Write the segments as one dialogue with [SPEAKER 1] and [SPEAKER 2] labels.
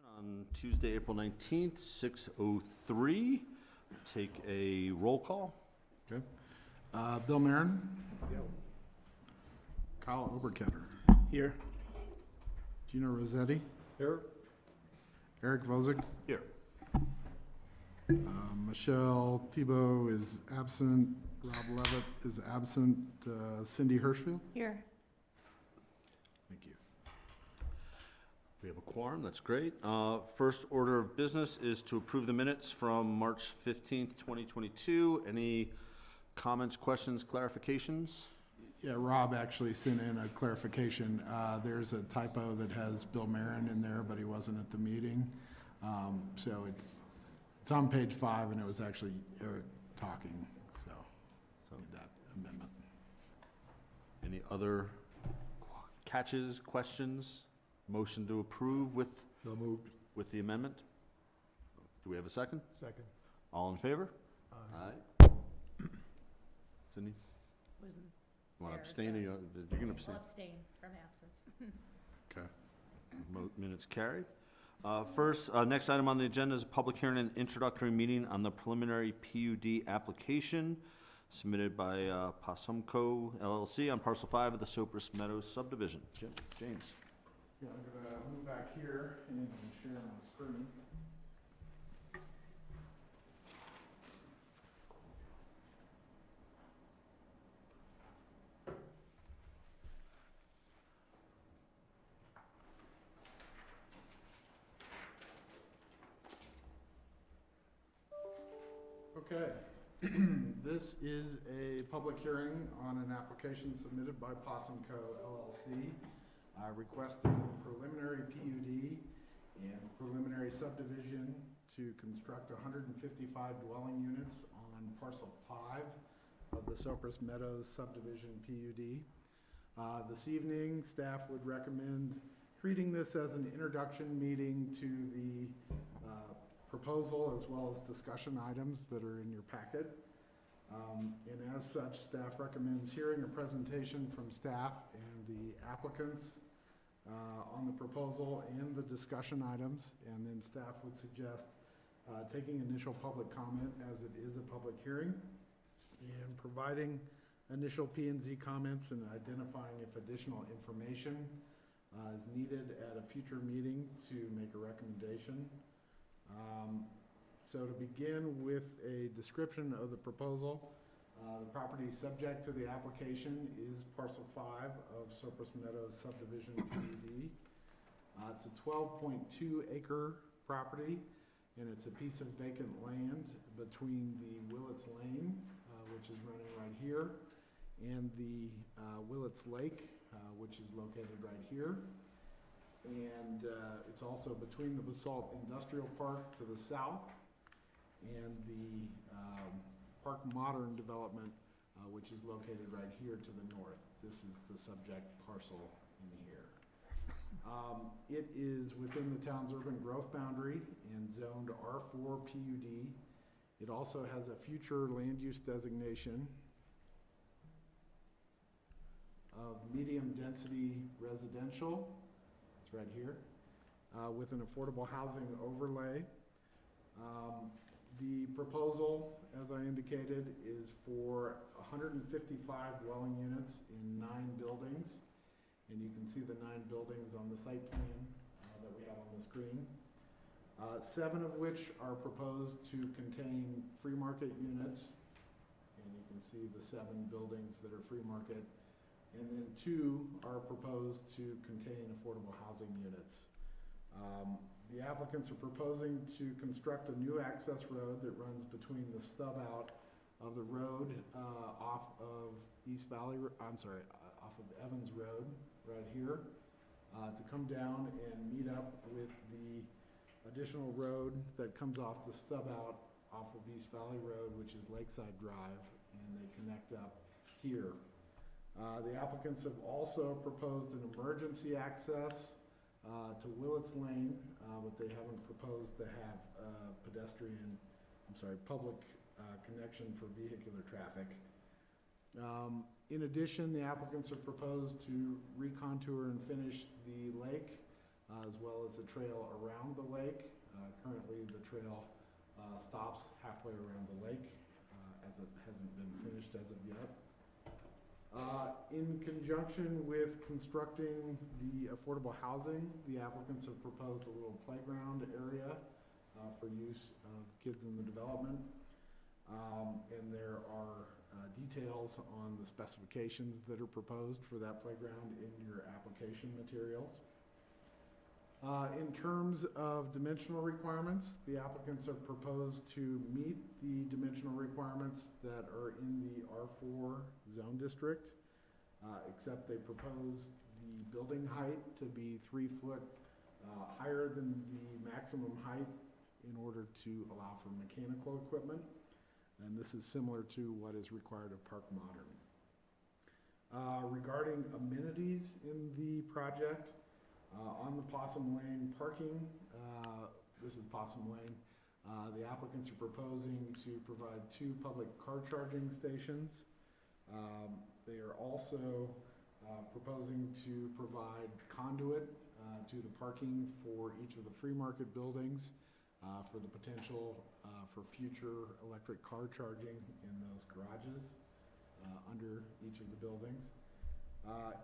[SPEAKER 1] On Tuesday, April 19th, 6:03. Take a roll call.
[SPEAKER 2] Okay. Bill Marin? Kyle Oberketter?
[SPEAKER 3] Here.
[SPEAKER 2] Gina Rossetti?
[SPEAKER 3] Here.
[SPEAKER 2] Eric Vozig?
[SPEAKER 1] Here.
[SPEAKER 2] Michelle Thibault is absent. Rob Levitt is absent. Cindy Hirschfield?
[SPEAKER 4] Here.
[SPEAKER 2] Thank you.
[SPEAKER 1] We have a quorum, that's great. First order of business is to approve the minutes from March 15th, 2022. Any comments, questions, clarifications?
[SPEAKER 2] Yeah, Rob actually sent in a clarification. There's a typo that has Bill Marin in there, but he wasn't at the meeting. So it's on page 5, and it was actually Eric talking, so need that amendment.
[SPEAKER 1] Any other catches, questions? Motion to approve with?
[SPEAKER 3] So moved.
[SPEAKER 1] With the amendment? Do we have a second?
[SPEAKER 3] Second.
[SPEAKER 1] All in favor? Aye. Cindy,
[SPEAKER 4] Wasn't
[SPEAKER 1] want to
[SPEAKER 4] there,
[SPEAKER 1] abstain?
[SPEAKER 4] so-
[SPEAKER 1] Or you can abstain.
[SPEAKER 4] I'll abstain from absence.
[SPEAKER 2] Okay.
[SPEAKER 1] Minutes carried. First, next item on the agenda is a public hearing and introductory meeting on the preliminary PUD application submitted by Possumco LLC on Parcel 5 of the Sopris Meadows Subdivision. James.
[SPEAKER 2] Yeah, I'm gonna move back here and share my screen. Okay, this is a public hearing on an application submitted by Possumco LLC, requesting preliminary PUD and preliminary subdivision to construct 155 dwelling units on Parcel 5 of the Sopris Meadows Subdivision PUD. This evening, staff would recommend treating this as an introduction meeting to the proposal as well as discussion items that are in your packet. And as such, staff recommends hearing a presentation from staff and the applicants on the proposal and the discussion items, and then staff would suggest taking initial public comment as it is a public hearing, and providing initial P&Z comments and identifying if additional information is needed at a future meeting to make a recommendation. So to begin with a description of the proposal, the property subject to the application is Parcel 5 of Sopris Meadows Subdivision PUD. It's a 12.2 acre property, and it's a piece of vacant land between the Willets Lane, which is running right here, and the Willets Lake, which is located right here. And it's also between the Basalt Industrial Park to the south and the Park Modern development, which is located right here to the north. This is the subject parcel in here. It is within the town's urban growth boundary and zoned R4 PUD. It also has a future land use designation of medium density residential. It's right here, with an affordable housing overlay. The proposal, as I indicated, is for 155 dwelling units in 9 buildings. And you can see the 9 buildings on the site plan that we have on the screen. 7 of which are proposed to contain free market units. And you can see the 7 buildings that are free market. And then 2 are proposed to contain affordable housing units. The applicants are proposing to construct a new access road that runs between the stub out of the road off of off of Evans Road right here, to come down and meet up with the additional road that comes off the stub out off of East Valley Road, which is Lakeside Drive, and they connect up here. The applicants have also proposed an emergency access to Willets Lane, but they haven't proposed to have public connection for vehicular traffic. In addition, the applicants have proposed to recontour and finish the lake as well as the trail around the lake. Currently, the trail stops halfway around the lake, as it hasn't been finished as of yet. In conjunction with constructing the affordable housing, the applicants have proposed a little playground area for use of kids in the development. And there are details on the specifications that are proposed for that playground in your application materials. In terms of dimensional requirements, the applicants have proposed to meet the dimensional requirements that are in the R4 zone district, except they proposed the building height to be 3 foot higher than the maximum height in order to allow for mechanical equipment. And this is similar to what is required of Park Modern. Regarding amenities in the project, on the Possum Lane parking, this is Possum Lane, the applicants are proposing to provide 2 public car charging stations. They are also proposing to provide conduit to the parking for each of the free market buildings for the potential for future electric car charging in those garages under each of the buildings.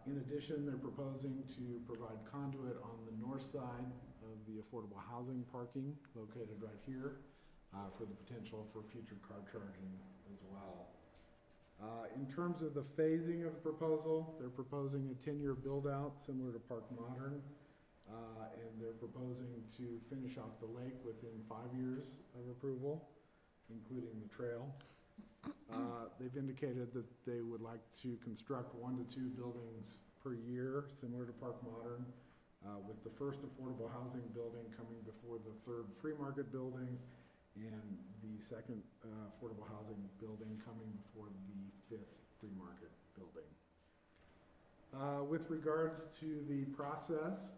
[SPEAKER 2] In addition, they're proposing to provide conduit on the north side of the affordable housing parking located right here for the potential for future car charging as well. In terms of the phasing of the proposal, they're proposing a 10-year build-out similar to Park Modern, and they're proposing to finish off the lake within 5 years of approval, including the trail. They've indicated that they would like to construct 1 to 2 buildings per year, similar to Park Modern, with the first affordable housing building coming before the 3rd free market building, and the second affordable housing building coming before the 5th free market building. With regards to the process,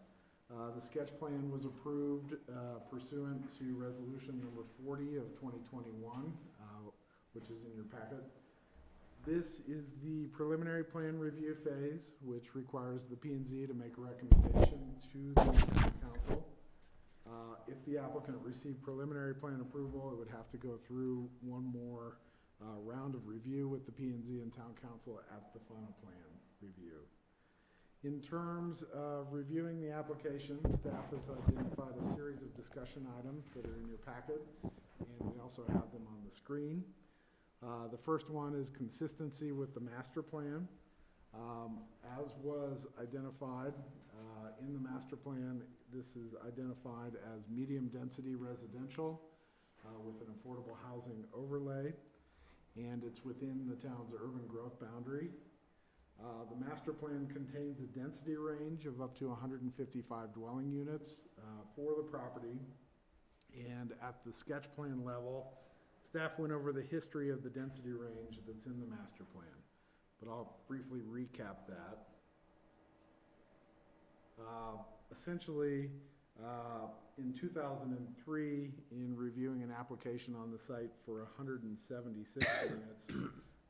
[SPEAKER 2] the sketch plan was approved pursuant to resolution number 40 of 2021, which is in your packet. This is the preliminary plan review phase, which requires the P&Z to make a recommendation to the council. If the applicant received preliminary plan approval, it would have to go through one more round of review with the P&Z and town council at the final plan review. In terms of reviewing the application, staff has identified a series of discussion items that are in your packet, and we also have them on the screen. The first one is consistency with the master plan. As was identified in the master plan, this is identified as medium density residential with an affordable housing overlay, and it's within the town's urban growth boundary. The master plan contains a density range of up to 155 dwelling units for the property, and at the sketch plan level, staff went over the history of the density range that's in the master plan, but I'll briefly recap that. Essentially, in 2003, in reviewing an application on the site for 176 units,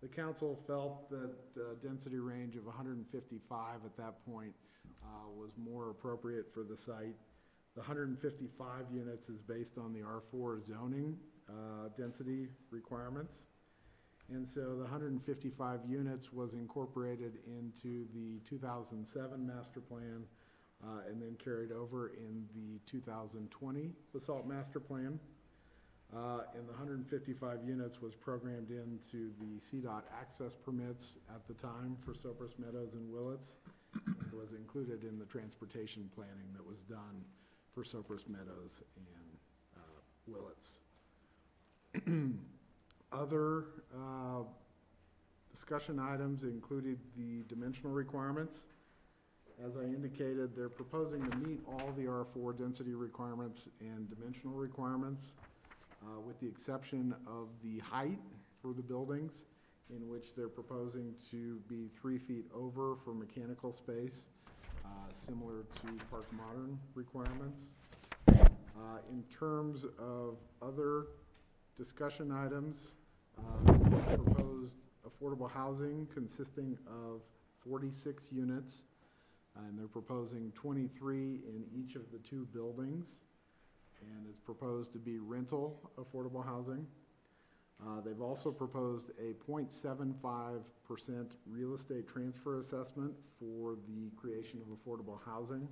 [SPEAKER 2] the council felt that density range of 155 at that point was more appropriate for the site. The 155 units is based on the R4 zoning density requirements. And so the 155 units was incorporated into the 2007 master plan and then carried over in the 2020 Basalt master plan. And the 155 units was programmed into the CDOT access permits at the time for Sopris, Meadows, and Willits. It was included in the transportation planning that was done for Sopris, Meadows, and Willits. Other discussion items included the dimensional requirements. As I indicated, they're proposing to meet all the R4 density requirements and dimensional requirements, with the exception of the height for the buildings, in which they're proposing to be 3 feet over for mechanical space, similar to Park Modern requirements. In terms of other discussion items, proposed affordable housing consisting of 46 units And they're proposing 23 in each of the 2 buildings. And it's proposed to be rental affordable housing. They've also proposed a 0.75% real estate transfer assessment for the creation of affordable housing.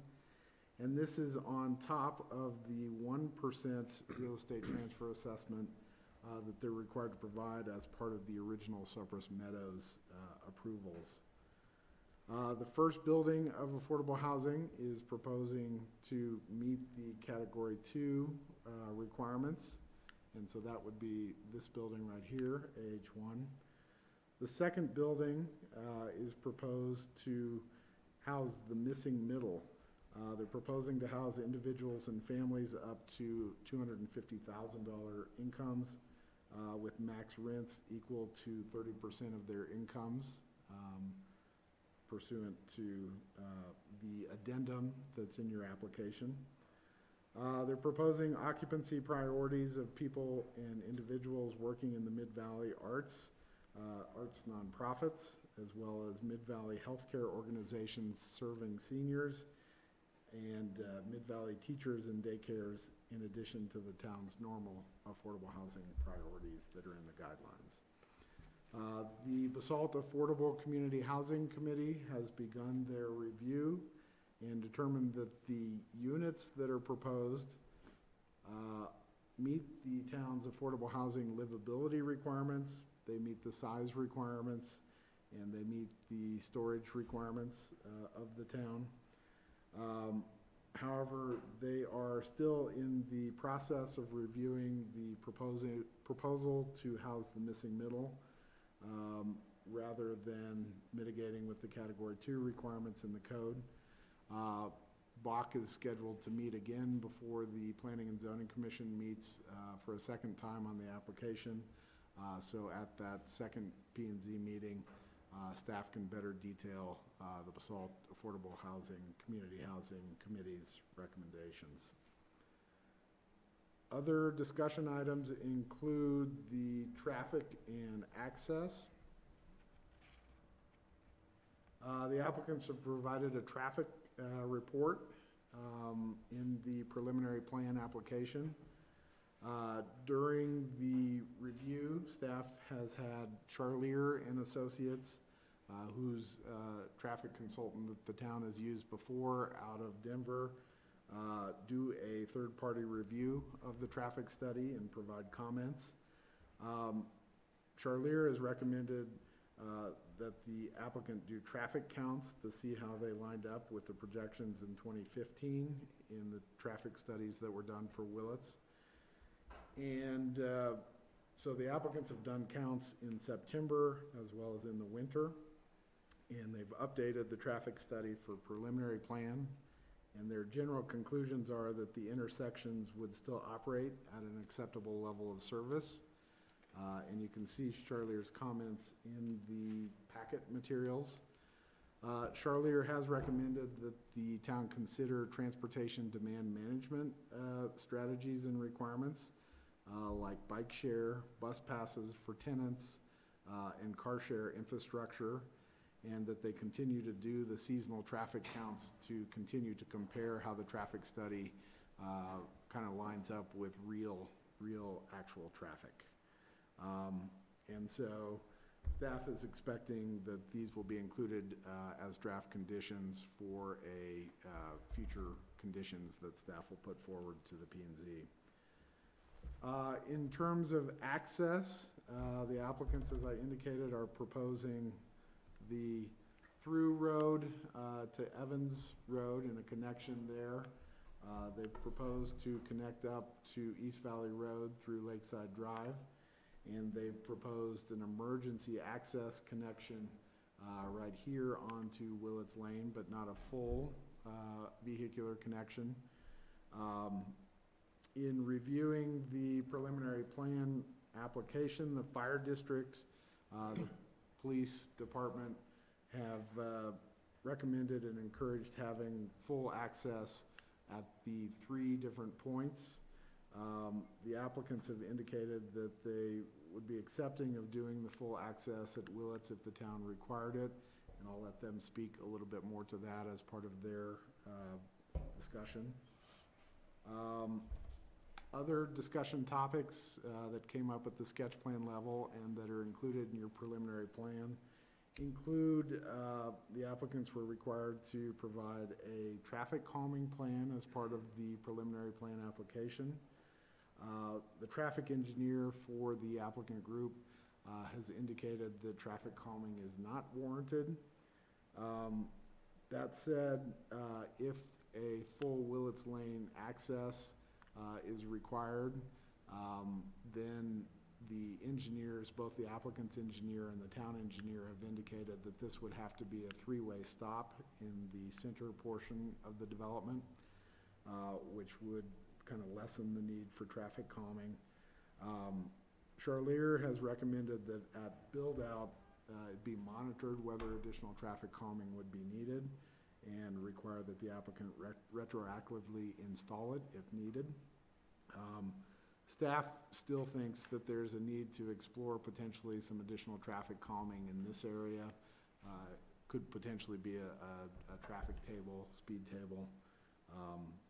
[SPEAKER 2] And this is on top of the 1% real estate transfer assessment that they're required to provide as part of the original Sopris Meadows approvals. The first building of affordable housing is proposing to meet the Category 2 requirements. And so that would be this building right here, AH1. The second building is proposed to house the missing middle. They're proposing to house individuals and families up to $250,000 incomes with max rents equal to 30% of their incomes pursuant to the addendum that's in your application. They're proposing occupancy priorities of people and individuals working in the Mid-Valley arts nonprofits, as well as Mid-Valley healthcare organizations serving seniors, and Mid-Valley teachers and daycares, in addition to the town's normal affordable housing priorities that are in the guidelines. The Basalt Affordable Community Housing Committee has begun their review and determined that the units that are proposed meet the town's affordable housing livability requirements, they meet the size requirements, and they meet the storage requirements of the town. However, they are still in the process of reviewing the proposal to house the missing middle, rather than mitigating with the Category 2 requirements in the code. Bach is scheduled to meet again before the Planning and Zoning Commission meets for a second time on the application. So at that second P&Z meeting, staff can better detail the Basalt Affordable Housing, Community Housing Committee's recommendations. Other discussion items include the traffic and access. The applicants have provided a traffic report in the preliminary plan application. During the review, staff has had Charlier and Associates, who's traffic consultant that the town has used before out of Denver, do a third-party review of the traffic study and provide comments. Charlier has recommended that the applicant do traffic counts to see how they lined up with the projections in 2015 in the traffic studies that were done for Willits. And so the applicants have done counts in September as well as in the winter, and they've updated the traffic study for preliminary plan, and their general conclusions are that the intersections would still operate at an acceptable level of service. And you can see Charlier's comments in the packet materials. Charlier has recommended that the town consider transportation demand management strategies and requirements, like bike share, bus passes for tenants, and car share infrastructure, and that they continue to do the seasonal traffic counts to continue to compare how the traffic study kind of lines up with real actual traffic. And so staff is expecting that these will be included as draft conditions for a future conditions that staff will put forward to the P&Z. In terms of access, the applicants, as I indicated, are proposing the through road to Evans Road and a connection there. They've proposed to connect up to East Valley Road through Lakeside Drive, and they've proposed an emergency access connection right here onto Willits Lane, but not a full vehicular connection. In reviewing the preliminary plan application, the fire district, the police department have recommended and encouraged having full access at the 3 different points. The applicants have indicated that they would be accepting of doing the full access at Willits if the town required it, and I'll let them speak a little bit more to that as part of their discussion. Other discussion topics that came up at the sketch plan level and that are included in your preliminary plan include the applicants were required to provide a traffic calming plan as part of the preliminary plan application. The traffic engineer for the applicant group has indicated that traffic calming is not warranted. That said, if a full Willets Lane access is required, then the engineers, both the applicant's engineer and the town engineer, have indicated that this would have to be a three-way stop in the center portion of the development, which would kind of lessen the need for traffic calming. Charlier has recommended that at build-out, it be monitored whether additional traffic calming would be needed and require that the applicant retroactively install it if needed. Staff still thinks that there's a need to explore potentially some additional traffic calming in this area. Could potentially be a traffic table, speed table,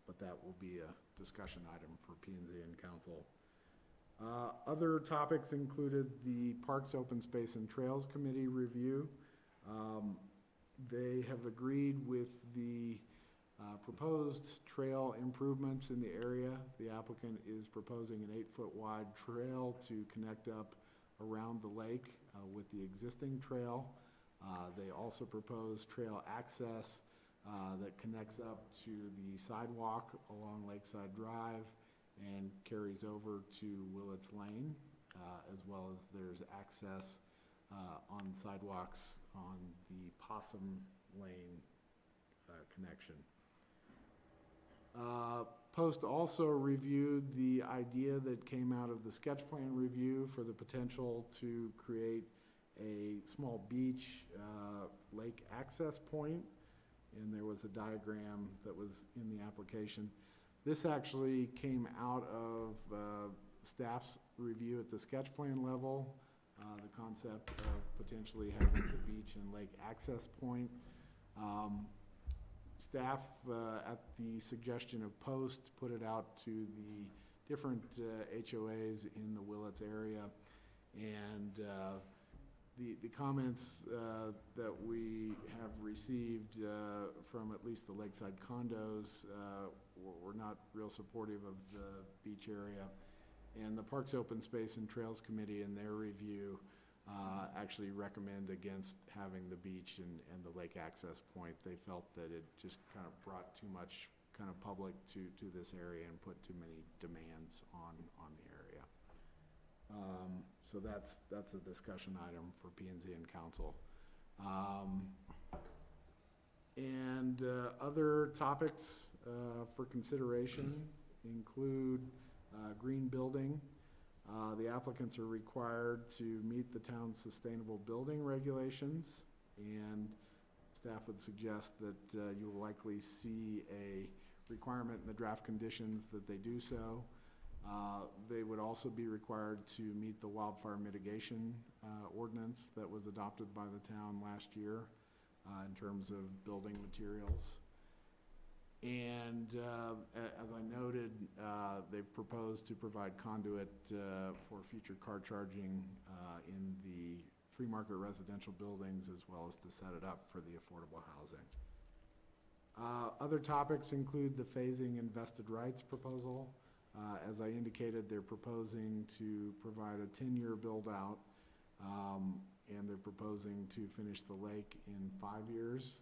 [SPEAKER 2] but that will be a discussion item for P&Z and council. Other topics included the Parks, Open Space and Trails Committee review. They have agreed with the proposed trail improvements in the area. The applicant is proposing an 8-foot wide trail to connect up around the lake with the existing trail. They also propose trail access that connects up to the sidewalk along Lakeside Drive and carries over to Willets Lane, as well as there's access on sidewalks on the Possum Lane connection. Post also reviewed the idea that came out of the sketch plan review for the potential to create a small beach lake access point, and there was a diagram that was in the application. This actually came out of staff's review at the sketch plan level, the concept of potentially having the beach and lake access point. Staff, at the suggestion of Post, put it out to the different HOAs in the Willets area, and the comments that we have received from at least the Lakeside condos were not real supportive of the beach area. And the Parks, Open Space and Trails Committee in their review actually recommend against having the beach and the lake access point. They felt that it just kind of brought too much kind of public to this area and put too many demands on the area. So that's a discussion item for P&Z and council. And other topics for consideration include green building. The applicants are required to meet the town's sustainable building regulations, and staff would suggest that you will likely see a requirement in the draft conditions that they do so. They would also be required to meet the wildfire mitigation ordinance that was adopted by the town last year in terms of building materials. And as I noted, they've proposed to provide conduit for future car charging in the free market residential buildings, as well as to set it up for the affordable housing. Other topics include the phasing and vested rights proposal. As I indicated, they're proposing to provide a 10-year build-out, and they're proposing to finish the lake in 5 years.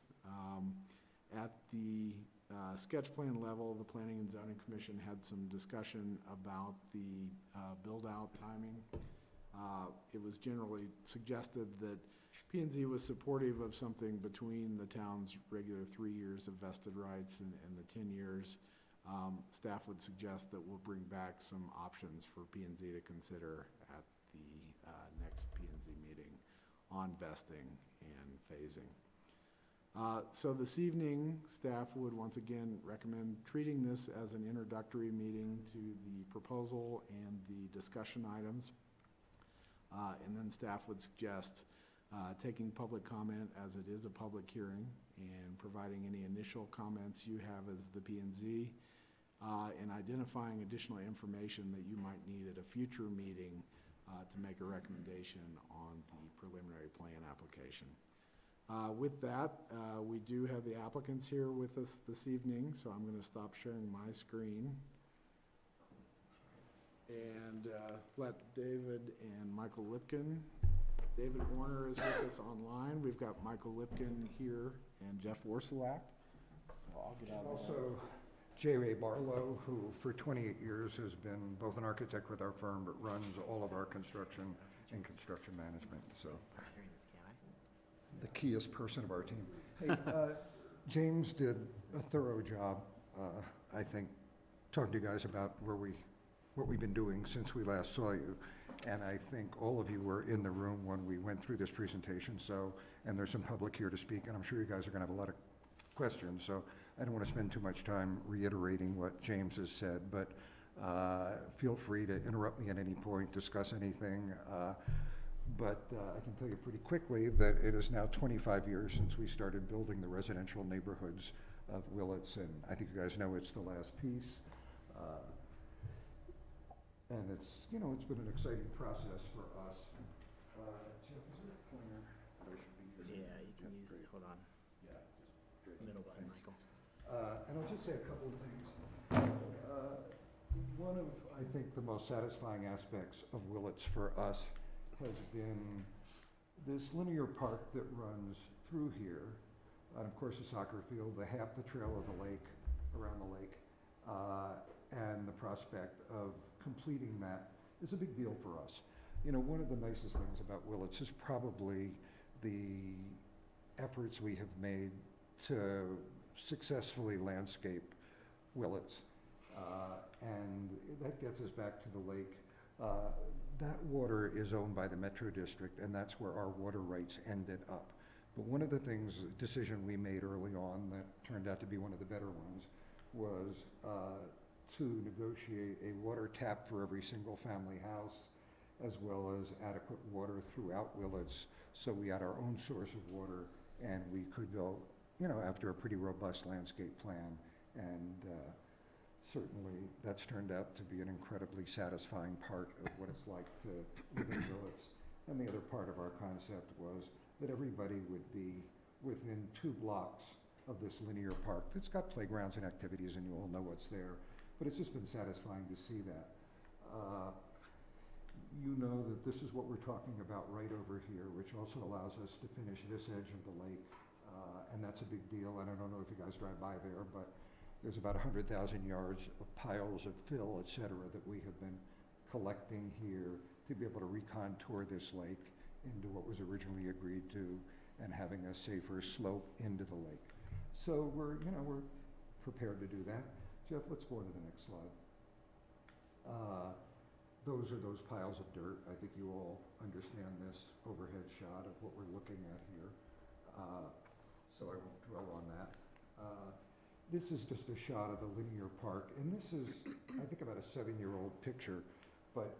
[SPEAKER 2] At the sketch plan level, the Planning and Zoning Commission had some discussion about the build-out timing. It was generally suggested that P&Z was supportive of something between the town's regular 3 years of vested rights and the 10 years. Staff would suggest that we'll bring back some options for P&Z to consider at the next P&Z meeting on vesting and phasing. So this evening, staff would once again recommend treating this as an introductory meeting to the proposal and the discussion items. And then staff would suggest taking public comment as it is a public hearing, and providing any initial comments you have as the P&Z, and identifying additional information that you might need at a future meeting to make a recommendation on the preliminary plan application. With that, we do have the applicants here with us this evening, so I'm going to stop sharing my screen and let David and Michael Lipkin. David Warner is with us online. We've got Michael Lipkin here and Jeff Orsolak. So I'll get out of there.
[SPEAKER 3] Also, J. Ray Barlow, who for 28 years has been both an architect with our firm, but runs all of our construction and construction management, so the keyest person of our team. Hey, James did a thorough job, I think, talking to you guys about what we've been doing since we last saw you. And I think all of you were in the room when we went through this presentation, so, and there's some public here to speak, and I'm sure you guys are gonna have a lot of questions, so I don't want to spend too much time reiterating what James has said, but feel free to interrupt me at any point, discuss anything. But I can tell you pretty quickly that it is now 25 years since we started building the residential neighborhoods of Willits, and I think you guys know it's the last piece. And it's, you know, it's been an exciting process for us. Jeff, is there a pointer that I should be using?
[SPEAKER 5] Yeah, you can use, hold on,
[SPEAKER 2] Yeah, just
[SPEAKER 5] middle button,
[SPEAKER 3] Thanks.
[SPEAKER 5] Michael.
[SPEAKER 3] And I'll just say a couple of things. One of, I think, the most satisfying aspects of Willits for us has been this linear park that runs through here, and of course the soccer field, the half the trail of the lake, around the lake, and the prospect of completing that is a big deal for us. You know, one of the nicest things about Willits is probably the efforts we have made to successfully landscape Willits. And that gets us back to the lake. That water is owned by the Metro District, and that's where our water rights ended up. But one of the things, decision we made early on that turned out to be one of the better ones, was to negotiate a water tap for every single family house, as well as adequate water throughout Willits, so we had our own source of water, and we could go, you know, after a pretty robust landscape plan. And certainly that's turned out to be an incredibly satisfying part of what it's like to live in Willits. And the other part of our concept was that everybody would be within 2 blocks of this linear park that's got playgrounds and activities, and you all know what's there. But it's just been satisfying to see that. You know that this is what we're talking about right over here, which also allows us to finish this edge of the lake. And that's a big deal, and I don't know if you guys drive by there, but there's about 100,000 yards of piles of fill, et cetera, that we have been collecting here to be able to recontour this lake into what was originally agreed to, and having a safer slope into the lake. So we're prepared to do that. Jeff, let's go on to the next slide. Those are those piles of dirt. I think you all understand this overhead shot of what we're looking at here. So I won't dwell on that. This is just a shot of the linear park, and this is, I think, about a 7-year-old picture, but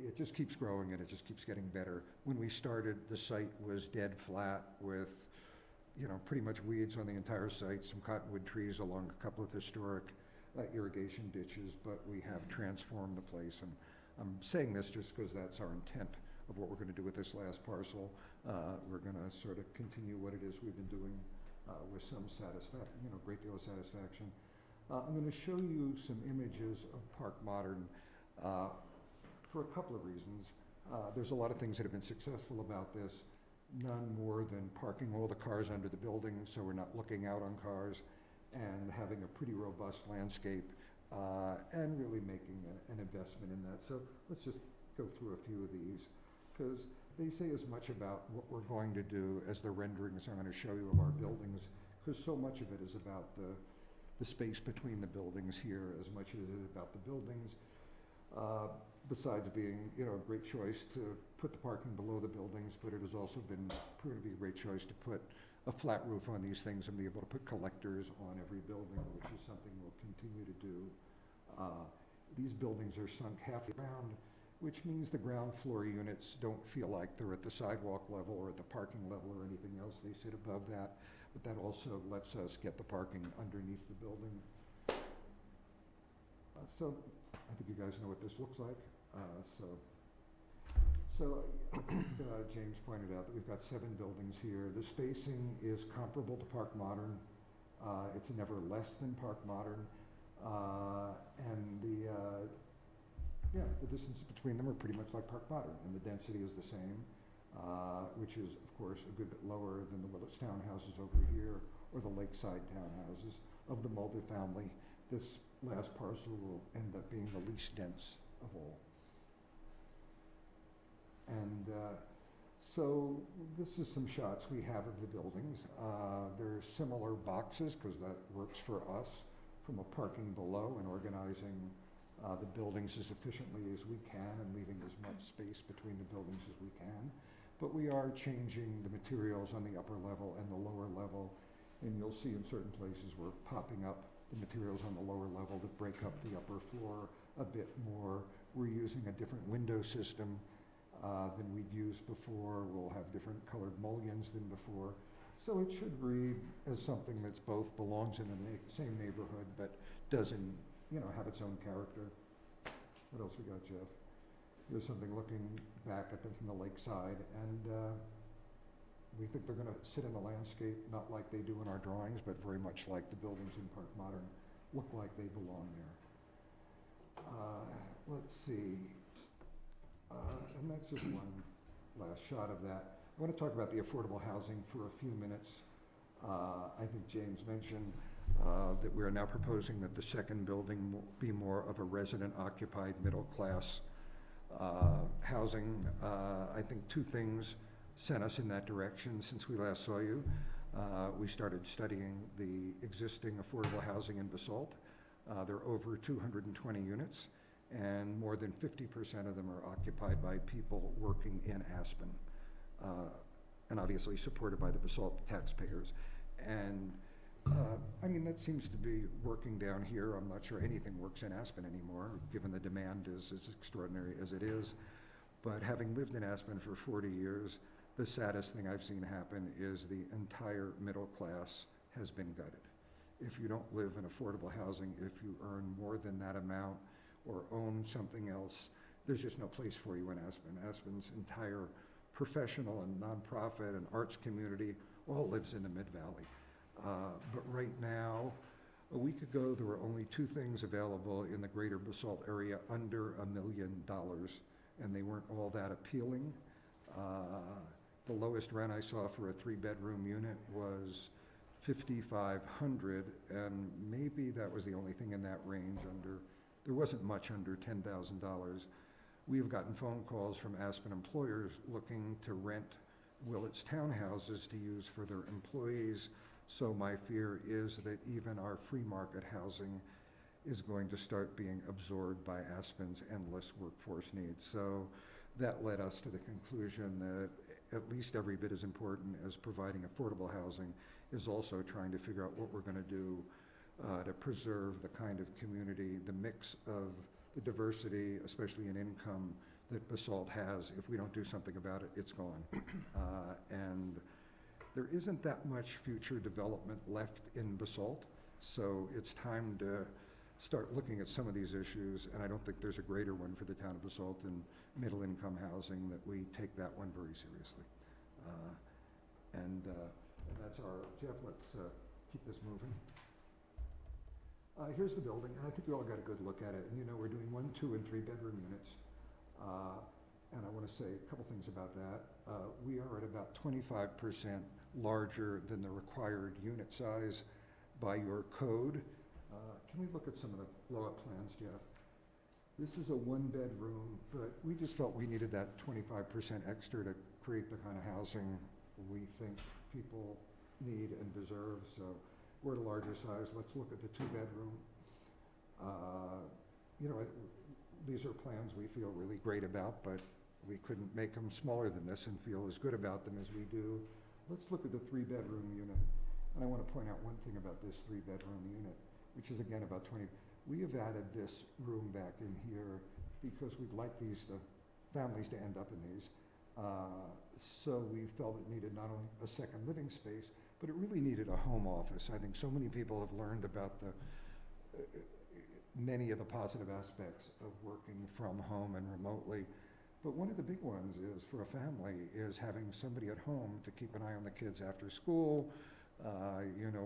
[SPEAKER 3] it just keeps growing and it just keeps getting better. When we started, the site was dead flat with, you know, pretty much weeds on the entire site, some cottonwood trees along a couple of historic irrigation ditches, but we have transformed the place. And I'm saying this just because that's our intent of what we're going to do with this last parcel. We're going to sort of continue what it is we've been doing with some satisfaction, you know, great deal of satisfaction. I'm going to show you some images of Park Modern for a couple of reasons. There's a lot of things that have been successful about this, none more than parking all the cars under the building so we're not looking out on cars, and having a pretty robust landscape, and really making an investment in that. So let's just go through a few of these, because they say as much about what we're going to do as the renderings I'm going to show you of our buildings, because so much of it is about the space between the buildings here as much as it is about the buildings. Besides being, you know, a great choice to put the parking below the buildings, but it has also been proven to be a great choice to put a flat roof on these things and be able to put collectors on every building, which is something we'll continue to do. These buildings are sunk half around, which means the ground floor units don't feel like they're at the sidewalk level or at the parking level or anything else. They sit above that, but that also lets us get the parking underneath the building. So I think you guys know what this looks like. James pointed out that we've got 7 buildings here. The spacing is comparable to Park Modern. It's never less than Park Modern. And the distance between them are pretty much like Park Modern, and the density is the same, which is, of course, a good bit lower than the Willits townhouses over here or the Lakeside townhouses. Of the multifamily, this last parcel will end up being the least dense of all. And so this is some shots we have of the buildings. They're similar boxes because that works for us from a parking below and organizing the buildings as efficiently as we can and leaving as much space between the buildings as we can. But we are changing the materials on the upper level and the lower level, and you'll see in certain places we're popping up the materials on the lower level to break up the upper floor a bit more. We're using a different window system than we'd used before. We'll have different colored mullions than before. So it should read as something that's both belongs in the same neighborhood, but doesn't, have its own character. What else we got, Jeff? Here's something looking back at them from the lakeside, and we think they're gonna sit in the landscape, not like they do in our drawings, but very much like the buildings in Park Modern look like they belong there. Let's see. And that's just one last shot of that. I want to talk about the affordable housing for a few minutes. I think James mentioned that we are now proposing that the second building will be more of a resident-occupied middle-class housing. I think 2 things sent us in that direction since we last saw you. We started studying the existing affordable housing in Basalt. There are over 220 units, and more than 50% of them are occupied by people working in Aspen, and obviously supported by the Basalt taxpayers. And that seems to be working down here. I'm not sure anything works in Aspen anymore, given the demand is as extraordinary as it is. But having lived in Aspen for 40 years, the saddest thing I've seen happen is the entire middle class has been gutted. If you don't live in affordable housing, if you earn more than that amount or own something else, there's just no place for you in Aspen. Aspen's entire professional and nonprofit and arts community all lives in the Mid-Valley. But right now, a week ago, there were only 2 things available in the greater Basalt area under $1 million, and they weren't all that appealing. The lowest rent I saw for a 3-bedroom unit was $5,500, and maybe that was the only thing in that range under. There wasn't much under $10,000. We have gotten phone calls from Aspen employers looking to rent Willits townhouses to use for their employees. So my fear is that even our free market housing is going to start being absorbed by Aspen's endless workforce needs. So that led us to the conclusion that at least every bit as important as providing affordable housing is also trying to figure out what we're going to do to preserve the kind of community, the mix of the diversity, especially in income, that Basalt has. If we don't do something about it, it's gone. And there isn't that much future development left in Basalt, so it's time to start looking at some of these issues, and I don't think there's a greater one for the town of Basalt than middle-income housing, that we take that one very seriously. And that's our, Jeff, let's keep this moving. Here's the building, and I think you all got a good look at it. And we're doing 1, 2, and 3-bedroom units. And I want to say a couple things about that. We are at about 25% larger than the required unit size by your code. Can we look at some of the blow-up plans, Jeff? This is a 1-bedroom, but we just felt we needed that 25% extra to create the kind of housing we think people need and deserve. So we're at a larger size. Let's look at the 2-bedroom. These are plans we feel really great about, but we couldn't make them smaller than this and feel as good about them as we do. Let's look at the 3-bedroom unit. And I want to point out one thing about this 3-bedroom unit, which is again about 20. We have added this room back in here because we'd like families to end up in these. So we felt it needed not only a second living space, but it really needed a home office. I think so many people have learned about many of the positive aspects of working from home and remotely. But one of the big ones is, for a family, is having somebody at home to keep an eye on the kids after school.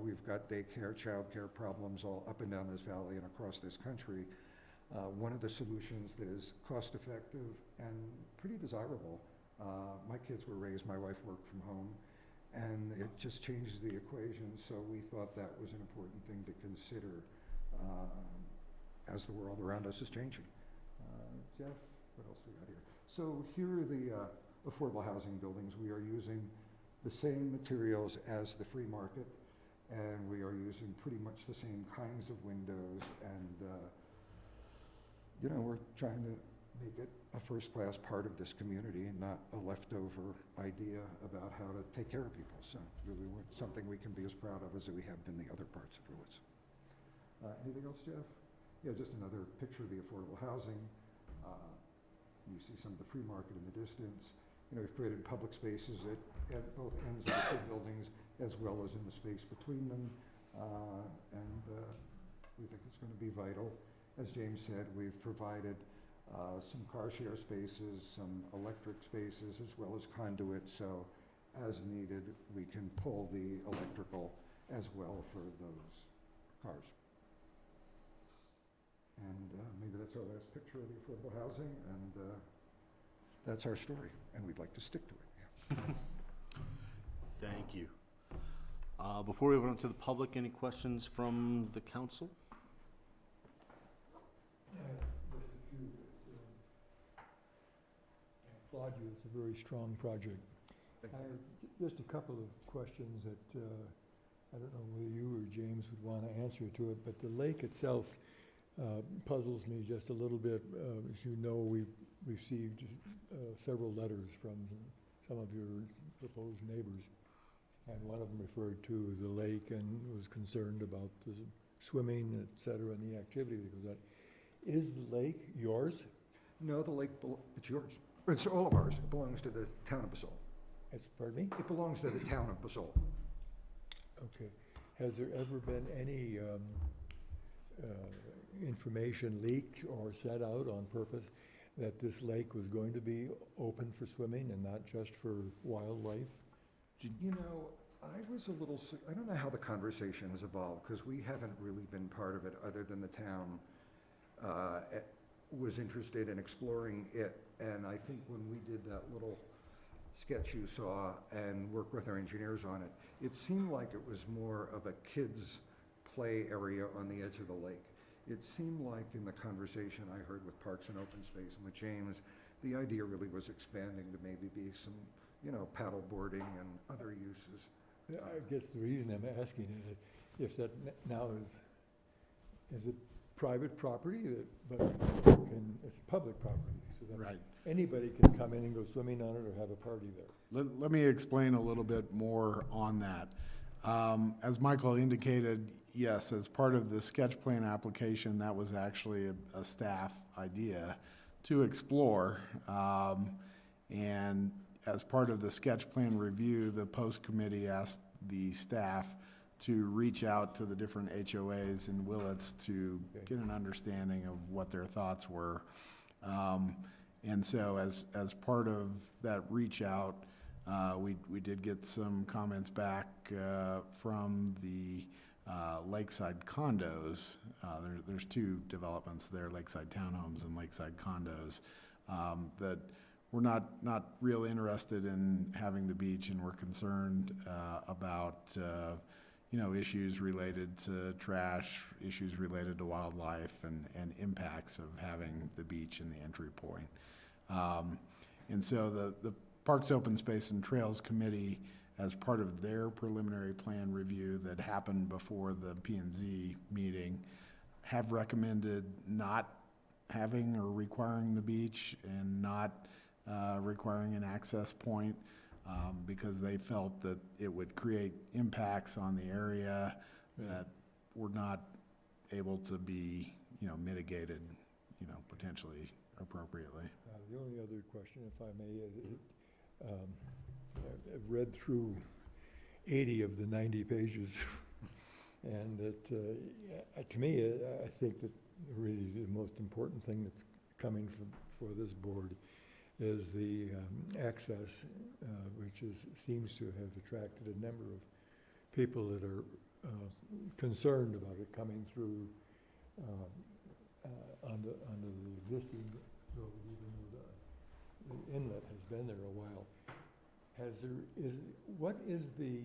[SPEAKER 3] We've got daycare, childcare problems all up and down this valley and across this country. One of the solutions that is cost-effective and pretty desirable. My kids were raised, my wife worked from home, and it just changes the equation, so we thought that was an important thing to consider as the world around us is changing. Jeff, what else we got here? So here are the affordable housing buildings. We are using the same materials as the free market, and we are using pretty much the same kinds of windows, and we're trying to make it a first-class part of this community and not a leftover idea about how to take care of people. So really something we can be as proud of as we have been the other parts of Willits. Anything else, Jeff? Yeah, just another picture of the affordable housing. You see some of the free market in the distance. We've created public spaces at both ends of the two buildings, as well as in the space between them. And we think it's going to be vital. As James said, we've provided some car share spaces, some electric spaces, as well as conduit, so as needed, we can pull the electrical as well for those cars. And maybe that's our last picture of the affordable housing, and that's our story, and we'd like to stick to it. Yeah.
[SPEAKER 1] Thank you. Before we open up to the public, any questions from the council?
[SPEAKER 5] Just a few. I applaud you. It's a very strong project.
[SPEAKER 3] Thank
[SPEAKER 5] I
[SPEAKER 3] you.
[SPEAKER 5] have just a couple of questions that I don't know whether you or James would want to answer to it, but the lake itself puzzles me just a little bit. As you know, we've received several letters from some of your proposed neighbors, and one of them referred to the lake and was concerned about the swimming, et cetera, and the activity that goes on. Is the lake yours?
[SPEAKER 3] No, the lake, it's yours. It's all of ours. It belongs to the town of Basalt.
[SPEAKER 5] Pardon me?
[SPEAKER 3] It belongs to the town of Basalt.
[SPEAKER 5] Okay. Has there ever been any information leaked or set out on purpose that this lake was going to be open for swimming and not just for wildlife?
[SPEAKER 3] I was a little, I don't know how the conversation has evolved, because we haven't really been part of it other than the town was interested in exploring it. And I think when we did that little sketch you saw and worked with our engineers on it, it seemed like it was more of a kids' play area on the edge of the lake. It seemed like in the conversation I heard with Parks and Open Space and with James, the idea really was expanding to maybe be some, paddle boarding and other uses.
[SPEAKER 5] I guess the reason I'm asking is if that now is it private property, but it's public property, so that
[SPEAKER 2] Right.
[SPEAKER 5] anybody can come in and go swimming on it or have a party there.
[SPEAKER 2] Let me explain a little bit more on that. As Michael indicated, yes, as part of the sketch plan application, that was actually a staff idea to explore. And as part of the sketch plan review, the post committee asked the staff to reach out to the different HOAs in Willits to get an understanding of what their thoughts were. And so as part of that reach out, we did get some comments back from the Lakeside condos. There's two developments there, Lakeside townhomes and Lakeside condos, that we're not real interested in having the beach, and we're concerned about issues related to trash, issues related to wildlife, and impacts of having the beach in the entry point. And so the Parks, Open Space, and Trails Committee, as part of their preliminary plan review that happened before the P&Z meeting, have recommended not having or requiring the beach and not requiring an access point, because they felt that it would create impacts on the area that were not able to be, mitigated, potentially appropriately.
[SPEAKER 5] The only other question, if I may, I've read through 80 of the 90 pages, and to me, I think that really the most important thing that's coming for this board is the access, which seems to have attracted a number of people that are concerned about it coming through onto the existing road, even though the inlet has been there a while. What is the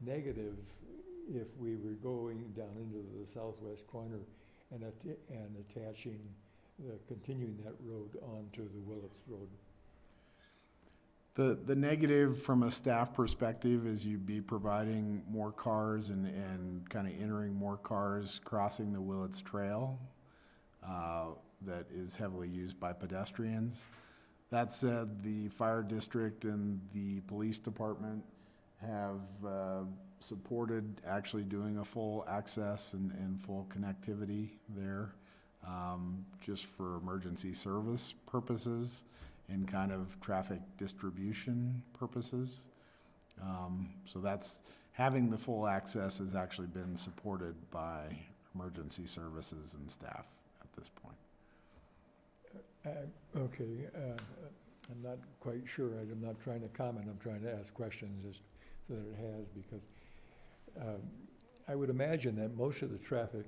[SPEAKER 5] negative if we were going down into the southwest corner and attaching, continuing that road onto the Willits Road?
[SPEAKER 2] The negative from a staff perspective is you'd be providing more cars and kind of entering more cars crossing the Willits Trail that is heavily used by pedestrians. That said, the fire district and the police department have supported actually doing a full access and full connectivity there, just for emergency service purposes and kind of traffic distribution purposes. So that's, having the full access has actually been supported by emergency services and staff at this point.
[SPEAKER 5] Okay, I'm not quite sure. I'm not trying to comment. I'm trying to ask questions just so that it has, because I would imagine that most of the traffic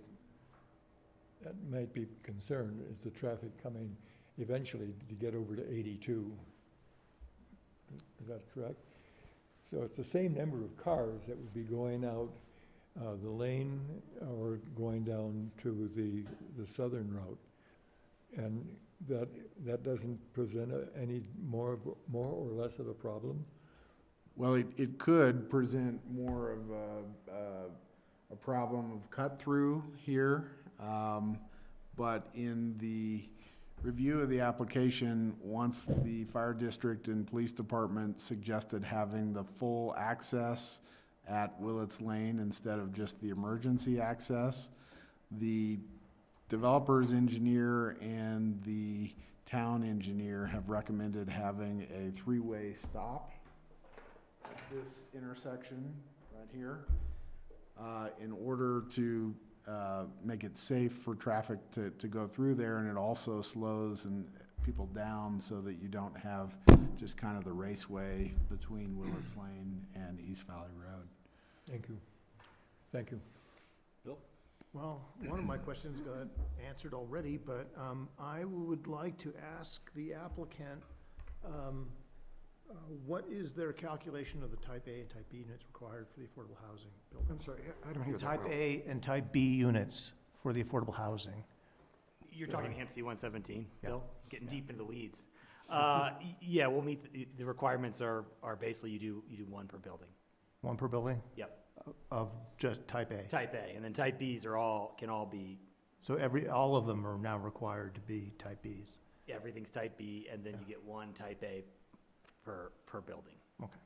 [SPEAKER 5] that might be concerned is the traffic coming eventually to get over to 82. Is that correct? So it's the same number of cars that would be going out the lane or going down to the southern route. And that doesn't present any more or less of a problem?
[SPEAKER 2] Well, it could present more of a problem of cut through here, but in the review of the application, once the fire district and police department suggested having the full access at Willits Lane instead of just the emergency access, the developer's engineer and the town engineer have recommended having a three-way stop at this intersection right here in order to make it safe for traffic to go through there, and it also slows people down so that you don't have just kind of the raceway between Willits Lane and East Valley Road.
[SPEAKER 5] Thank you. Thank you.
[SPEAKER 1] Bill?
[SPEAKER 6] Well, one of my questions got answered already, but I would like to ask the applicant, what is their calculation of the type A and type B units required for the affordable housing building?
[SPEAKER 3] I'm sorry, I don't hear that
[SPEAKER 6] Type
[SPEAKER 3] well.
[SPEAKER 6] A and type B units for the affordable housing.
[SPEAKER 7] You're talking HANSI 117,
[SPEAKER 6] Yeah.
[SPEAKER 7] Bill? Getting deep into the weeds. Yeah, we'll meet, the requirements are basically you do one per building.
[SPEAKER 6] One per building?
[SPEAKER 7] Yep.
[SPEAKER 6] Of just type A?
[SPEAKER 7] Type A, and then type Bs can all be,
[SPEAKER 6] So all of them are now required to be type Bs?
[SPEAKER 7] everything's type B, and then you get one type A per building.
[SPEAKER 6] Okay.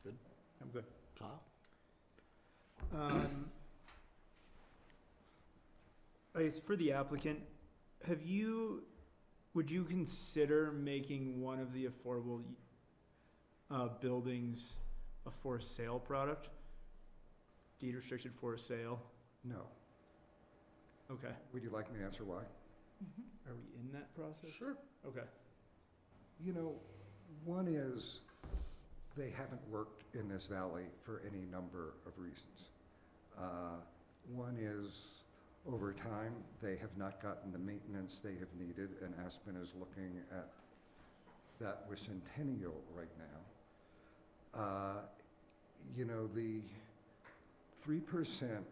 [SPEAKER 1] Good.
[SPEAKER 6] I'm good.
[SPEAKER 1] Kyle?
[SPEAKER 8] I guess for the applicant, would you consider making one of the affordable buildings a for sale product? Deed restricted for sale?
[SPEAKER 3] No.
[SPEAKER 8] Okay.
[SPEAKER 3] Would you like me to answer why?
[SPEAKER 8] Are we in that process?
[SPEAKER 3] Sure.
[SPEAKER 8] Okay.
[SPEAKER 3] You know, one is they haven't worked in this valley for any number of reasons. One is over time, they have not gotten the maintenance they have needed, and Aspen is looking at that with Centennial right now. You know, the 3%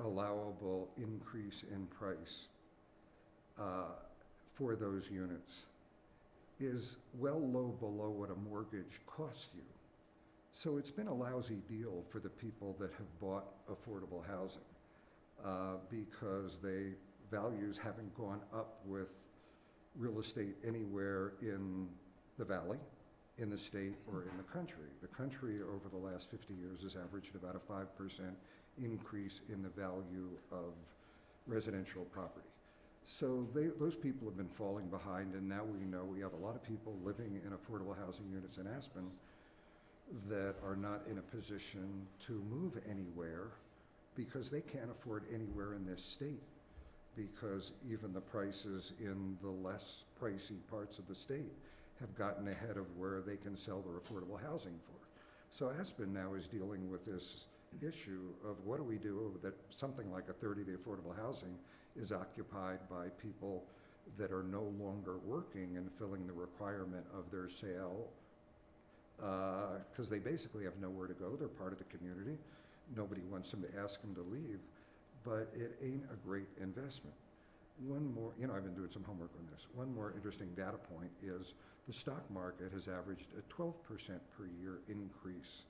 [SPEAKER 3] allowable increase in price for those units is well low below what a mortgage costs you. So it's been a lousy deal for the people that have bought affordable housing because values haven't gone up with real estate anywhere in the valley, in the state, or in the country. The country over the last 50 years has averaged about a 5% increase in the value of residential property. So those people have been falling behind, and now we know we have a lot of people living in affordable housing units in Aspen that are not in a position to move anywhere because they can't afford anywhere in this state, because even the prices in the less pricey parts of the state have gotten ahead of where they can sell their affordable housing for. So Aspen now is dealing with this issue of what do we do that something like a third of the affordable housing is occupied by people that are no longer working and filling the requirement of their sale, because they basically have nowhere to go. They're part of the community. Nobody wants them to ask them to leave, but it ain't a great investment. One more, I've been doing some homework on this. One more interesting data point is the stock market has averaged a 12% per year increase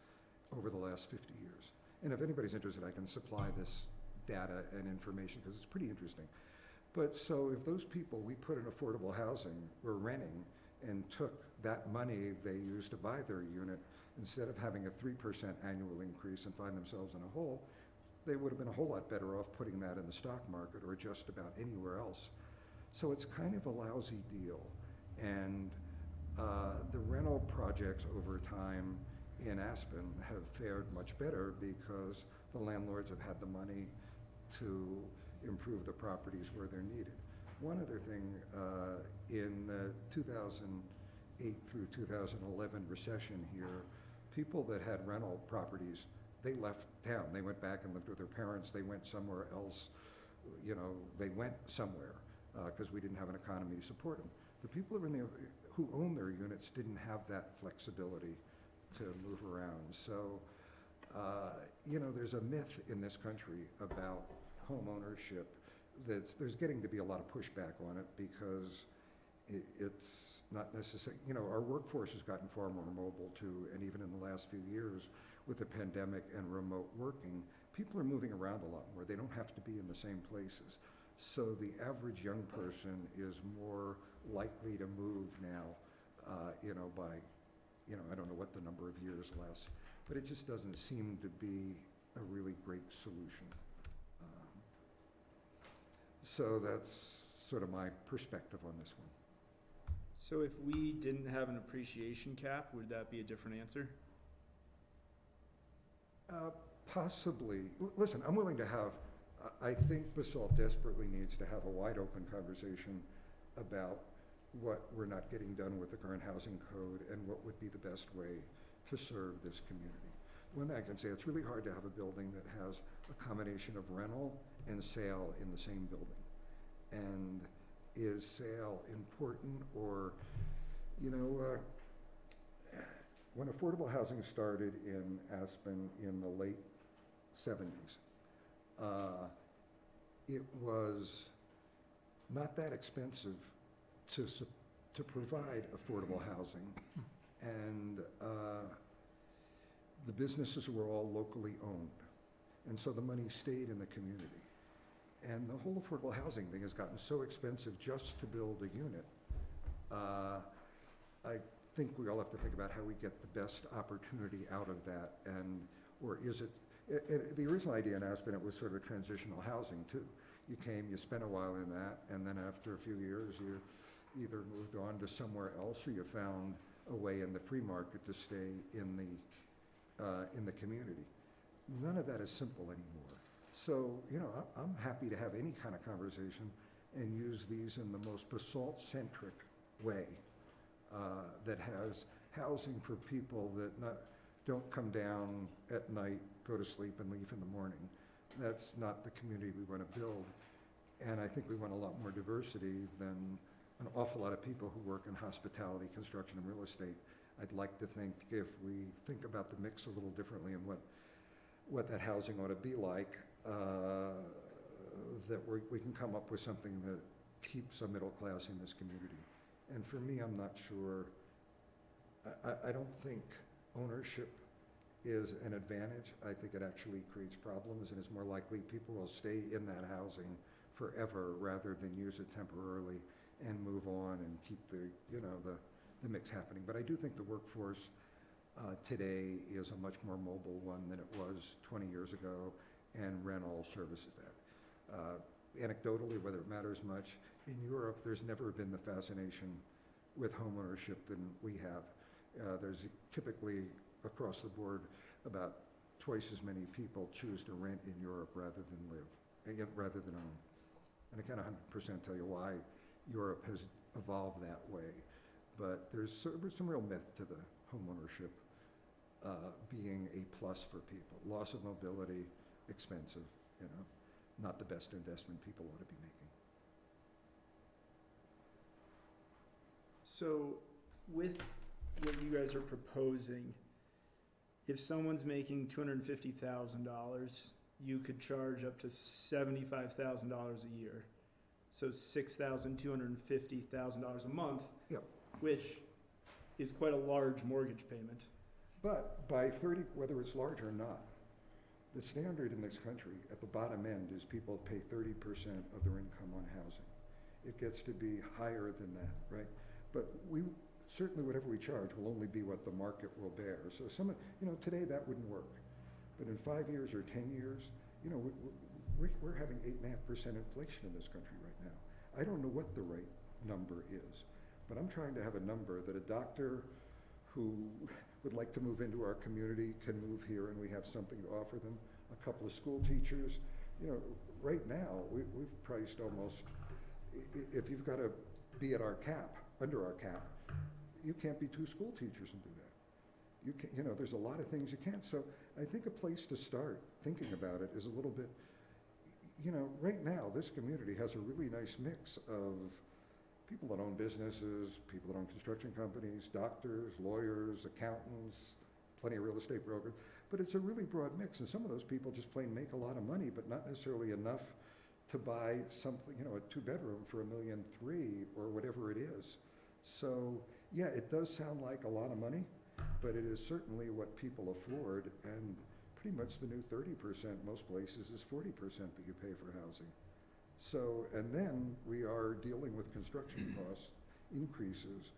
[SPEAKER 3] over the last 50 years. And if anybody's interested, I can supply this data and information because it's pretty interesting. But so if those people we put in affordable housing were renting and took that money they used to buy their unit, instead of having a 3% annual increase and find themselves in a hole, they would have been a whole lot better off putting that in the stock market or just about anywhere else. So it's kind of a lousy deal. And the rental projects over time in Aspen have fared much better because the landlords have had the money to improve the properties where they're needed. One other thing, in the 2008 through 2011 recession here, people that had rental properties, they left town. They went back and lived with their parents. They went somewhere else. They went somewhere because we didn't have an economy to support them. The people who own their units didn't have that flexibility to move around. So, there's a myth in this country about home ownership there's getting to be a lot of pushback on it because it's not necessary. Our workforce has gotten far more mobile too, and even in the last few years with the pandemic and remote working, people are moving around a lot more. They don't have to be in the same places. So the average young person is more likely to move now, by, I don't know what the number of years less, but it just doesn't seem to be a really great solution. So that's sort of my perspective on this one.
[SPEAKER 8] So if we didn't have an appreciation cap, would that be a different answer?
[SPEAKER 3] Possibly. Listen, I'm willing to have, I think Basalt desperately needs to have a wide open conversation about what we're not getting done with the current housing code and what would be the best way to serve this community. One thing I can say, it's really hard to have a building that has a combination of rental and sale in the same building. And is sale important or, when affordable housing started in Aspen in the late 70s, it was not that expensive to provide affordable housing, and the businesses were all locally owned, and so the money stayed in the community. And the whole affordable housing thing has gotten so expensive just to build a unit. I think we all have to think about how we get the best opportunity out of that, or is it, the original idea in Aspen, it was sort of transitional housing too. You came, you spent a while in that, and then after a few years, you either moved on to somewhere else or you found a way in the free market to stay in the community. None of that is simple anymore. So, I'm happy to have any kind of conversation and use these in the most Basalt-centric way that has housing for people that don't come down at night, go to sleep, and leave in the morning. That's not the community we want to build. And I think we want a lot more diversity than an awful lot of people who work in hospitality, construction, and real estate. I'd like to think if we think about the mix a little differently and what that housing ought to be like, that we can come up with something that keeps a middle class in this community. And for me, I'm not sure, I don't think ownership is an advantage. I think it actually creates problems and is more likely people will stay in that housing forever rather than use it temporarily and move on and keep the mix happening. But I do think the workforce today is a much more mobile one than it was 20 years ago, and rental services that. anecdotally, whether it matters much, in Europe, there's never been the fascination with homeownership than we have. There's typically, across the board, about twice as many people choose to rent in Europe rather than live, rather than own. And I can't 100% tell you why Europe has evolved that way, but there's some real myth to the homeownership being a plus for people. Loss of mobility, expensive, not the best investment people ought to be making.
[SPEAKER 8] So with what you guys are proposing, if someone's making $250,000, you could charge up to $75,000 a year. So $6,250,000 a month.
[SPEAKER 3] Yep.
[SPEAKER 8] Which is quite a large mortgage payment.
[SPEAKER 3] But by 30, whether it's large or not, the standard in this country at the bottom end is people pay 30% of their income on housing. It gets to be higher than that, right? But certainly whatever we charge will only be what the market will bear. So today that wouldn't work. But in 5 years or 10 years, we're having 8.5% inflation in this country right now. I don't know what the right number is, but I'm trying to have a number that a doctor who would like to move into our community can move here and we have something to offer them. A couple of school teachers, right now we've priced almost, if you've got to be at our cap, under our cap, you can't be 2 school teachers and do that. You can, there's a lot of things you can't. So I think a place to start thinking about it is a little bit, right now this community has a really nice mix of people that own businesses, people that own construction companies, doctors, lawyers, accountants, plenty of real estate brokers. But it's a really broad mix, and some of those people just plain make a lot of money, but not necessarily enough to buy something, a 2-bedroom for $1.3 million or whatever it is. So yeah, it does sound like a lot of money, but it is certainly what people afford, and pretty much the new 30% most places is 40% that you pay for housing. So, and then we are dealing with construction cost increases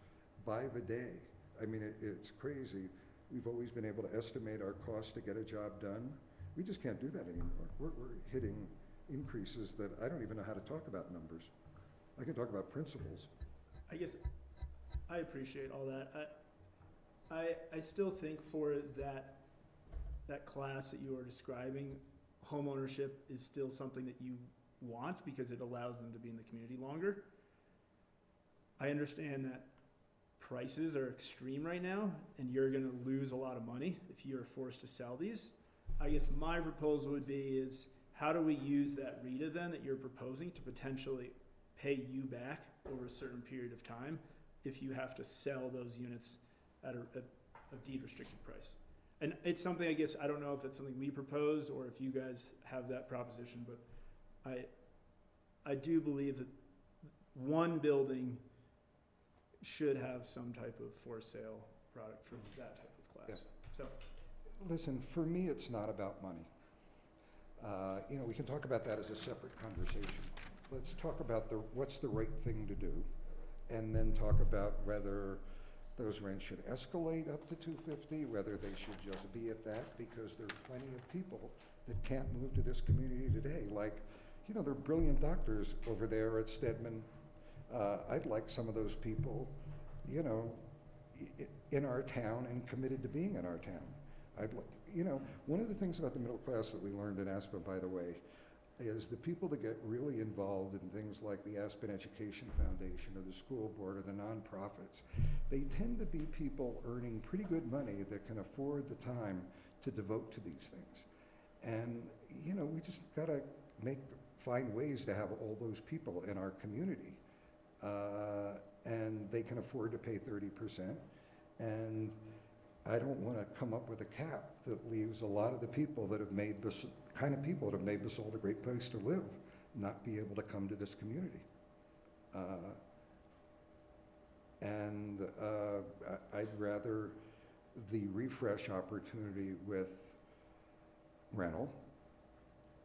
[SPEAKER 3] by the day. I mean, it's crazy. We've always been able to estimate our cost to get a job done. We just can't do that anymore. We're hitting increases that I don't even know how to talk about numbers. I can talk about principles.
[SPEAKER 8] I guess I appreciate all that. I still think for that class that you are describing, homeownership is still something that you want because it allows them to be in the community longer. I understand that prices are extreme right now and you're going to lose a lot of money if you're forced to sell these. I guess my proposal would be is how do we use that RETA then that you're proposing to potentially pay you back over a certain period of time if you have to sell those units at a deed restricted price. And it's something, I guess, I don't know if it's something we propose or if you guys have that proposition, but I do believe that one building should have some type of for sale product for that type of class.
[SPEAKER 3] Yeah.
[SPEAKER 8] So,
[SPEAKER 3] Listen, for me, it's not about money. We can talk about that as a separate conversation. Let's talk about what's the right thing to do, and then talk about whether those rents should escalate up to $250, whether they should just be at that, because there are plenty of people that can't move to this community today. Like, there are brilliant doctors over there at Stedman. I'd like some of those people, in our town and committed to being in our town. One of the things about the middle class that we learned in Aspen, by the way, is the people that get really involved in things like the Aspen Education Foundation or the school board or the nonprofits, they tend to be people earning pretty good money that can afford the time to devote to these things. And, we just gotta find ways to have all those people in our community. And they can afford to pay 30%. And I don't want to come up with a cap that leaves a lot of the people that have made Basalt a great place to live, not be able to come to this community. I'd rather the refresh opportunity with rental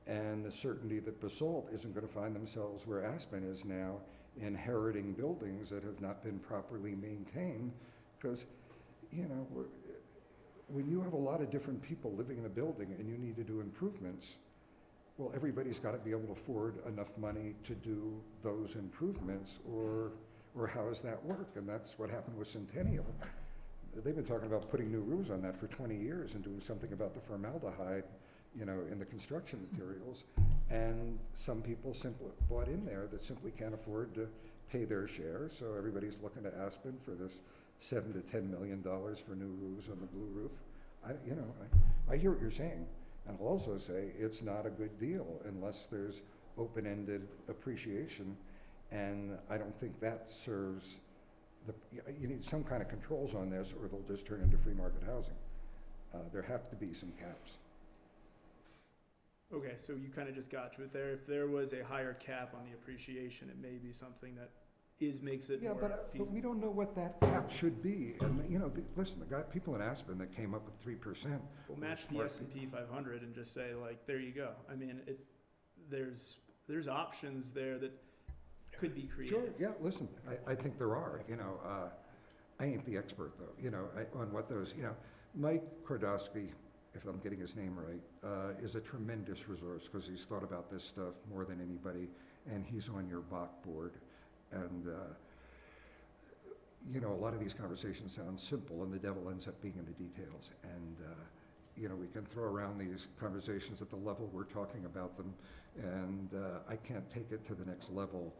[SPEAKER 3] and the certainty that Basalt isn't going to find themselves where Aspen is now, inheriting buildings that have not been properly maintained, because when you have a lot of different people living in a building and you need to do improvements, well, everybody's got to be able to afford enough money to do those improvements, or how does that work? And that's what happened with Centennial. They've been talking about putting new roofs on that for 20 years and doing something about the formaldehyde, in the construction materials. And some people simply bought in there that simply can't afford to pay their share, so everybody's looking to Aspen for this $7 to $10 million for new roofs on the blue roof. I hear what you're saying, and I'll also say it's not a good deal unless there's open-ended appreciation, and I don't think that serves you need some kind of controls on this, or it'll just turn into free market housing. There have to be some caps.
[SPEAKER 8] Okay, so you kind of just got to it there. If there was a higher cap on the appreciation, it may be something that makes it
[SPEAKER 3] Yeah,
[SPEAKER 8] more
[SPEAKER 3] but
[SPEAKER 8] feasible.
[SPEAKER 3] we don't know what that cap should be. And, listen, people in Aspen that came up with 3%.
[SPEAKER 8] We'll match the
[SPEAKER 3] smart
[SPEAKER 8] S&P 500 and just say, like, there you go. I mean, there's options there that could be creative.
[SPEAKER 3] Sure, yeah, listen, I think there are, I ain't the expert though, on what those, Mike Kordowski, if I'm getting his name right, is a tremendous resource because he's thought about this stuff more than anybody, and he's on your Bach board. And, a lot of these conversations sound simple, and the devil ends up being in the details. And, we can throw around these conversations at the level we're talking about them, and I can't take it to the next level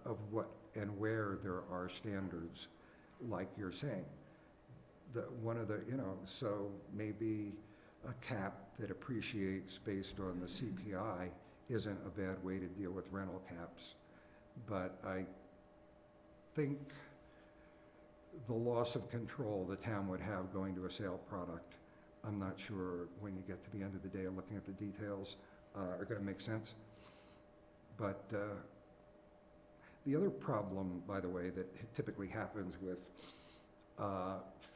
[SPEAKER 3] of what and where there are standards, like you're saying. So maybe a cap that appreciates based on the CPI isn't a bad way to deal with rental caps. But I think the loss of control the town would have going to a sale product, I'm not sure when you get to the end of the day looking at the details, are going to make sense. But the other problem, by the way, that typically happens with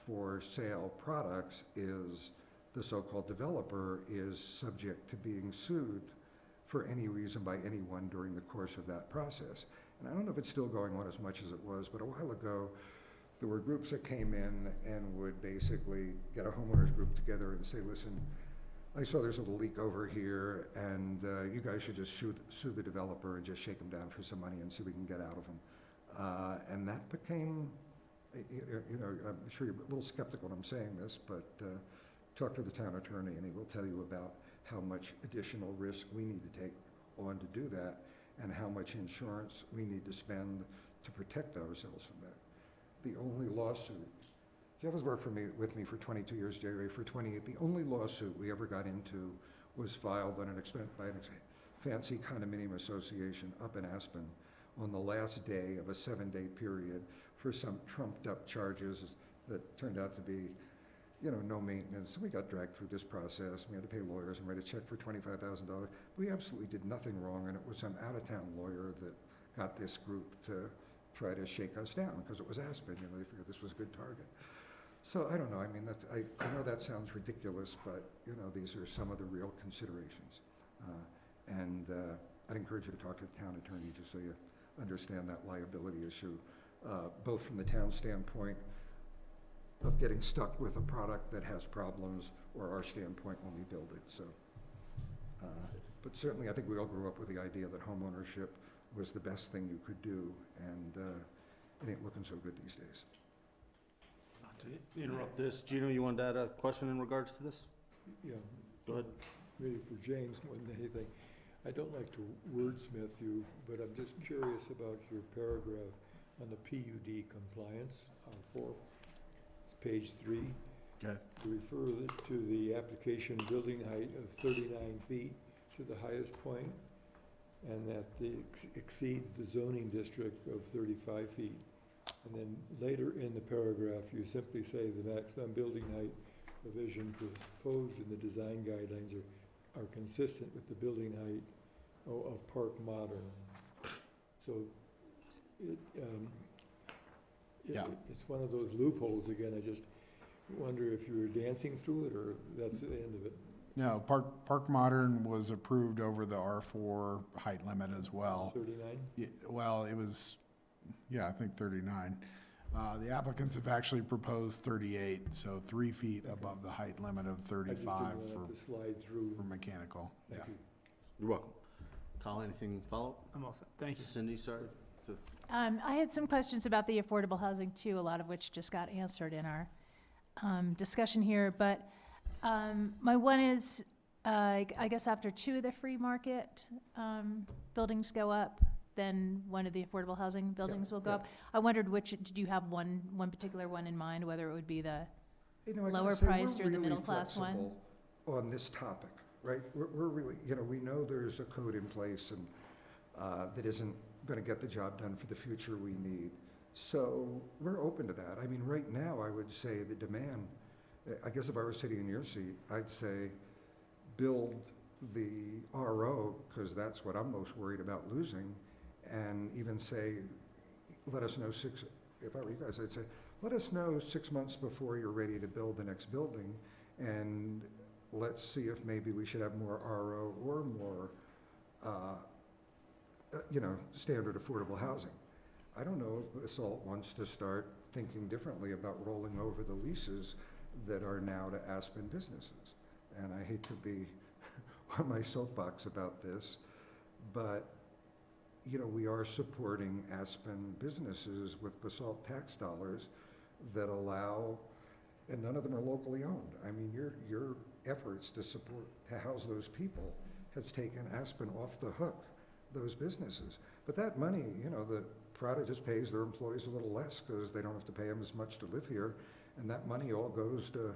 [SPEAKER 3] for sale products is the so-called developer is subject to being sued for any reason by anyone during the course of that process. And I don't know if it's still going on as much as it was, but a while ago, there were groups that came in and would basically get a homeowners group together and say, listen, I saw there's a little leak over here, and you guys should just sue the developer and just shake him down for some money and see if we can get out of him. And that became, I'm sure you're a little skeptical when I'm saying this, but talk to the town attorney and he will tell you about how much additional risk we need to take on to do that, and how much insurance we need to spend to protect ourselves from that. The only lawsuit, Jeff has worked with me for 22 years, Jerry, for 28. The only lawsuit we ever got into was filed on by a fancy condominium association up in Aspen on the last day of a 7-day period for some trumped up charges that turned out to be, no maintenance. We got dragged through this process. We had to pay lawyers and write a check for $25,000. We absolutely did nothing wrong, and it was some out-of-town lawyer that got this group to try to shake us down because it was Aspen. They figured this was a good target. So I don't know. I mean, I know that sounds ridiculous, but these are some of the real considerations. And I'd encourage you to talk to the town attorney just so you understand that liability issue, both from the town standpoint of getting stuck with a product that has problems, or our standpoint when we build it. So, but certainly I think we all grew up with the idea that homeownership was the best thing you could do, and it ain't looking so good these days.
[SPEAKER 1] Not to interrupt this, Gino, you wanted to add a question in regards to this?
[SPEAKER 5] Yeah.
[SPEAKER 1] Go ahead.
[SPEAKER 5] Really for James more than anything. I don't like to wordsmith you, but I'm just curious about your paragraph on the PUD compliance it's page 3.
[SPEAKER 2] Okay.
[SPEAKER 5] To refer to the application building height of 39 feet to the highest point, and that exceeds the zoning district of 35 feet. And then later in the paragraph, you simply say the maximum building height provision proposed in the design guidelines are consistent with the building height of Park Modern. So it's one of those loopholes again. I just wonder if you were dancing through it, or that's the end of it.
[SPEAKER 2] No, Park Modern was approved over the R4 height limit as well.
[SPEAKER 5] 39?
[SPEAKER 2] Yeah, well, it was, I think 39. The applicants have actually proposed 38, so 3 feet above the height limit of 35
[SPEAKER 5] I just didn't want it to slide through.
[SPEAKER 2] for mechanical.
[SPEAKER 5] Thank
[SPEAKER 2] Yeah.
[SPEAKER 5] you.
[SPEAKER 1] You're welcome. Kyle, anything follow?
[SPEAKER 8] I'm all set. Thank you.
[SPEAKER 1] Cindy, sorry.
[SPEAKER 4] I had some questions about the affordable housing too, a lot of which just got answered in our discussion here. But my one is, I guess after 2 of the free market buildings go up, then one of the affordable housing buildings will go up. I wondered did you have one particular one in mind, whether it would be the
[SPEAKER 3] You know, I gotta
[SPEAKER 4] lower
[SPEAKER 3] say,
[SPEAKER 4] priced
[SPEAKER 3] we're
[SPEAKER 4] or the
[SPEAKER 3] really
[SPEAKER 4] middle class one?
[SPEAKER 3] flexible on this topic, right? We're really, you know, we know there's a code in place and that isn't gonna get the job done for the future we need. So we're open to that. I mean, right now, I would say the demand, I guess if I were sitting in your seat, I'd say build the RO, because that's what I'm most worried about losing, and even say, let us know if I were you guys, I'd say, let us know 6 months before you're ready to build the next building, and let's see if maybe we should have more RO or more, standard affordable housing. I don't know if Basalt wants to start thinking differently about rolling over the leases that are now to Aspen businesses. And I hate to be on my soapbox about this, but you know, we are supporting Aspen businesses with Basalt tax dollars that allow, and none of them are locally owned. I mean, your efforts to house those people has taken Aspen off the hook, those businesses. But that money, you know, the Prada just pays their employees a little less because they don't have to pay them as much to live here. And that money all goes to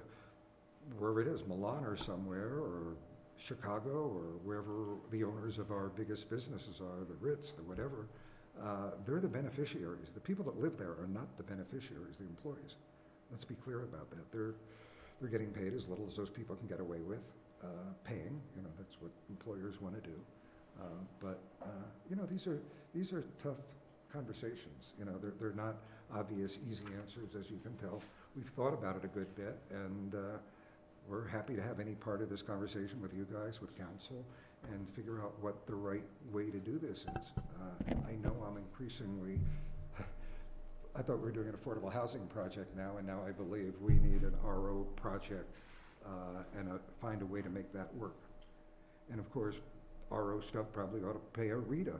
[SPEAKER 3] wherever it is, Milan or somewhere, or Chicago, or wherever the owners of our biggest businesses are, the Ritz, the whatever. They're the beneficiaries. The people that live there are not the beneficiaries, the employees. Let's be clear about that. They're getting paid as little as those people can get away with paying. You know, that's what employers want to do. You know, these are tough conversations. You know, they're not obvious, easy answers, as you can tell. We've thought about it a good bit, and we're happy to have any part of this conversation with you guys, with council, and figure out what the right way to do this is. I know I'm increasingly, I thought we were doing an affordable housing project now, and now I believe we need an RO project and find a way to make that work. And of course, RO stuff probably ought to pay a RETA,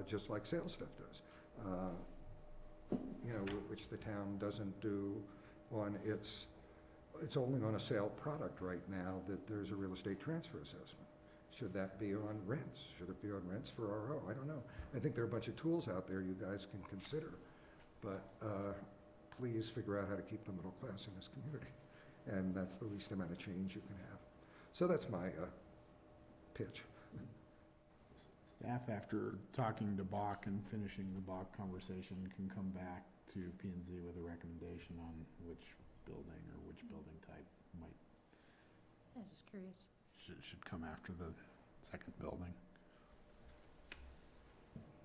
[SPEAKER 3] just like sales stuff does. You know, which the town doesn't do on it's only on a sale product right now that there's a real estate transfer assessment. Should that be on rents? Should it be on rents for RO? I don't know. I think there are a bunch of tools out there you guys can consider, but please figure out how to keep the middle class in this community. And that's the least amount of change you can have. So that's my pitch.
[SPEAKER 2] Staff, after talking to Bach and finishing the Bach conversation, can come back to P&Z with a recommendation on which building or which building type might,
[SPEAKER 4] I'm just curious.
[SPEAKER 2] should come after the second building.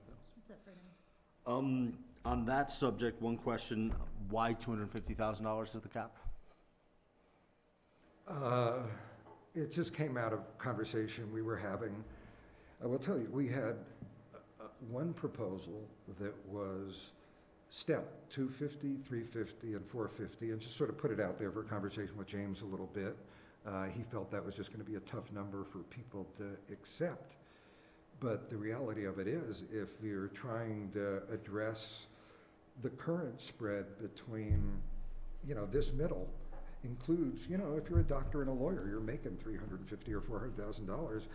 [SPEAKER 4] What's up for now?
[SPEAKER 1] On that subject, one question, why $250,000 is the cap?
[SPEAKER 3] It just came out of conversation we were having. I will tell you, we had one proposal that was step 250, 350, and 450, and just sort of put it out there for a conversation with James a little bit. He felt that was just going to be a tough number for people to accept. But the reality of it is, if you're trying to address the current spread between, you know, this middle includes, you know, if you're a doctor and a lawyer, you're making $350,000 or $400,000.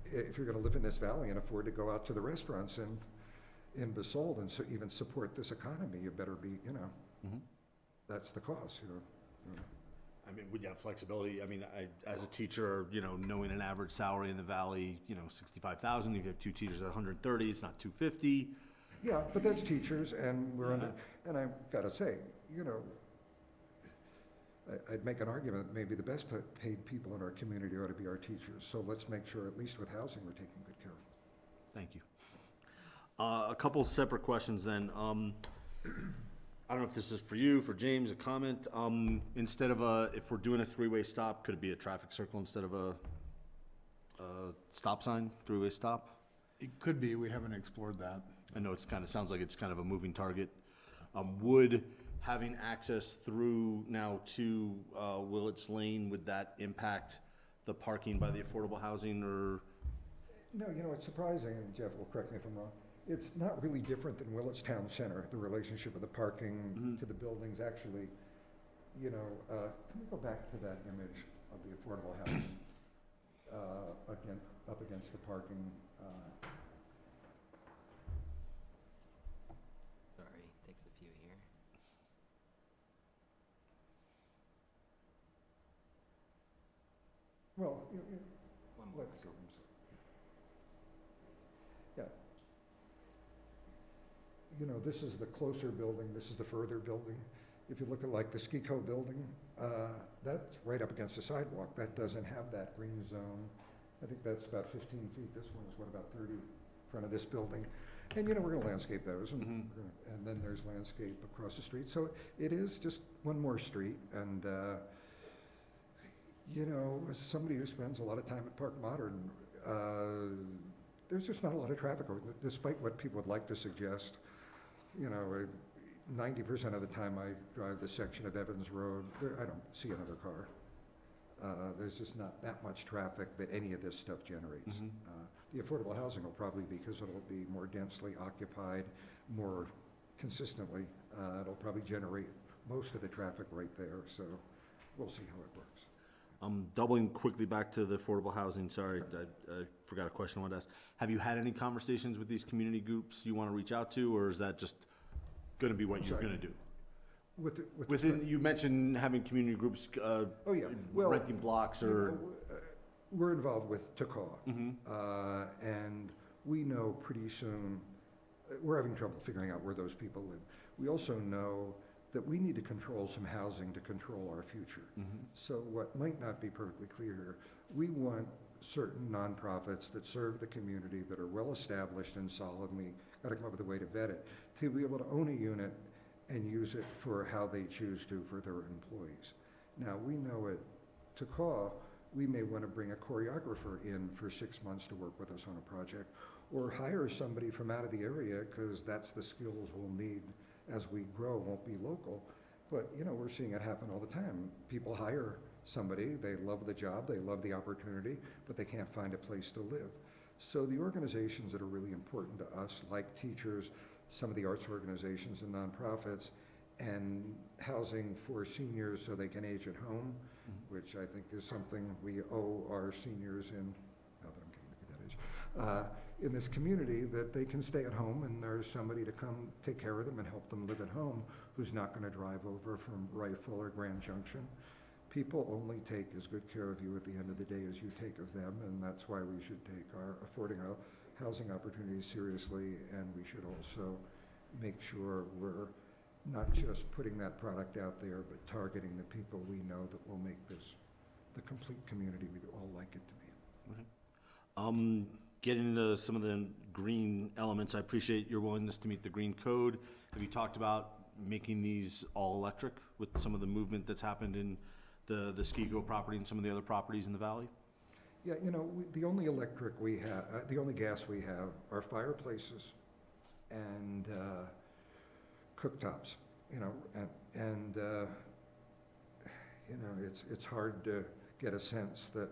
[SPEAKER 3] If you're going to live in this valley and afford to go out to the restaurants in Basalt and so even support this economy, you better be, you know, that's the cost, you know.
[SPEAKER 1] I mean, would you have flexibility? I mean, as a teacher, you know, knowing an average salary in the valley, you know, 65,000, you have 2 teachers at 130, it's not 250.
[SPEAKER 3] Yeah, but that's teachers, and we're under, and I've got to say, you know, I'd make an argument that maybe the best paid people in our community ought to be our teachers. So let's make sure, at least with housing, we're taking good care of them.
[SPEAKER 1] Thank you. A couple separate questions then. I don't know if this is for you, for James, a comment. Instead of if we're doing a 3-way stop, could it be a traffic circle instead of a stop sign, 3-way stop?
[SPEAKER 2] It could be, we haven't explored that.
[SPEAKER 1] I know it's kind of, sounds like it's kind of a moving target. Would having access through now to Willets Lane, would that impact the parking by the affordable housing, or
[SPEAKER 3] No, it's surprising, and Jeff will correct me if I'm wrong. It's not really different than Willits Town Center, the relationship of the parking to the buildings. Actually, can we go back to that image of the affordable housing again, up against the parking?
[SPEAKER 9] Sorry, takes a few here.
[SPEAKER 3] Well,
[SPEAKER 9] One more.
[SPEAKER 3] let's see. I'm sorry. Yeah. This is the closer building, this is the further building. If you look at like the Ski-Co building, that's right up against the sidewalk. That doesn't have that green zone. I think that's about 15 feet. This one is about 30 in front of this building. And, we're gonna landscape those, and, and then there's landscape across the street. So it is just one more street, and, as somebody who spends a lot of time at Park Modern, there's just not a lot of traffic, despite what people would like to suggest. 90% of the time I drive the section of Evans Road, I don't see another car. There's just not that much traffic that any of this stuff generates. The affordable housing will probably, because it'll be more densely occupied, more consistently, it'll probably generate most of the traffic right there, so we'll see how it works.
[SPEAKER 1] Doubling quickly back to the affordable housing, sorry, I forgot a question I wanted to ask. Have you had any conversations with these community groups you want to reach out to, or is that just going to be what you're going to do? Within, you mentioned having community groups,
[SPEAKER 3] oh yeah, well,
[SPEAKER 1] renting blocks or...
[SPEAKER 3] we're involved with TACAW, and we know pretty soon, we're having trouble figuring out where those people live. We also know that we need to control some housing to control our future. So what might not be perfectly clear here, we want certain nonprofits that serve the community, that are well-established and solid, and we gotta come up with a way to vet it, to be able to own a unit and use it for how they choose to for their employees. Now, we know at TACAW, we may wanna bring a choreographer in for 6 months to work with us on a project, or hire somebody from out of the area, because that's the skills we'll need as we grow, won't be local. But, we're seeing it happen all the time. People hire somebody, they love the job, they love the opportunity, but they can't find a place to live. So the organizations that are really important to us, like teachers, some of the arts organizations and nonprofits, and housing for seniors so they can age at home, which I think is something we owe our seniors in, now that I'm getting to be that age, in this community, that they can stay at home and there's somebody to come take care of them and help them live at home who's not going to drive over from Rifle or Grand Junction. People only take as good care of you at the end of the day as you take of them, and that's why we should take our affording housing opportunities seriously, and we should also make sure we're not just putting that product out there, but targeting the people we know that will make this the complete community we'd all like it to be.
[SPEAKER 1] Getting into some of the green elements, I appreciate your willingness to meet the green code. Have you talked about making these all electric with some of the movement that's happened in the Ski-Go property and some of the other properties in the valley?
[SPEAKER 3] Yeah, the only electric we have, the only gas we have are fireplaces and cooktops, it's hard to get a sense that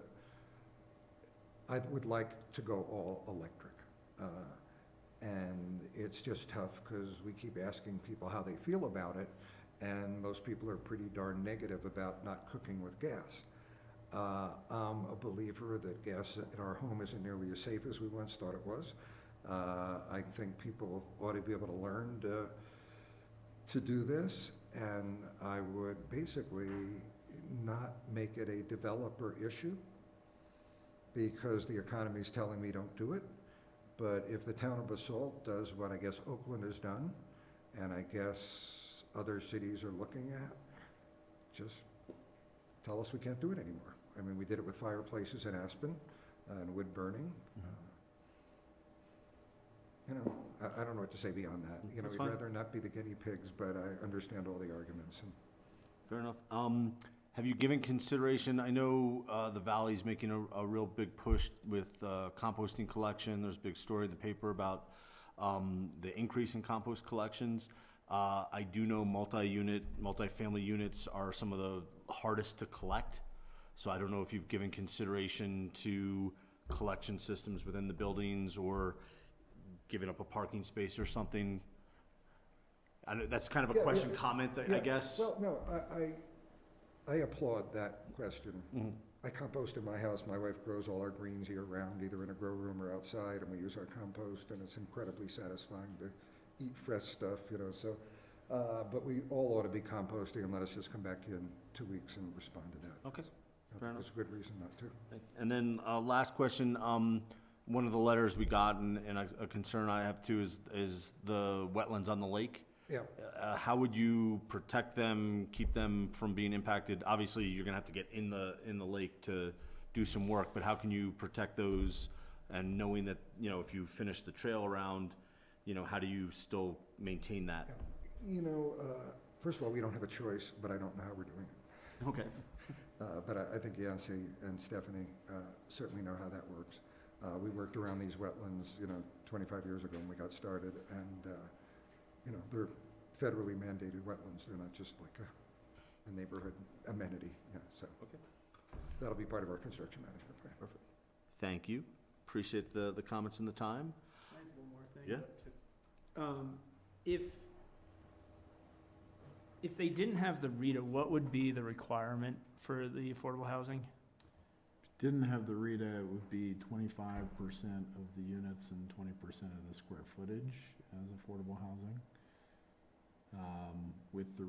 [SPEAKER 3] I would like to go all electric. And it's just tough because we keep asking people how they feel about it, and most people are pretty darn negative about not cooking with gas. I'm a believer that gas in our home isn't nearly as safe as we once thought it was. I think people ought to be able to learn to do this, and I would basically not make it a developer issue, because the economy is telling me don't do it. But if the town of Basalt does what I guess Oakland has done, and I guess other cities are looking at, just tell us we can't do it anymore. I mean, we did it with fireplaces in Aspen and wood burning. I don't know what to say beyond that.
[SPEAKER 1] That's
[SPEAKER 3] We'd
[SPEAKER 1] fine.
[SPEAKER 3] rather not be the guinea pigs, but I understand all the arguments.
[SPEAKER 1] Fair enough. Have you given consideration, I know the Valley's making a real big push with composting collection. There's a big story in the paper about the increase in compost collections. I do know multifamily units are some of the hardest to collect. So I don't know if you've given consideration to collection systems within the buildings or giving up a parking space or something? I know, that's kind of a
[SPEAKER 3] Yeah,
[SPEAKER 1] question,
[SPEAKER 3] yeah,
[SPEAKER 1] comment, I
[SPEAKER 3] Yeah,
[SPEAKER 1] guess.
[SPEAKER 3] Well, no, I applaud that question.
[SPEAKER 1] Mhm.
[SPEAKER 3] I compost in my house. My wife grows all our greens year-round, either in a grow room or outside, and we use our compost, and it's incredibly satisfying to eat fresh stuff, so. But we all ought to be composting, and let us just come back to you in 2 weeks and respond to that.
[SPEAKER 1] Okay.
[SPEAKER 3] I
[SPEAKER 1] fair
[SPEAKER 3] think There's a good reason not to.
[SPEAKER 1] And then, last question, one of the letters we got, and a concern I have too, is the wetlands on the lake.
[SPEAKER 3] Yeah.
[SPEAKER 1] How would you protect them, keep them from being impacted? Obviously, you're gonna have to get in the lake to do some work, but how can you protect those? And knowing that, if you finish the trail around, how do you still maintain that?
[SPEAKER 3] First of all, we don't have a choice, but I don't know how we're doing it.
[SPEAKER 1] Okay.
[SPEAKER 3] But I think Yancy and Stephanie certainly know how that works. We worked around these wetlands, 25 years ago when we got started, and, they're federally mandated wetlands. They're not just like a neighborhood amenity, so.
[SPEAKER 1] Okay.
[SPEAKER 3] That'll be part of our construction management plan.
[SPEAKER 1] Perfect. Thank you. Appreciate the comments and the time.
[SPEAKER 8] Can I have one more thing?
[SPEAKER 1] Yeah.
[SPEAKER 8] If they didn't have the RETA, what would be the requirement for the affordable housing?
[SPEAKER 2] Didn't have the RETA, it would be 25% of the units and 20% of the square footage as affordable housing. With a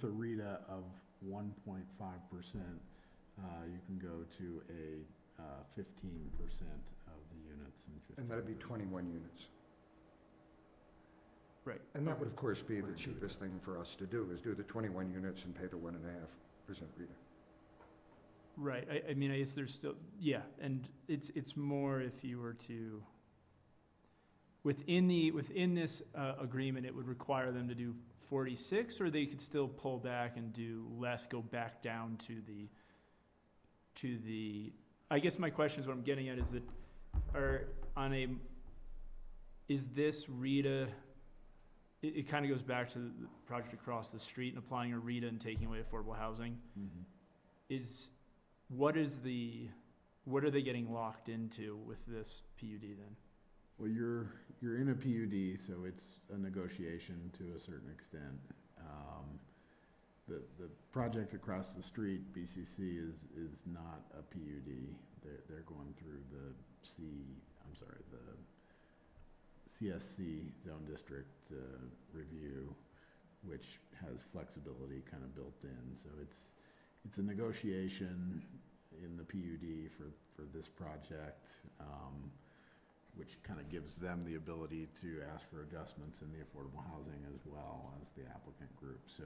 [SPEAKER 2] RETA of 1.5%, you can go to a 15% of the units and 15%.
[SPEAKER 3] And that'd be 21 units.
[SPEAKER 8] Right.
[SPEAKER 3] And that would, of course, be the cheapest thing for us to do, is do the 21 units and pay the 1.5% RETA.
[SPEAKER 8] Right, I mean, I guess there's still, yeah, and it's more if you were to, within this agreement, it would require them to do 46, or they could still pull back and do less, go back down to the, I guess my question is, what I'm getting at is that, is this RETA, it kind of goes back to the project across the street and applying a RETA and taking away affordable housing. What are they getting locked into with this PUD then?
[SPEAKER 2] Well, you're in a PUD, so it's a negotiation to a certain extent. The project across the street, BCC, is not a PUD. They're going through the CSC Zone District review, which has flexibility kind of built in. So it's a negotiation in the PUD for this project, which kind of gives them the ability to ask for adjustments in the affordable housing as well as the applicant group. So,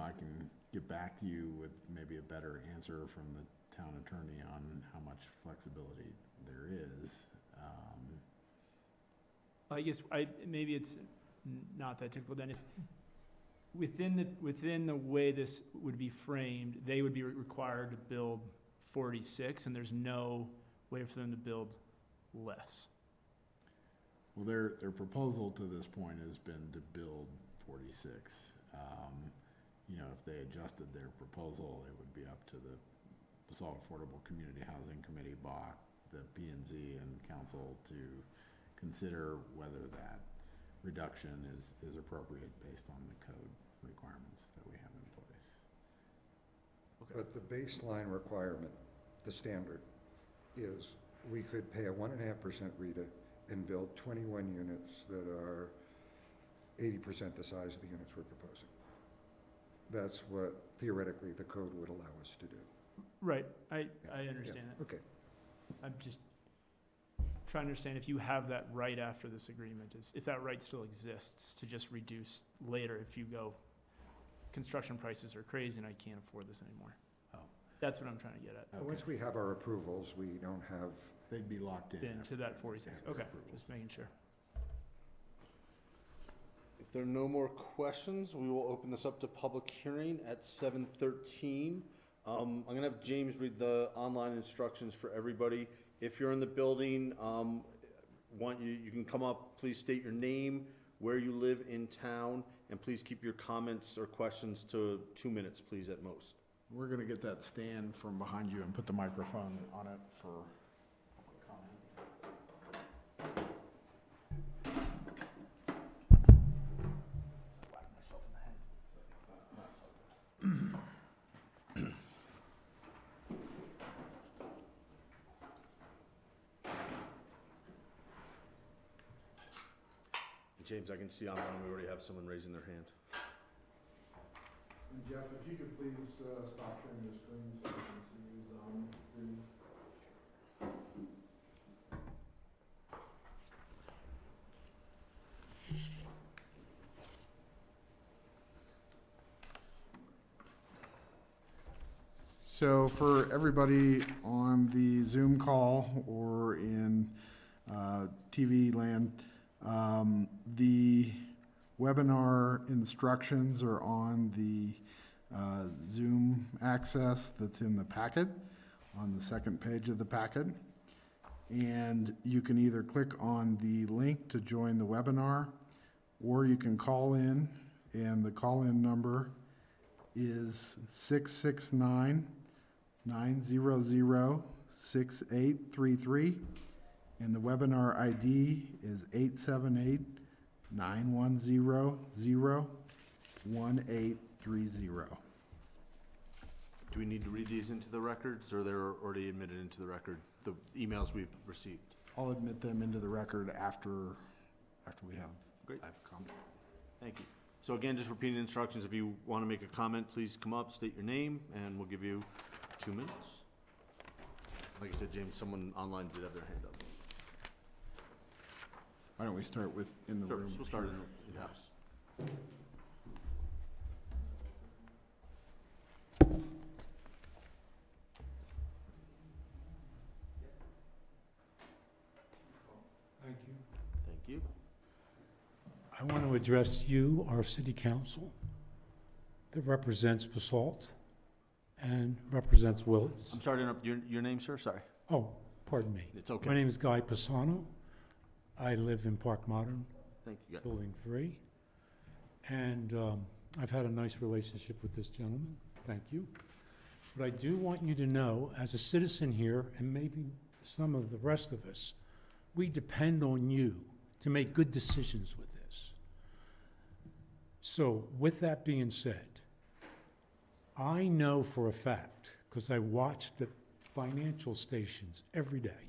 [SPEAKER 2] I can get back to you with maybe a better answer from the town attorney on how much flexibility there is.
[SPEAKER 8] I guess maybe it's not that difficult then. If within the way this would be framed, they would be required to build 46, and there's no way for them to build less.
[SPEAKER 2] Well, their proposal to this point has been to build 46. If they adjusted their proposal, it would be up to the Basalt Affordable Community Housing Committee, BOC, the P&Z, and council to consider whether that reduction is appropriate based on the code requirements that we have in place.
[SPEAKER 8] Okay.
[SPEAKER 3] But the baseline requirement, the standard, is we could pay a 1.5% RETA and build 21 units that are 80% the size of the units we're proposing. That's what theoretically the code would allow us to do.
[SPEAKER 8] Right, I understand that.
[SPEAKER 3] Okay.
[SPEAKER 8] I'm just trying to understand if you have that right after this agreement, if that right still exists to just reduce later if you go, construction prices are crazy and I can't afford this anymore.
[SPEAKER 2] Oh.
[SPEAKER 8] That's what I'm trying to get at.
[SPEAKER 3] Okay. Once we have our approvals, we don't have.
[SPEAKER 2] They'd be locked in.
[SPEAKER 8] Into that 46, okay,
[SPEAKER 2] approvals.
[SPEAKER 8] just making sure.
[SPEAKER 1] If there are no more questions, we will open this up to public hearing at 7:13. I'm gonna have James read the online instructions for everybody. If you're in the building, you can come up, please state your name, where you live in town, and please keep your comments or questions to 2 minutes, please, at most.
[SPEAKER 2] We're gonna get that stand from behind you and put the microphone on it for public comment.
[SPEAKER 1] James, I can see online, we already have someone raising their hand.
[SPEAKER 2] And Jeff, if you could please stop sharing your screen so we can see who's on Zoom. So for everybody on the Zoom call or in TV land, the webinar instructions are on the Zoom access that's in the packet, on the second page of the packet. And you can either click on the link to join the webinar, or you can call in, and the call-in number is 669-900-6833, and the webinar ID is 878-910-1830.
[SPEAKER 1] Do we need to read these into the records, or they're already admitted into the record, the emails we've received?
[SPEAKER 2] I'll admit them into the record after we have
[SPEAKER 1] Great.
[SPEAKER 2] comment.
[SPEAKER 1] Thank you. So again, just repeating the instructions, if you want to make a comment, please come up, state your name, and we'll give you 2 minutes. Like I said, James, someone online did have their hand up.
[SPEAKER 2] Why don't we start with in the
[SPEAKER 1] Sure,
[SPEAKER 2] room?
[SPEAKER 1] we'll start
[SPEAKER 2] here?
[SPEAKER 1] in-house.
[SPEAKER 10] Thank you.
[SPEAKER 1] Thank you.
[SPEAKER 10] I want to address you, our city council, that represents Basalt and represents Willits.
[SPEAKER 1] I'm sorry to interrupt, your name, sir? Sorry.
[SPEAKER 10] Oh, pardon me.
[SPEAKER 1] It's okay.
[SPEAKER 10] My name is Guy Pisano. I live in Park Modern,
[SPEAKER 1] Thank you, guys.
[SPEAKER 10] Building 3. And I've had a nice relationship with this gentleman. Thank you. But I do want you to know, as a citizen here, and maybe some of the rest of us, we depend on you to make good decisions with this. So with that being said, I know for a fact, because I watch the financial stations every day,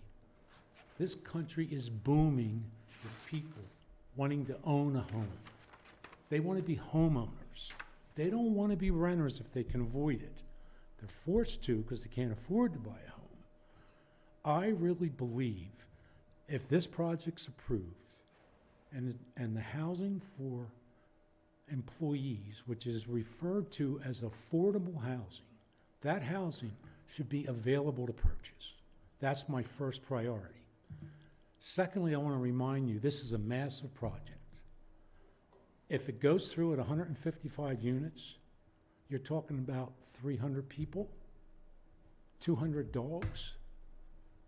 [SPEAKER 10] this country is booming with people wanting to own a home. They want to be homeowners. They don't want to be renters if they can avoid it. They're forced to because they can't afford to buy a home. I really believe if this project's approved and the housing for employees, which is referred to as affordable housing, that housing should be available to purchase. That's my first priority. Secondly, I want to remind you, this is a massive project. If it goes through at 155 units, you're talking about 300 people, 200 dogs,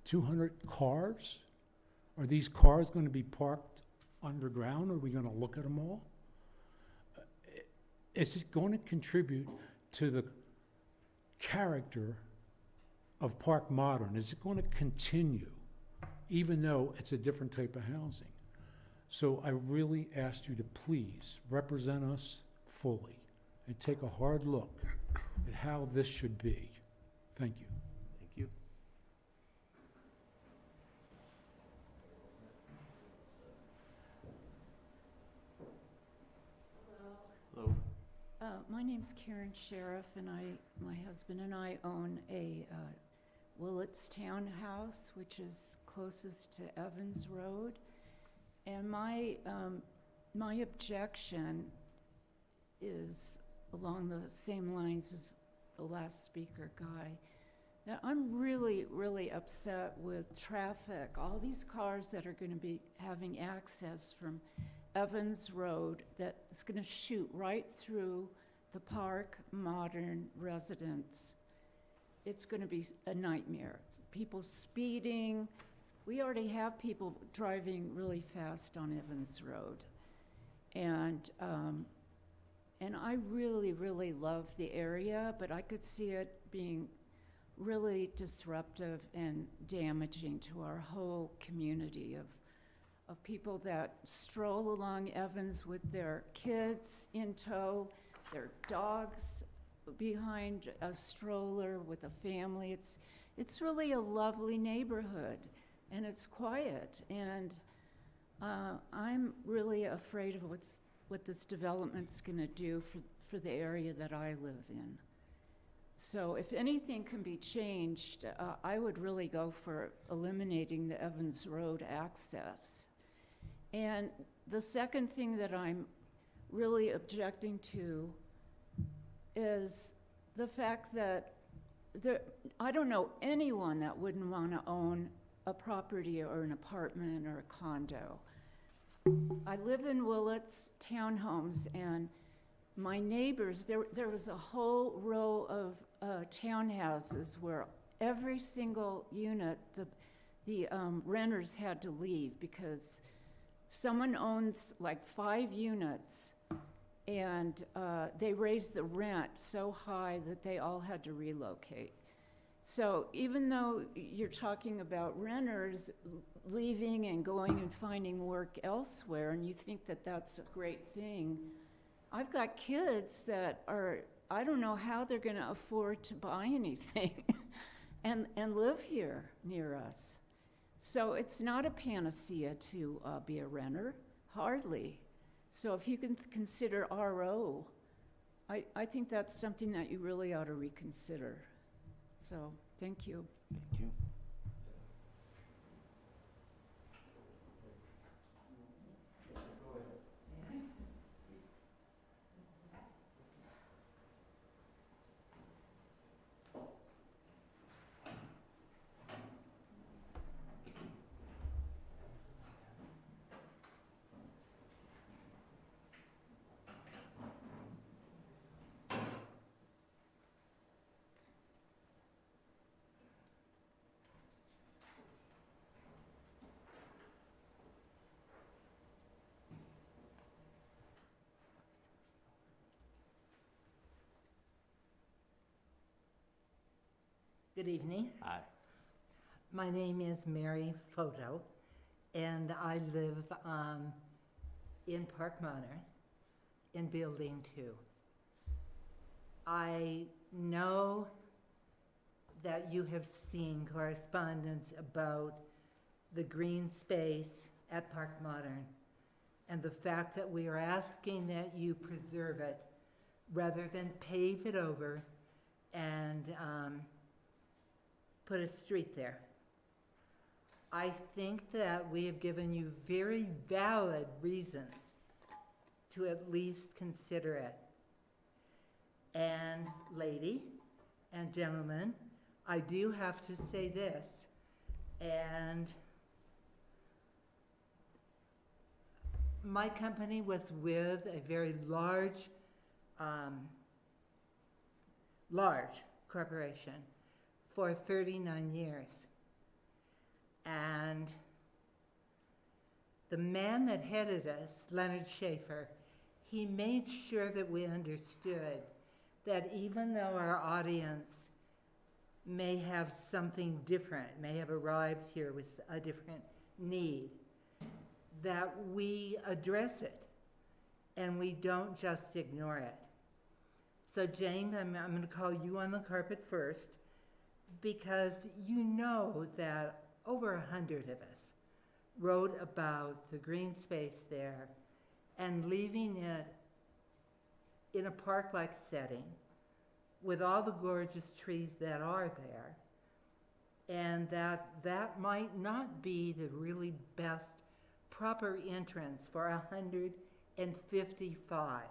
[SPEAKER 10] 200 cars. Are these cars going to be parked underground? Are we going to look at them all? Is it going to contribute to the character of Park Modern? Is it going to continue, even though it's a different type of housing? So I really asked you to please represent us fully and take a hard look at how this should be. Thank you.
[SPEAKER 1] Thank you. Hello.
[SPEAKER 11] My name's Karen Sheriff, and my husband and I own a Willits townhouse, which is closest to Evans Road. And my objection is along the same lines as the last speaker, Guy, that I'm really, really upset with traffic. All these cars that are going to be having access from Evans Road that is going to shoot right through the Park Modern residents. It's going to be a nightmare. People speeding. We already have people driving really fast on Evans Road. And And I really, really love the area, but I could see it being really disruptive and damaging to our whole community of people that stroll along Evans with their kids in tow, their dogs behind a stroller with a family. It's really a lovely neighborhood, and it's quiet. And I'm really afraid of what this development's gonna do for the area that I live in. So if anything can be changed, I would really go for eliminating the Evans Road access. And the second thing that I'm really objecting to is the fact that I don't know anyone that wouldn't want to own a property or an apartment or a condo. I live in Willits Townhomes, and my neighbors, there was a whole row of townhouses where every single unit, the renters had to leave because someone owns like 5 units, and they raised the rent so high that they all had to relocate. So even though you're talking about renters leaving and going and finding work elsewhere, and you think that that's a great thing, I've got kids that I don't know how they're gonna afford to buy anything and live here near us. So it's not a panacea to be a renter, hardly. So if you can consider RO, I think that's something that you really ought to reconsider. So, thank you.
[SPEAKER 1] Thank you.
[SPEAKER 12] Good evening.
[SPEAKER 1] Hi.
[SPEAKER 12] My name is Mary Photo, and I live in Park Modern in Building 2. I know that you have seen correspondence about the green space at Park Modern and the fact that we are asking that you preserve it rather than pave it over and put a street there. I think that we have given you very valid reasons to at least consider it. And lady and gentlemen, I do have to say this, and my company was with a very large corporation for 39 years. And the man that headed us, Leonard Schaefer, he made sure that we understood that even though our audience may have something different, may have arrived here with a different need, that we address it and we don't just ignore it. So Jane, I'm going to call you on the carpet first, because you know that over 100 of us wrote about the green space there and leaving it in a park-like setting with all the gorgeous trees that are there, and that might not be the really best proper entrance for 155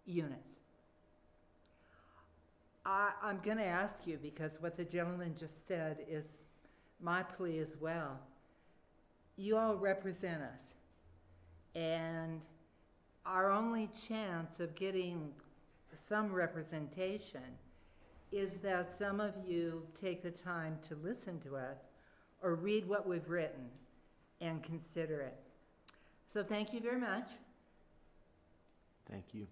[SPEAKER 12] units. I'm going to ask you, because what the gentleman just said is my plea as well. You all represent us, and our only chance of getting some representation is that some of you take the time to listen to us or read what we've written and consider it. So thank you very much.
[SPEAKER 1] Thank you.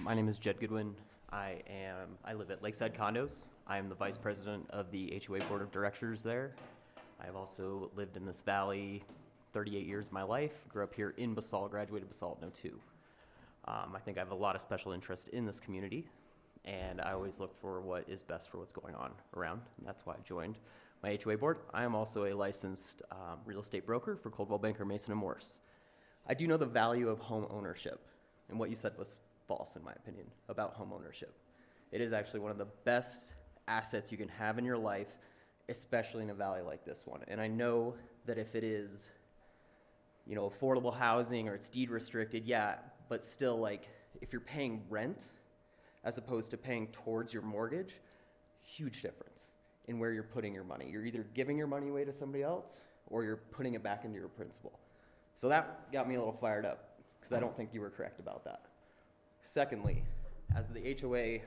[SPEAKER 13] My name is Jed Goodwin. I live at Lakeside Condos. I am the vice president of the HOA board of directors there. I have also lived in this valley 38 years of my life. Grew up here in Basalt, graduated Basalt in '02. I think I have a lot of special interest in this community, and I always look for what is best for what's going on around, and that's why I joined my HOA board. I am also a licensed real estate broker for Coldwell Banker Mason & Morse. I do know the value of home ownership, and what you said was false, in my opinion, about home ownership. It is actually one of the best assets you can have in your life, especially in a valley like this one. And I know that if it is, affordable housing or it's deed restricted, yeah, but still, like, if you're paying rent as opposed to paying towards your mortgage, huge difference in where you're putting your money. You're either giving your money away to somebody else or you're putting it back into your principal. So that got me a little fired up because I don't think you were correct about that. Secondly, as the HOA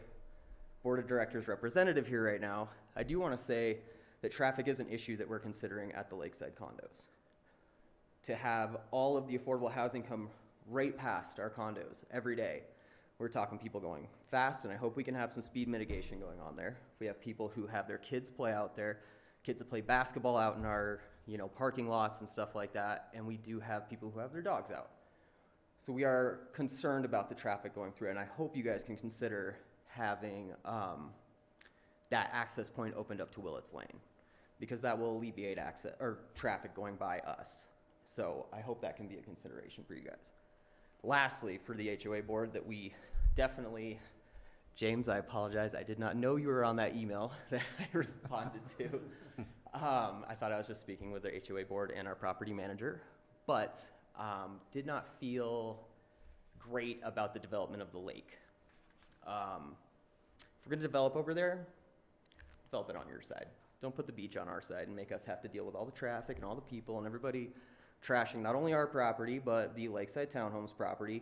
[SPEAKER 13] Board of Directors representative here right now, I do want to say that traffic is an issue that we're considering at the Lakeside Condos. To have all of the affordable housing come right past our condos every day, we're talking people going fast, and I hope we can have some speed mitigation going on there. We have people who have their kids play out there, kids that play basketball out in our parking lots and stuff like that, and we do have people who have their dogs out. So we are concerned about the traffic going through, and I hope you guys can consider having that access point opened up to Willets Lane, because that will alleviate access or traffic going by us. So I hope that can be a consideration for you guys. Lastly, for the HOA board, that we definitely, James, I apologize, I did not know you were on that email that I responded to. I thought I was just speaking with the HOA board and our property manager, but did not feel great about the development of the lake. If we're gonna develop over there, develop it on your side. Don't put the beach on our side and make us have to deal with all the traffic and all the people and everybody trashing not only our property, but the Lakeside Townhomes property.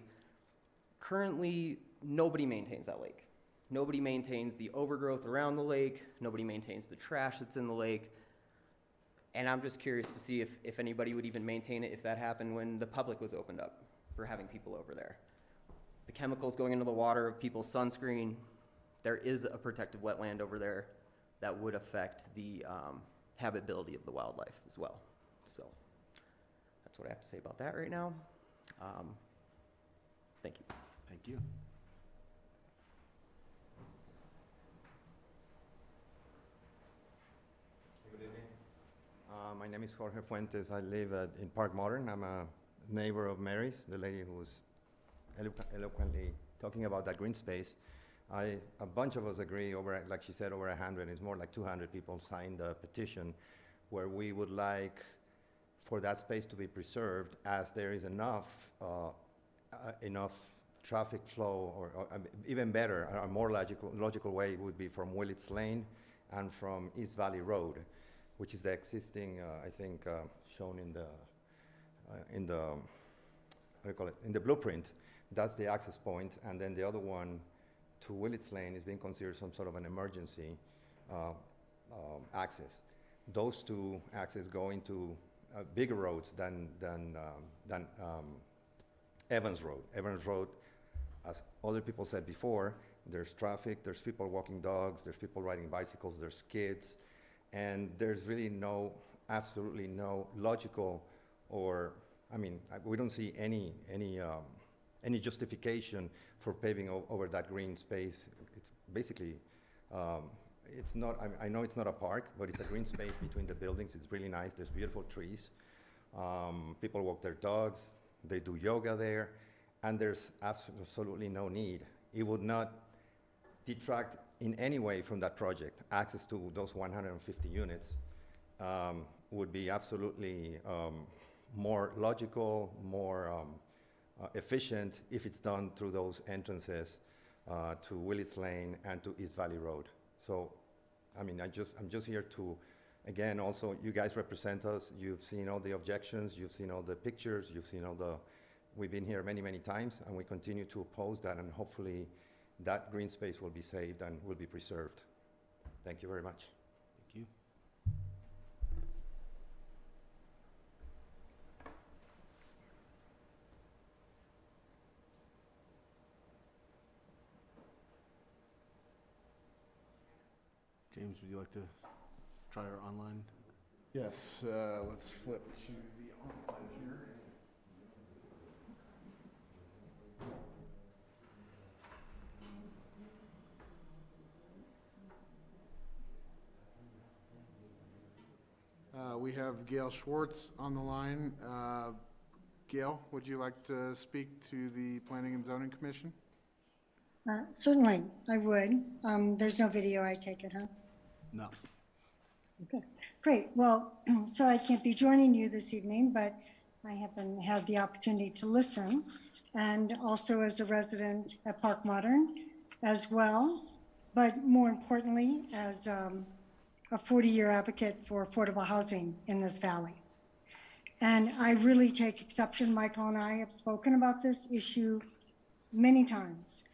[SPEAKER 13] Currently, nobody maintains that lake. Nobody maintains the overgrowth around the lake. Nobody maintains the trash that's in the lake. And I'm just curious to see if anybody would even maintain it if that happened when the public was opened up for having people over there. The chemicals going into the water of people's sunscreen, there is a protected wetland over there that would affect the habitability of the wildlife as well. So that's what I have to say about that right now. Thank you.
[SPEAKER 1] Thank you.
[SPEAKER 14] Good evening. My name is Jorge Fuentes. I live in Park Modern. I'm a neighbor of Mary's, the lady who was eloquently talking about that green space. A bunch of us agree, like she said, over 100. It's more like 200 people signed a petition where we would like for that space to be preserved, as there is enough traffic flow, or even better, a more logical way would be from Willets Lane and from East Valley Road, which is the existing, I think, shown in the blueprint. That's the access point, and then the other one to Willets Lane is being considered some sort of an emergency access. Those two access go into bigger roads than Evans Road. Evans Road, as other people said before, there's traffic, there's people walking dogs, there's people riding bicycles, there's kids, and there's really absolutely no logical, or, we don't see any justification for paving over that green space. It's basically, it's not, I know it's not a park, but it's a green space between the buildings. It's really nice. There's beautiful trees. People walk their dogs. They do yoga there, and there's absolutely no need. It would not detract in any way from that project. Access to those 150 units would be absolutely more logical, more efficient if it's done through those entrances to Willets Lane and to East Valley Road. So, I'm just here to, again, also, you guys represent us. You've seen all the objections. You've seen all the pictures. You've seen we've been here many, many times, and we continue to oppose that, and hopefully that green space will be saved and will be preserved. Thank you very much.
[SPEAKER 1] Thank you. James, would you like to try our online?
[SPEAKER 2] Yes, let's flip to the online here. We have Gail Schwartz on the line. Gail, would you like to speak to the Planning and Zoning Commission?
[SPEAKER 15] Certainly, I would. There's no video, I take it, huh?
[SPEAKER 1] No.
[SPEAKER 15] Okay, great. Well, so I can't be joining you this evening, but I happen to have the opportunity to listen, and also as a resident at Park Modern as well, but more importantly, as a 40-year advocate for affordable housing in this valley. And I really take exception, Michael and I have spoken about this issue many times.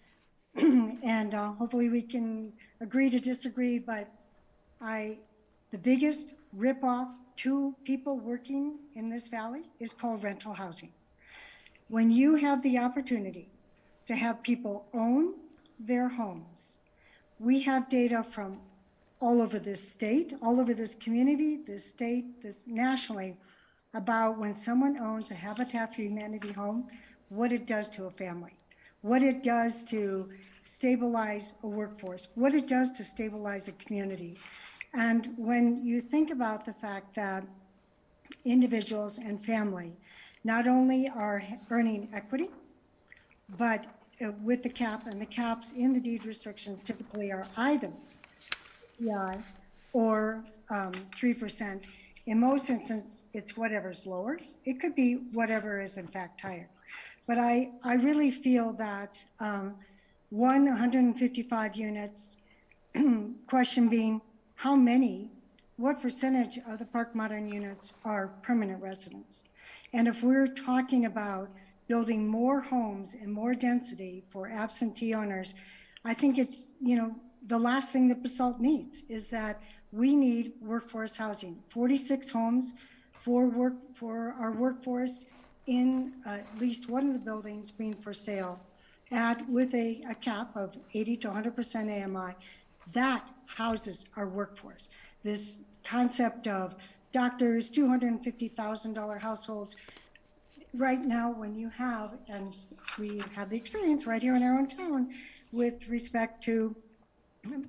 [SPEAKER 15] And hopefully we can agree to disagree, but the biggest ripoff to people working in this valley is called rental housing. When you have the opportunity to have people own their homes, we have data from all over this state, all over this community, this state, this nationally, about when someone owns a Habitat for Humanity home, what it does to a family, what it does to stabilize a workforce, what it does to stabilize a community. And when you think about the fact that individuals and family not only are earning equity, but with the cap, and the caps in the deed restrictions typically are either CPI or 3%. In most instances, it's whatever's lower. It could be whatever is in fact higher. But I really feel that 155 units, question being, how many, what percentage of the Park Modern units are permanent residents? And if we're talking about building more homes and more density for absentee owners, I think it's, the last thing that Basalt needs is that we need workforce housing. 46 homes for our workforce in at least one of the buildings being for sale with a cap of 80 to 100% AMI. That houses our workforce. This concept of doctors, $250,000 households. Right now, when you have, and we have the experience right here in our own town with respect to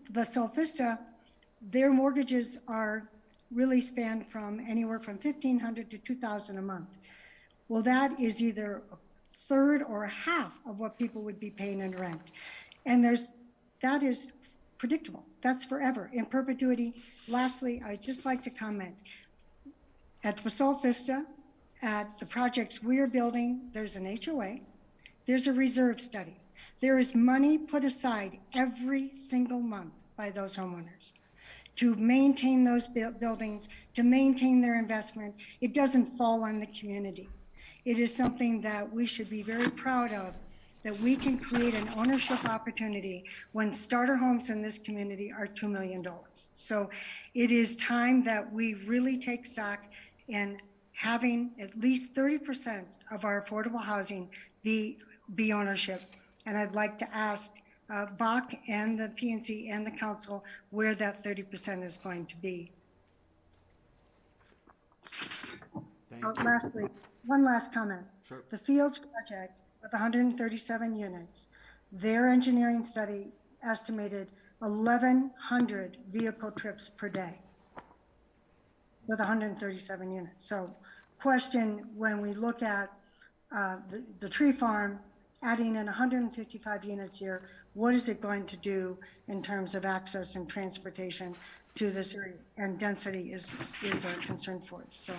[SPEAKER 15] Basalt Vista, their mortgages are really span from anywhere from $1,500 to $2,000 a month. Well, that is either a third or a half of what people would be paying in rent. And that is predictable. That's forever, in perpetuity. Lastly, I'd just like to comment. At Basalt Vista, at the projects we're building, there's an HOA, there's a reserve study. There is money put aside every single month by those homeowners to maintain those buildings, to maintain their investment. It doesn't fall on the community. It is something that we should be very proud of, that we can create an ownership opportunity when starter homes in this community are $2 million. So it is time that we really take stock in having at least 30% of our affordable housing be ownership. And I'd like to ask Bach and the PNC and the council where that 30% is going to be. Lastly, one last comment.
[SPEAKER 1] Sure.
[SPEAKER 15] The Fields project with 137 units, their engineering study estimated 1,100 vehicle trips per day with 137 units. So question, when we look at the tree farm, adding in 155 units here, what is it going to do in terms of access and transportation to this area? And density is a concern for us. So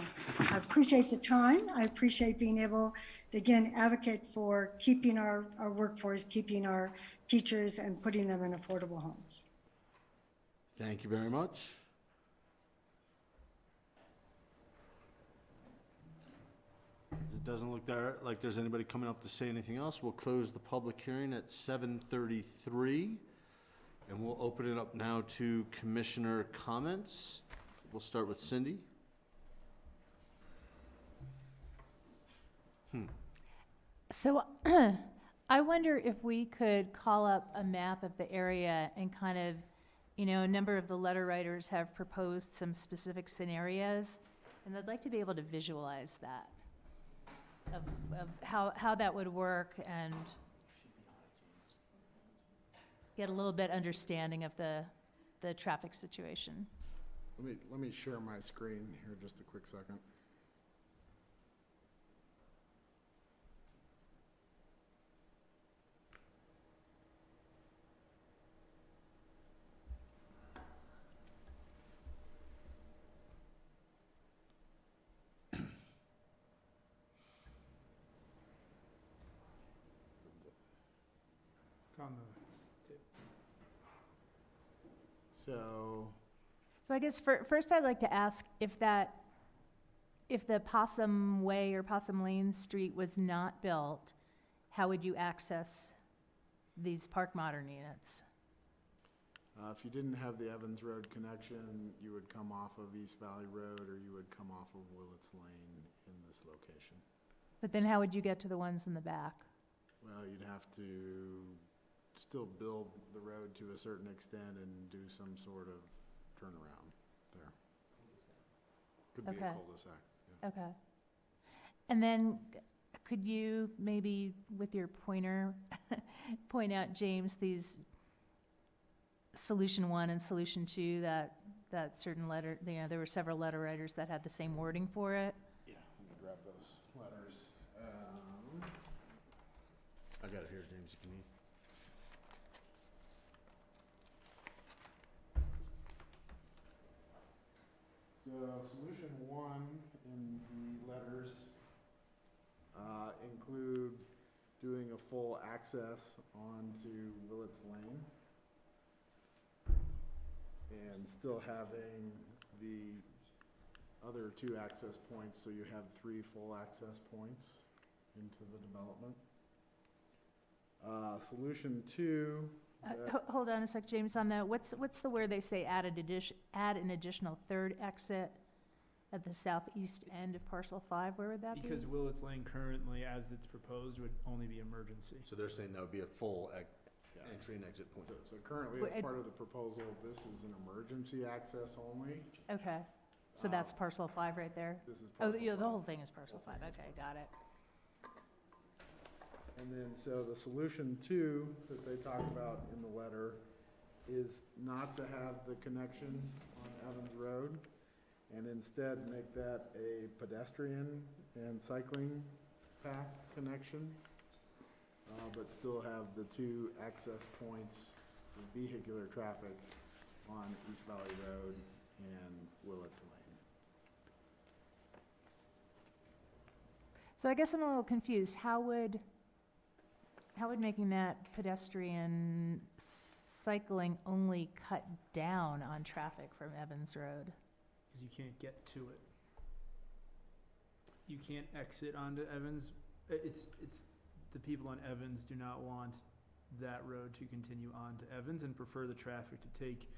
[SPEAKER 15] I appreciate the time. I appreciate being able to, again, advocate for keeping our workforce, keeping our teachers, and putting them in affordable homes.
[SPEAKER 1] Thank you very much. As it doesn't look like there's anybody coming up to say anything else, we'll close the public hearing at 7:33. And we'll open it up now to commissioner comments. We'll start with Cindy.
[SPEAKER 4] So I wonder if we could call up a map of the area and kind of you know, a number of the letter writers have proposed some specific scenarios, and I'd like to be able to visualize that, of how that would work and get a little bit understanding of the traffic situation.
[SPEAKER 2] Let me share my screen here just a quick second.
[SPEAKER 8] It's on the tip.
[SPEAKER 2] So,
[SPEAKER 4] So I guess first I'd like to ask if the Possum Way or Possum Lane Street was not built, how would you access these Park Modern units?
[SPEAKER 2] if you didn't have the Evans Road connection, you would come off of East Valley Road, or you would come off of Willets Lane in this location.
[SPEAKER 4] But then how would you get to the ones in the back?
[SPEAKER 2] Well, you'd have to still build the road to a certain extent and do some sort of turnaround there. Could be a
[SPEAKER 4] Okay.
[SPEAKER 2] cul-de-sac, yeah.
[SPEAKER 4] Okay. And then could you maybe with your pointer point out, James, these solution 1 and solution 2, that certain letter, you know, there were several letter writers that had the same wording for it?
[SPEAKER 2] Yeah, let me grab those letters.
[SPEAKER 1] I got it here, James, if you need.
[SPEAKER 2] So solution 1 in the letters include doing a full access onto Willets Lane and still having the other 2 access points, so you have 3 full access points into the development. Solution 2.
[SPEAKER 4] Hold on a sec, James, on that, what's the word they say, add an additional 3rd exit at the southeast end of parcel 5, where would that be?
[SPEAKER 8] Because Willets Lane currently, as it's proposed, would only be emergency.
[SPEAKER 1] So they're saying that would be a full
[SPEAKER 2] Yeah.
[SPEAKER 1] entry and exit point.
[SPEAKER 2] So currently,
[SPEAKER 4] Wait,
[SPEAKER 2] as part of the proposal, this is an emergency access only.
[SPEAKER 4] Okay, so that's parcel 5 right there?
[SPEAKER 2] This is
[SPEAKER 4] Oh,
[SPEAKER 2] parcel
[SPEAKER 4] yeah, the
[SPEAKER 2] 5.
[SPEAKER 4] whole thing is parcel 5, okay, got it.
[SPEAKER 2] And then, so the solution 2 that they talk about in the letter is not to have the connection on Evans Road, and instead make that a pedestrian and cycling path connection, but still have the 2 access points for vehicular traffic on East Valley Road and Willets Lane.
[SPEAKER 4] So I guess I'm a little confused, how would making that pedestrian cycling only cut down on traffic from Evans Road?
[SPEAKER 8] Because you can't get to it. You can't exit onto Evans. It's, the people on Evans do not want that road to continue on to Evans and prefer the traffic to take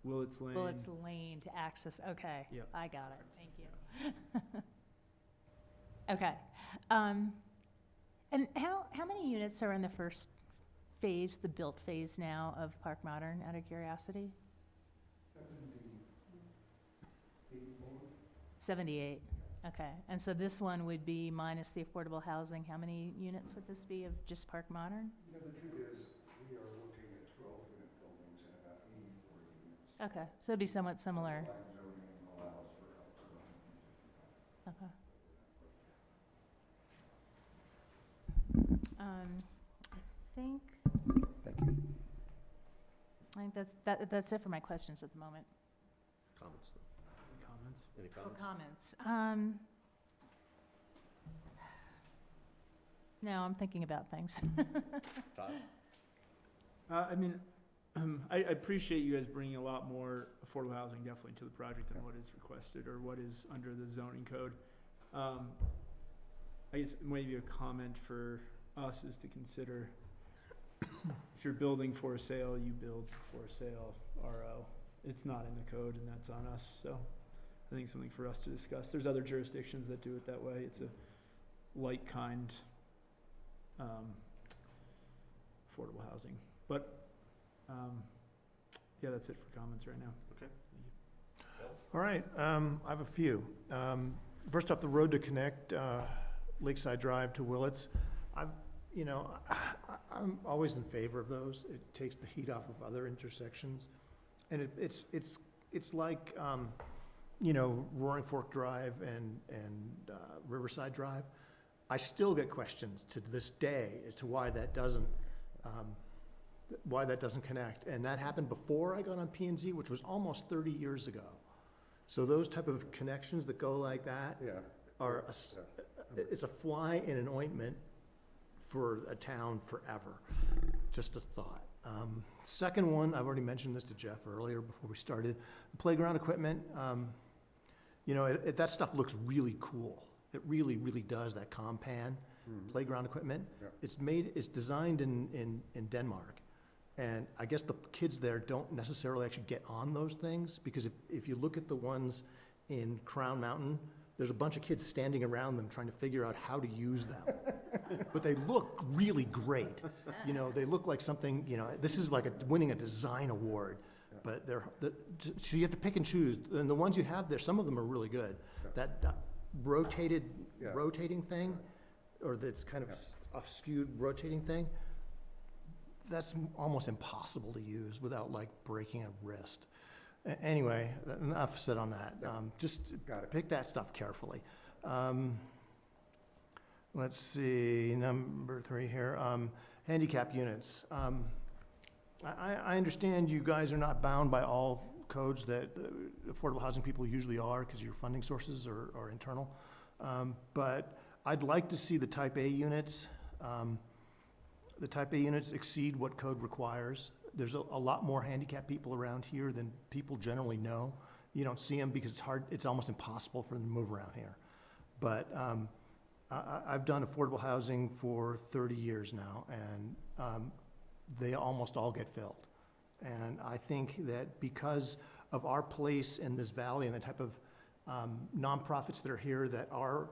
[SPEAKER 8] Willets Lane.
[SPEAKER 4] Well, it's lane to access, okay.
[SPEAKER 8] Yep.
[SPEAKER 4] I got it, thank you. Okay. And how many units are in the first phase, the built phase now of Park Modern, out of curiosity? 78, okay. And so this one would be minus the affordable housing. How many units would this be of just Park Modern?
[SPEAKER 3] Yeah, the truth is, we are looking at 12-unit buildings and about 84 units.
[SPEAKER 4] Okay, so it'd be somewhat similar.
[SPEAKER 3] Line zoning allows for up to 100.
[SPEAKER 4] Okay. I think,
[SPEAKER 3] Thank you.
[SPEAKER 4] that's it for my questions at the moment.
[SPEAKER 1] Comments, though?
[SPEAKER 8] Any comments?
[SPEAKER 1] Any
[SPEAKER 4] Oh,
[SPEAKER 1] comments?
[SPEAKER 4] comments. No, I'm thinking about things.
[SPEAKER 1] Todd?
[SPEAKER 8] I mean, I appreciate you guys bringing a lot more affordable housing definitely to the project than what is requested or what is under the zoning code. I guess maybe a comment for us is to consider, if you're building for sale, you build for sale RO. It's not in the code and that's on us, so I think something for us to discuss. There's other jurisdictions that do it that way. It's a like kind affordable housing. But Yeah, that's it for comments right now.
[SPEAKER 1] Okay.
[SPEAKER 6] All right, I have a few. First off, the road to connect Lakeside Drive to Willits. I'm always in favor of those. It takes the heat off of other intersections. And it's like, Roaring Fork Drive and Riverside Drive. I still get questions to this day as to why that doesn't connect. And that happened before I got on P&Z, which was almost 30 years ago. So those type of connections that go like that are, it's a fly in an ointment for a town forever. Just a thought. Second one, I've already mentioned this to Jeff earlier before we started. Playground equipment, that stuff looks really cool. It really, really does, that compan playground equipment. It's designed in Denmark. And I guess the kids there don't necessarily actually get on those things, because if you look at the ones in Crown Mountain, there's a bunch of kids standing around them trying to figure out how to use them. But they look really great. They look like something, this is like winning a design award. But so you have to pick and choose. And the ones you have there, some of them are really good. That rotating thing, or that's kind of skewed rotating thing, that's almost impossible to use without like breaking a wrist. Anyway, enough said on that. Just pick that stuff carefully. Let's see, number 3 here, handicap units. I understand you guys are not bound by all codes that affordable housing people usually are, because your funding sources are internal. But I'd like to see the type A units. The type A units exceed what code requires. There's a lot more handicapped people around here than people generally know. You don't see them because it's almost impossible for them to move around here. But I've done affordable housing for 30 years now, and they almost all get filled. And I think that because of our place in this valley and the type of nonprofits that are here that are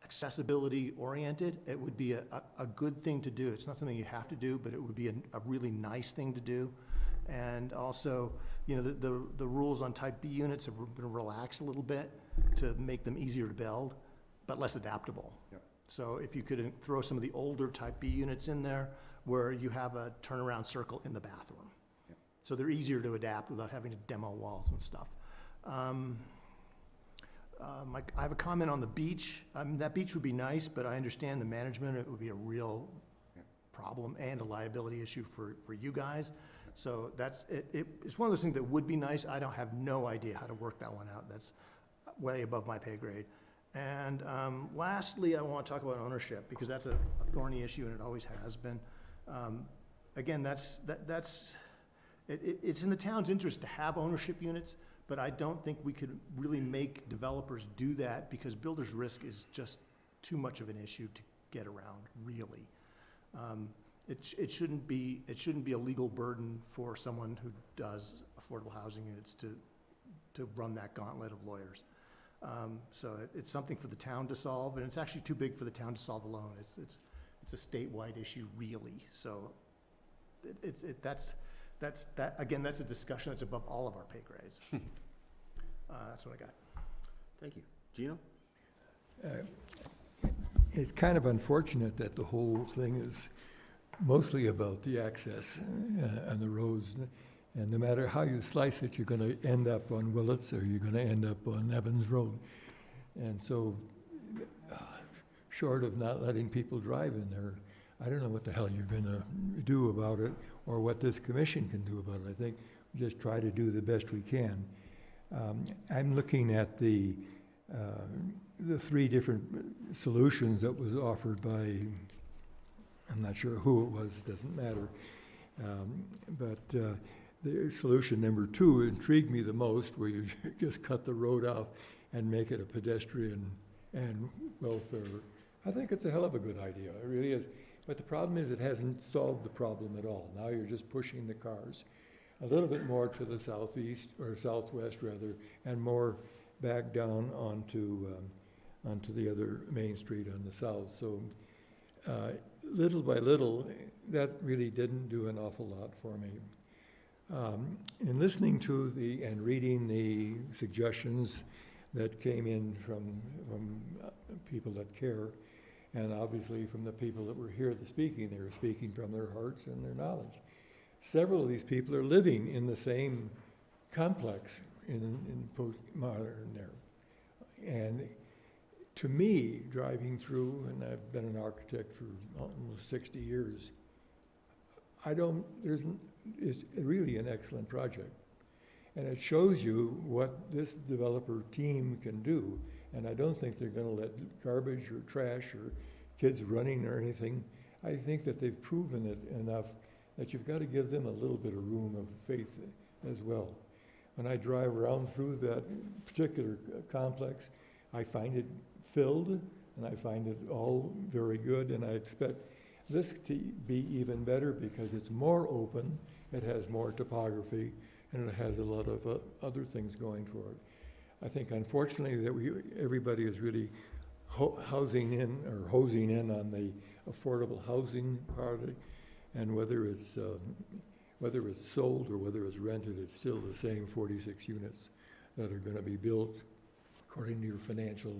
[SPEAKER 6] accessibility oriented, it would be a good thing to do. It's not something you have to do, but it would be a really nice thing to do. And also, the rules on type B units have been relaxed a little bit to make them easier to build, but less adaptable. So if you could throw some of the older type B units in there where you have a turnaround circle in the bathroom. So they're easier to adapt without having to demo walls and stuff. I have a comment on the beach. That beach would be nice, but I understand the management, it would be a real problem and a liability issue for you guys. So it's one of those things that would be nice. I don't have no idea how to work that one out. That's way above my pay grade. And lastly, I want to talk about ownership, because that's a thorny issue and it always has been. Again, it's in the town's interest to have ownership units, but I don't think we could really make developers do that, because builder's risk is just too much of an issue to get around, really. It shouldn't be a legal burden for someone who does affordable housing units to run that gauntlet of lawyers. So it's something for the town to solve, and it's actually too big for the town to solve alone. It's a statewide issue, really. So that's a discussion that's above all of our pay grades. That's what I got.
[SPEAKER 1] Thank you. Gino?
[SPEAKER 5] It's kind of unfortunate that the whole thing is mostly about the access on the roads. And no matter how you slice it, you're going to end up on Willits or you're going to end up on Evans Road. And so, short of not letting people drive in there, I don't know what the hell you're going to do about it, or what this commission can do about it. I think we just try to do the best we can. I'm looking at the 3 different solutions that was offered by, I'm not sure who it was, it doesn't matter. But the solution number 2 intrigued me the most, where you just cut the road off and make it a pedestrian and welfare. I think it's a hell of a good idea, it really is. But the problem is it hasn't solved the problem at all. Now you're just pushing the cars a little bit more to the southeast, or southwest rather, and more back down onto the other main street on the south. So little by little, that really didn't do an awful lot for me. In listening to and reading the suggestions that came in from people that care, and obviously from the people that were here speaking, they were speaking from their hearts and their knowledge. Several of these people are living in the same complex in postmodern there. And to me, driving through, and I've been an architect for almost 60 years, it's really an excellent project. And it shows you what this developer team can do. And I don't think they're gonna let garbage or trash or kids running or anything. I think that they've proven it enough that you've got to give them a little bit of room of faith as well. When I drive around through that particular complex, I find it filled and I find it all very good, and I expect this to be even better because it's more open, it has more topography, and it has a lot of other things going for it. I think unfortunately that everybody is really hosing in on the affordable housing project, and whether it's sold or whether it's rented, it's still the same 46 units that are going to be built according to your financial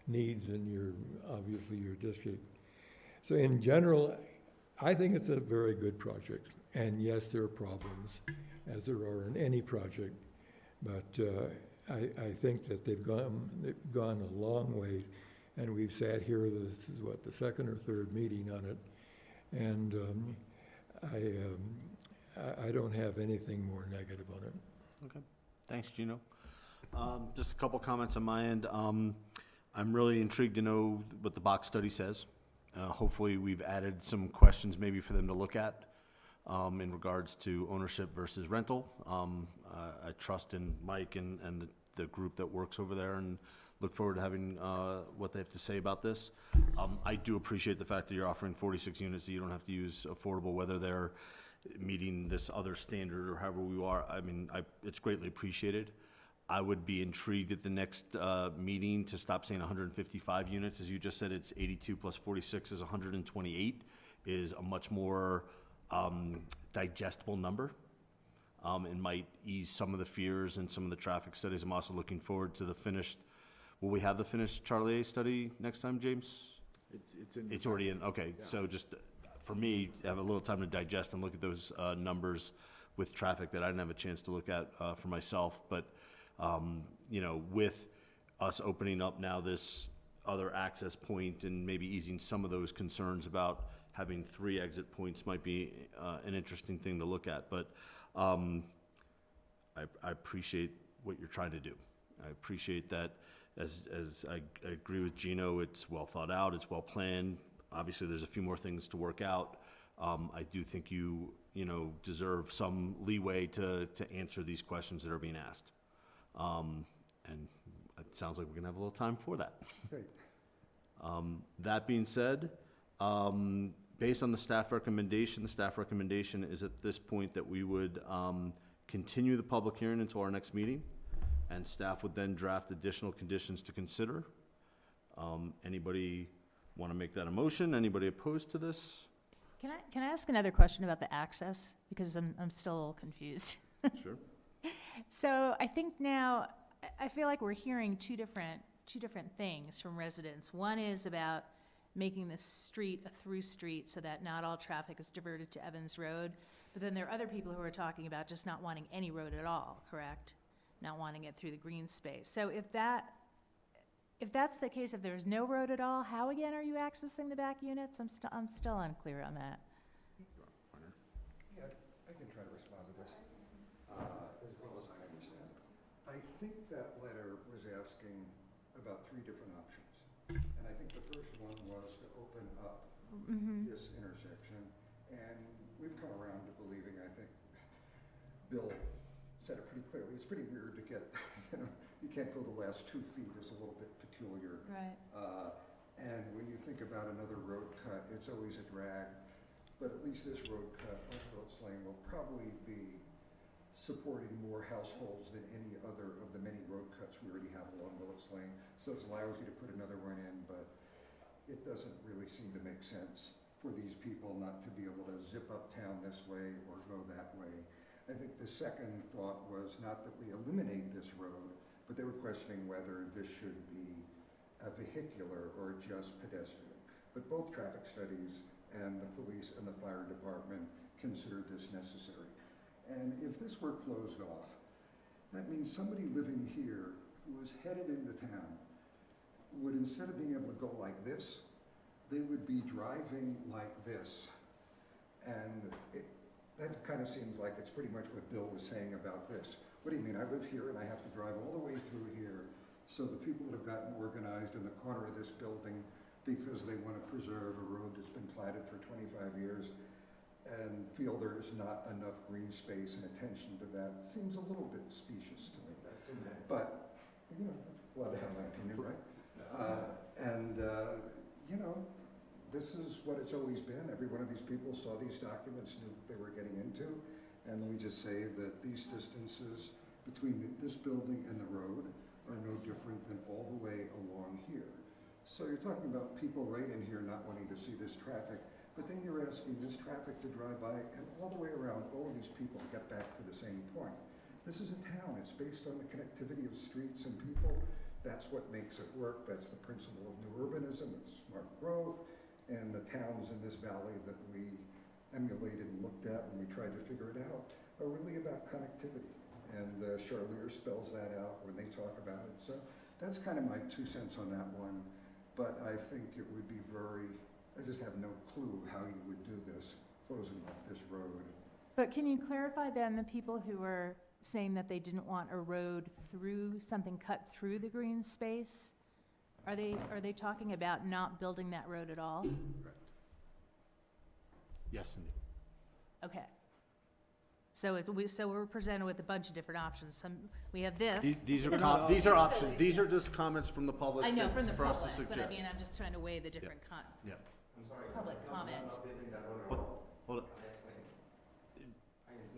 [SPEAKER 5] needs and obviously your district. So in general, I think it's a very good project. And yes, there are problems, as there are in any project, but I think that they've gone a long way, and we've sat here, this is what, the second or third meeting on it, and I don't have anything more negative on it.
[SPEAKER 1] Okay, thanks, Gino. Just a couple comments on my end. I'm really intrigued to know what the box study says. Hopefully we've added some questions maybe for them to look at in regards to ownership versus rental. I trust in Mike and the group that works over there, and look forward to having what they have to say about this. I do appreciate the fact that you're offering 46 units, that you don't have to use affordable, whether they're meeting this other standard or however we are. I mean, it's greatly appreciated. I would be intrigued at the next meeting to stop saying 155 units. As you just said, it's 82 plus 46 is 128, is a much more digestible number. And might ease some of the fears and some of the traffic studies. I'm also looking forward to the finished, will we have the finished Charlie A study next time, James? It's already in, okay. Yeah. So just for me, to have a little time to digest and look at those numbers with traffic that I didn't have a chance to look at for myself. But, you know, with us opening up now this other access point and maybe easing some of those concerns about having 3 exit points might be an interesting thing to look at. But I appreciate what you're trying to do. I appreciate that. As I agree with Gino, it's well thought out, it's well planned. Obviously, there's a few more things to work out. I do think you deserve some leeway to answer these questions that are being asked. And it sounds like we're gonna have a little time for that.
[SPEAKER 3] Great.
[SPEAKER 1] That being said, based on the staff recommendation is at this point that we would continue the public hearing until our next meeting, and staff would then draft additional conditions to consider. Anybody want to make that a motion? Anybody opposed to this?
[SPEAKER 4] Can I ask another question about the access? Because I'm still a little confused.
[SPEAKER 1] Sure.
[SPEAKER 4] So I think now, I feel like we're hearing two different things from residents. One is about making this street a through street so that not all traffic is diverted to Evans Road. But then there are other people who are talking about just not wanting any road at all, correct? Not wanting it through the green space. So if that's the case, if there's no road at all, how again are you accessing the back units? I'm still unclear on that.
[SPEAKER 3] Yeah, I can try to respond to this as well as I understand. I think that letter was asking about 3 different options. And I think the first one was to open up this intersection. And we've come around to believing, I think, Bill said it pretty clearly, it's pretty weird to get, you can't go the last 2 feet, is a little bit peculiar.
[SPEAKER 4] Right.
[SPEAKER 3] And when you think about another road cut, it's always a drag. But at least this road cut on Willits Lane will probably be supporting more households than any other of the many road cuts we already have along Willits Lane. So it allows you to put another one in, but it doesn't really seem to make sense for these people not to be able to zip uptown this way or go that way. I think the second thought was not that we eliminate this road, but they were questioning whether this should be a vehicular or just pedestrian. But both traffic studies and the police and the fire department considered this necessary. And if this were closed off, that means somebody living here who was headed into town would, instead of being able to go like this, they would be driving like this. And that kind of seems like it's pretty much what Bill was saying about this. What do you mean? I live here and I have to drive all the way through here. So the people that have gotten organized in the corner of this building because they want to preserve a road that's been platted for 25 years and feel there is not enough green space and attention to that seems a little bit specious to me.
[SPEAKER 14] That's 2 minutes.
[SPEAKER 3] But, you know, well, they have my opinion, right? You know, this is what it's always been. Every one of these people saw these documents, knew what they were getting into. And we just say that these distances between this building and the road are no different than all the way along here. So you're talking about people right in here not wanting to see this traffic, but then you're asking this traffic to drive by and all the way around all of these people get back to the same point. This is a town. It's based on the connectivity of streets and people. That's what makes it work. That's the principle of new urbanism. It's smart growth. And the towns in this valley that we emulated and looked at when we tried to figure it out are really about connectivity. And Charlier spells that out when they talk about it. So that's kind of my 2 cents on that one. But I think it would be I just have no clue how you would do this, closing off this road.
[SPEAKER 4] But can you clarify then the people who were saying that they didn't want a road through, something cut through the green space? Are they talking about not building that road at all?
[SPEAKER 1] Yes, Cindy.
[SPEAKER 4] Okay. So we're presented with a bunch of different options. We have this.
[SPEAKER 1] These are options. These are just comments from the public.
[SPEAKER 4] I know, from the
[SPEAKER 1] for us to
[SPEAKER 4] public, but I
[SPEAKER 1] suggest.
[SPEAKER 4] mean, I'm just trying to weigh the different
[SPEAKER 1] Yeah.
[SPEAKER 14] I'm sorry.
[SPEAKER 4] public
[SPEAKER 14] it's not
[SPEAKER 4] comment.
[SPEAKER 14] about building that road at
[SPEAKER 1] Hold-
[SPEAKER 14] all.
[SPEAKER 1] hold it.
[SPEAKER 14] I explained. It's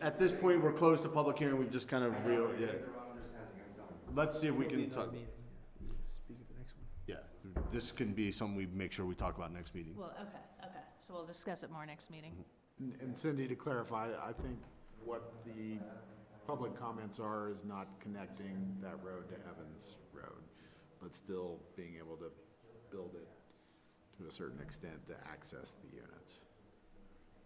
[SPEAKER 14] not.
[SPEAKER 1] At this point, we're closed to public hearing. We've just kind of
[SPEAKER 14] I know,
[SPEAKER 1] yeah.
[SPEAKER 14] it's the wrong understanding. I'm done.
[SPEAKER 1] Let's see if we
[SPEAKER 8] It'll be
[SPEAKER 1] can
[SPEAKER 8] another
[SPEAKER 1] talk.
[SPEAKER 8] meeting, yeah. Speak at the next one.
[SPEAKER 1] Yeah, this can be something we make sure we talk about next meeting.
[SPEAKER 4] Well, okay. So we'll discuss it more next meeting.
[SPEAKER 2] And Cindy, to clarify, I think what the public comments are is not connecting that road to Evans Road, but still being able to build it to a certain extent to access the units.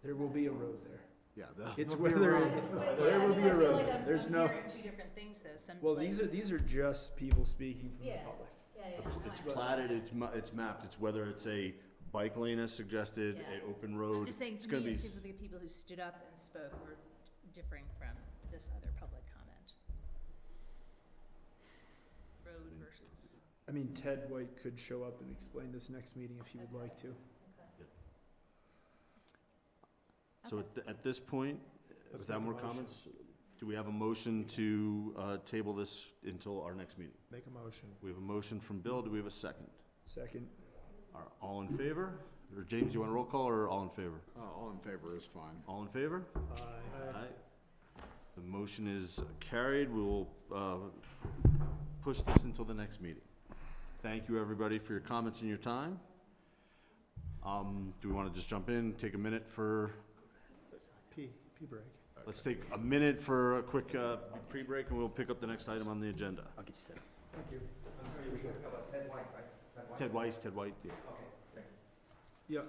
[SPEAKER 8] There will be a road there.
[SPEAKER 2] Yeah.
[SPEAKER 8] It's
[SPEAKER 2] there'll be a
[SPEAKER 8] whether,
[SPEAKER 2] road.
[SPEAKER 8] there will be a road. There's
[SPEAKER 4] I'm
[SPEAKER 8] no,
[SPEAKER 4] hearing two different things though.
[SPEAKER 8] well, these are just people speaking from the
[SPEAKER 4] Yeah.
[SPEAKER 8] public.
[SPEAKER 1] It's platted, it's mapped, it's whether it's a bike lane as suggested,
[SPEAKER 4] Yeah.
[SPEAKER 1] an open road.
[SPEAKER 4] I'm just saying,
[SPEAKER 1] It's
[SPEAKER 4] to
[SPEAKER 1] gonna
[SPEAKER 4] me,
[SPEAKER 1] be
[SPEAKER 4] it seems like the people who stood up and spoke were differing from this other public comment. Road versus.
[SPEAKER 8] I mean, Ted White could show up and explain this next meeting if he would like to.
[SPEAKER 1] So at this point, without more comments, do we have a motion to table this until our next meeting?
[SPEAKER 6] Make a motion.
[SPEAKER 1] We have a motion from Bill, do we have a second?
[SPEAKER 8] Second.
[SPEAKER 1] Are all in favor? Or James, you want a roll call, or all in favor?
[SPEAKER 2] All in favor is fine.
[SPEAKER 1] All in favor?
[SPEAKER 8] Aye.
[SPEAKER 1] Aye. The motion is carried. We will push this until the next meeting. Thank you, everybody, for your comments and your time. Do we want to just jump in, take a minute for,
[SPEAKER 6] P break.
[SPEAKER 1] let's take a minute for a quick pre-break, and we'll pick up the next item on the agenda.
[SPEAKER 13] I'll get you set up.
[SPEAKER 6] Thank you.
[SPEAKER 14] I'm sorry, you're talking about Ted White, right?
[SPEAKER 1] Ted White, yeah.
[SPEAKER 14] Okay.
[SPEAKER 8] Yeah.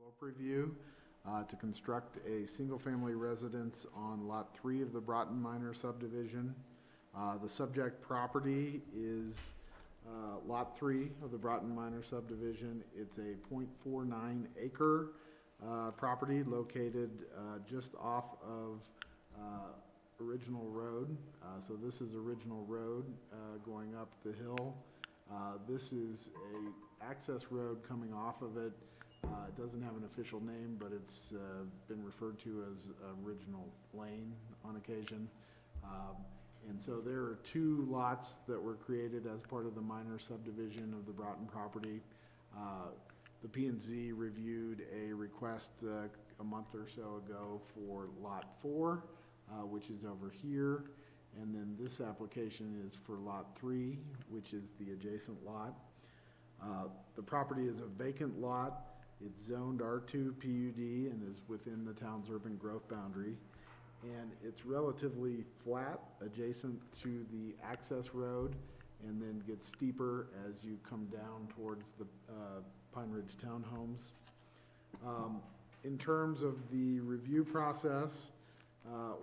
[SPEAKER 2] slope review to construct a single-family residence on Lot 3 of the Broughton Minor Subdivision. The subject property is Lot 3 of the Broughton Minor Subdivision. It's a .49 acre property located just off of Original Road. So this is Original Road going up the hill. This is a access road coming off of it. It doesn't have an official name, but it's been referred to as Original Lane on occasion. And so there are 2 lots that were created as part of the minor subdivision of the Broughton property. The P&Z reviewed a request a month or so ago for Lot 4, which is over here. And then this application is for Lot 3, which is the adjacent lot. The property is a vacant lot. It's zoned R2 PUD and is within the town's urban growth boundary. And it's relatively flat adjacent to the access road and then gets steeper as you come down towards the Pine Ridge townhomes. In terms of the review process,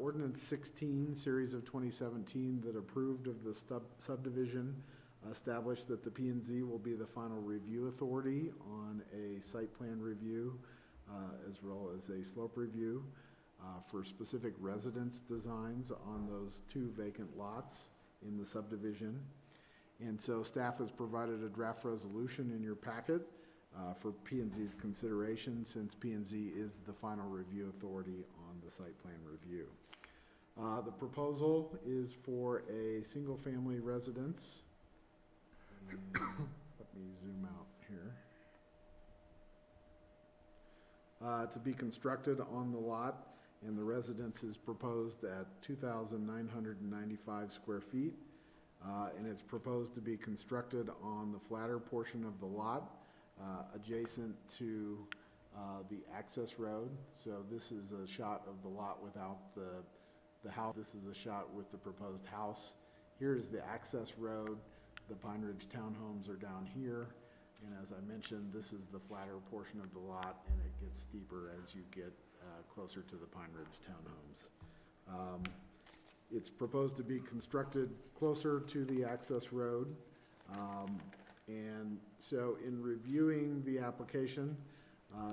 [SPEAKER 2] Ordinance 16, series of 2017, that approved of the subdivision established that the P&Z will be the final review authority on a site plan review as well as a slope review for specific residence designs on those 2 vacant lots in the subdivision. And so staff has provided a draft resolution in your packet for P&Z's consideration, since P&Z is the final review authority on the site plan review. The proposal is for a single-family residence. And let me zoom out here. To be constructed on the lot, and the residence is proposed at 2,995 square feet. And it's proposed to be constructed on the flatter portion of the lot, adjacent to the access road. So this is a shot of the lot without the house. This is a shot with the proposed house. Here is the access road. The Pine Ridge townhomes are down here. And as I mentioned, this is the flatter portion of the lot, and it gets steeper as you get closer to the Pine Ridge townhomes. It's proposed to be constructed closer to the access road. And so in reviewing the application,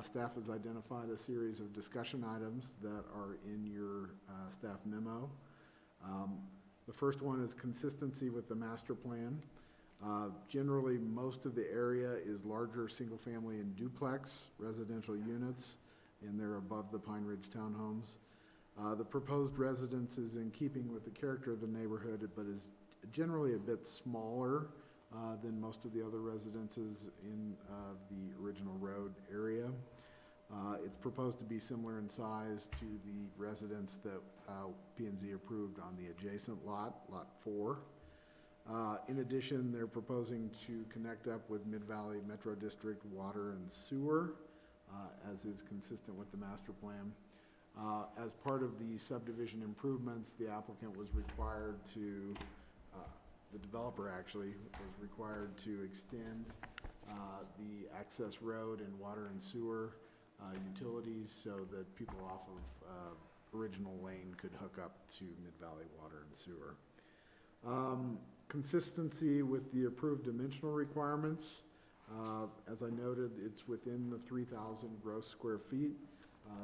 [SPEAKER 2] staff has identified a series of discussion items that are in your staff memo. The first one is consistency with the master plan. Generally, most of the area is larger single-family and duplex residential units, and they're above the Pine Ridge townhomes. The proposed residence is in keeping with the character of the neighborhood, but is generally a bit smaller than most of the other residences in the Original Road area. It's proposed to be similar in size to the residence that P&Z approved on the adjacent lot, Lot 4. In addition, they're proposing to connect up with Mid-Valley Metro District water and sewer, as is consistent with the master plan. As part of the subdivision improvements, the applicant was required to, the developer actually was required to extend the access road and water and sewer utilities so that people off of Original Lane could hook up to Mid-Valley water and sewer. Consistency with the approved dimensional requirements. As I noted, it's within the 3,000 gross square feet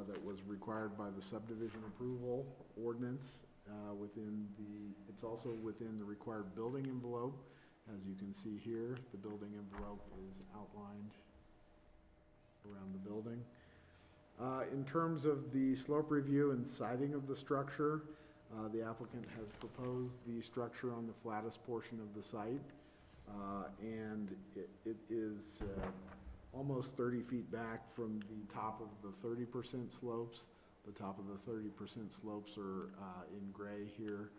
[SPEAKER 2] that was required by the subdivision approval ordinance. It's also within the required building envelope. As you can see here, the building envelope is outlined around the building. In terms of the slope review and siding of the structure, the applicant has proposed the structure on the flattest portion of the site, and it is almost 30 feet back from the top of the 30% slopes. The top of the 30% slopes are in gray here.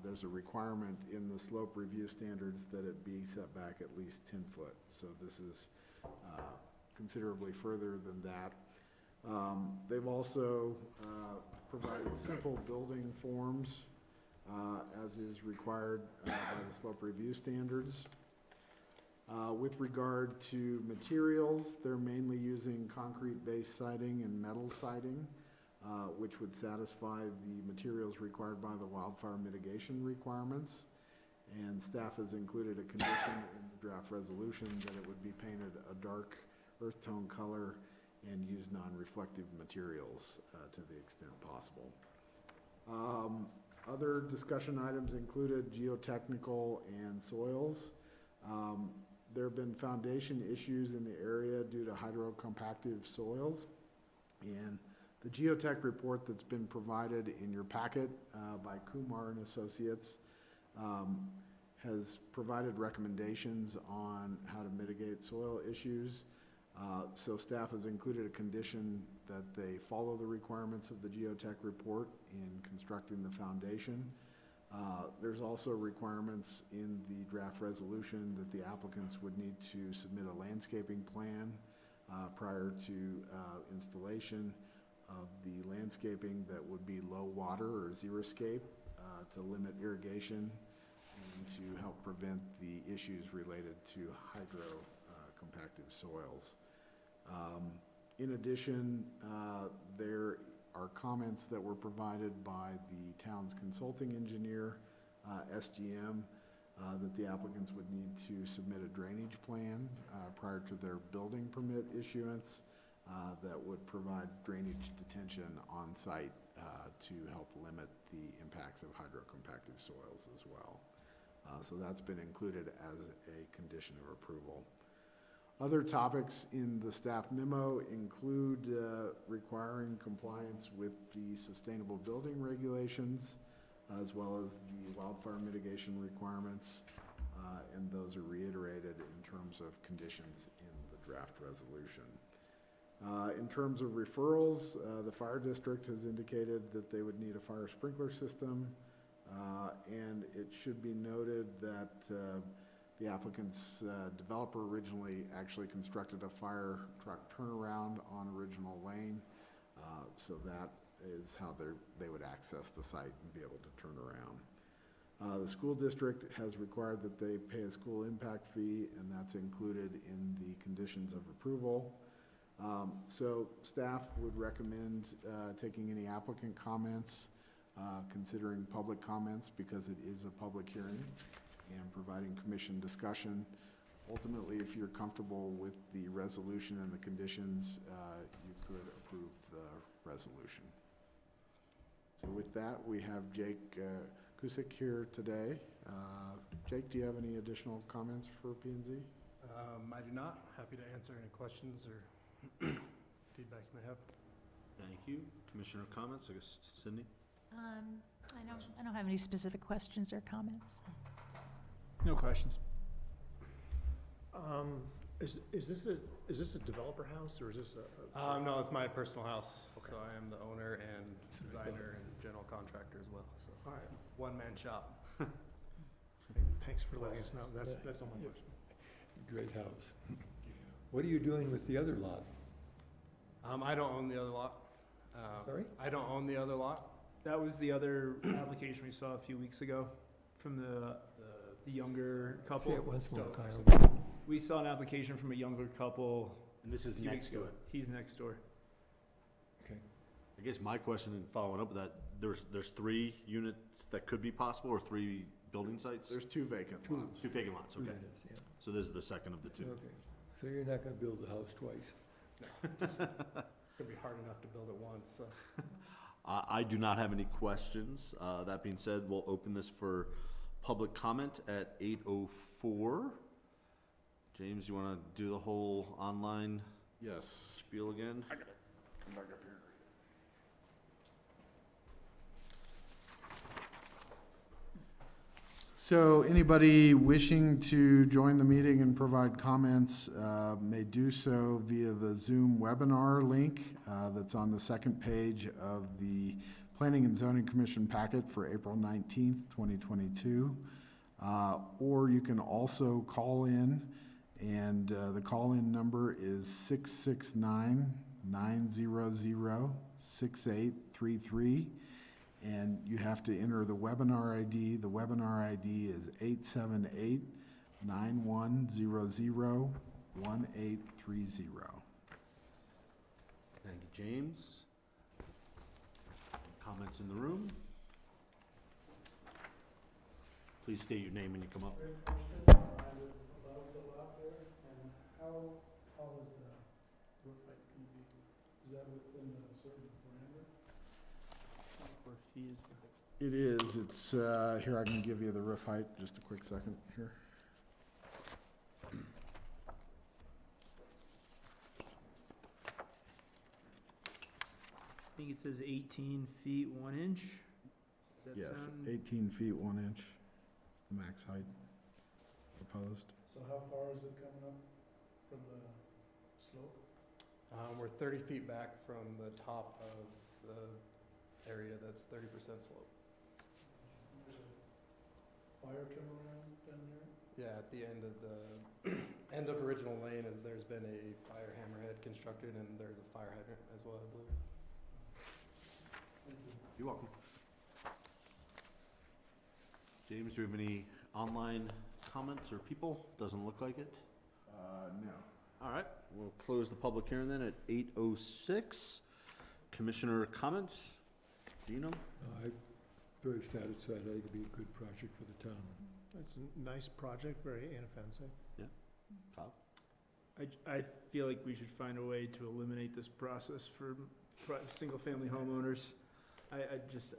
[SPEAKER 2] There's a requirement in the slope review standards that it be set back at least 10 foot. So this is considerably further than that. They've also provided simple building forms as is required by the slope review standards. With regard to materials, they're mainly using concrete-based siding and metal siding, which would satisfy the materials required by the wildfire mitigation requirements. And staff has included a condition in the draft resolution that it would be painted a dark earth tone color and use non-reflective materials to the extent possible. Other discussion items included geotechnical and soils. There have been foundation issues in the area due to hydrocompactive soils. And the geotech report that's been provided in your packet by Kumar and Associates has provided recommendations on how to mitigate soil issues. So staff has included a condition that they follow the requirements of the geotech report in constructing the foundation. There's also requirements in the draft resolution that the applicants would need to submit a landscaping plan prior to installation of the landscaping that would be low water or xeriscape to limit irrigation and to help prevent the issues related to hydrocompactive soils. In addition, there are comments that were provided by the town's consulting engineer, SGM, that the applicants would need to submit a drainage plan prior to their building permit issuance that would provide drainage detention on site to help limit the impacts of hydrocompactive soils as well. So that's been included as a condition of approval. Other topics in the staff memo include requiring compliance with the sustainable building regulations, as well as the wildfire mitigation requirements, and those are reiterated in terms of conditions in the draft resolution. In terms of referrals, the fire district has indicated that they would need a fire sprinkler system, and it should be noted that the applicant's developer originally actually constructed a fire truck turnaround on original lane, so that is how they would access the site and be able to turn around. The school district has required that they pay a school impact fee, and that's included in the conditions of approval. So staff would recommend taking any applicant comments, considering public comments because it is a public hearing, and providing commission discussion. Ultimately, if you're comfortable with the resolution and the conditions, you could approve the resolution. So with that, we have Jake Kusik here today. Jake, do you have any additional comments for P&Z?
[SPEAKER 16] I do not. Happy to answer any questions or feedback you may have.
[SPEAKER 1] Thank you. Commissioner comments, I guess Cindy?
[SPEAKER 4] I don't have any specific questions or comments.
[SPEAKER 16] No questions.
[SPEAKER 6] Is this a developer house or is this a?
[SPEAKER 16] No, it's my personal house.
[SPEAKER 6] Okay.
[SPEAKER 16] So I am the owner and designer and general contractor as well. So
[SPEAKER 6] All right.
[SPEAKER 16] one-man shop.
[SPEAKER 6] Thanks for letting us know. That's all my question.
[SPEAKER 5] Great house. What are you doing with the other lot?
[SPEAKER 16] I don't own the other lot.
[SPEAKER 5] Sorry?
[SPEAKER 16] I don't own the other lot.
[SPEAKER 8] That was the other application we saw a few weeks ago from the younger
[SPEAKER 5] Say
[SPEAKER 8] couple.
[SPEAKER 5] it once more,
[SPEAKER 16] Stone,
[SPEAKER 5] Kyle.
[SPEAKER 8] We saw an application from a younger couple
[SPEAKER 1] And this
[SPEAKER 8] a
[SPEAKER 1] is
[SPEAKER 8] few weeks
[SPEAKER 1] next to
[SPEAKER 8] ago.
[SPEAKER 1] it.
[SPEAKER 8] He's next door.
[SPEAKER 5] Okay.
[SPEAKER 1] I guess my question in following up with that, there's 3 units that could be possible, or 3 building sites?
[SPEAKER 2] There's 2 vacant lots.
[SPEAKER 1] 2 vacant lots, okay.
[SPEAKER 5] Units, yeah.
[SPEAKER 1] So this is the second of the 2.
[SPEAKER 5] Okay. So you're not gonna build the house twice?
[SPEAKER 16] It'd be hard enough to build it once. So.
[SPEAKER 1] I do not have any questions. That being said, we'll open this for public comment at 8:04. James, you want to do the whole online
[SPEAKER 2] Yes.
[SPEAKER 1] spiel again?
[SPEAKER 2] I gotta come back up here. So anybody wishing to join the meeting and provide comments may do so via the Zoom webinar link that's on the second page of the Planning and Zoning Commission packet for April 19th, 2022. Or you can also call in, and the call-in number is 669-900-6833. And you have to enter the webinar ID. The webinar ID is 91001830.
[SPEAKER 1] Thank you, James. Comments in the room? Please state your name when you come up.
[SPEAKER 8] Above the lot there, and how tall is the roof height gonna be? Is that within a certain parameter? How 4 feet is the?
[SPEAKER 2] It is, it's, here, I can give you the roof height, just a quick second here.
[SPEAKER 8] I think it says 18 feet 1 inch. Does that
[SPEAKER 2] Yes,
[SPEAKER 8] sound-
[SPEAKER 2] 18 feet 1 inch, the max height proposed.
[SPEAKER 8] So how far is it coming up from the slope?
[SPEAKER 16] We're 30 feet back from the top of the area that's 30% slope.
[SPEAKER 8] There's a fire turnaround down there?
[SPEAKER 16] Yeah, at the end of the end of original lane, and there's been a fire hammerhead constructed, and there's a fire hydrant as well, I believe.
[SPEAKER 8] Thank you.
[SPEAKER 1] You're welcome. James, do you have any online comments or people? Doesn't look like it.
[SPEAKER 2] No.
[SPEAKER 1] All right, we'll close the public hearing then at 8:06. Commissioner comments? Dino?
[SPEAKER 5] I'm very satisfied. I think it'd be a good project for the town.
[SPEAKER 6] It's a nice project, very inoffensive.
[SPEAKER 1] Kyle?
[SPEAKER 8] I feel like we should find a way to eliminate this process for single-family homeowners. I just, it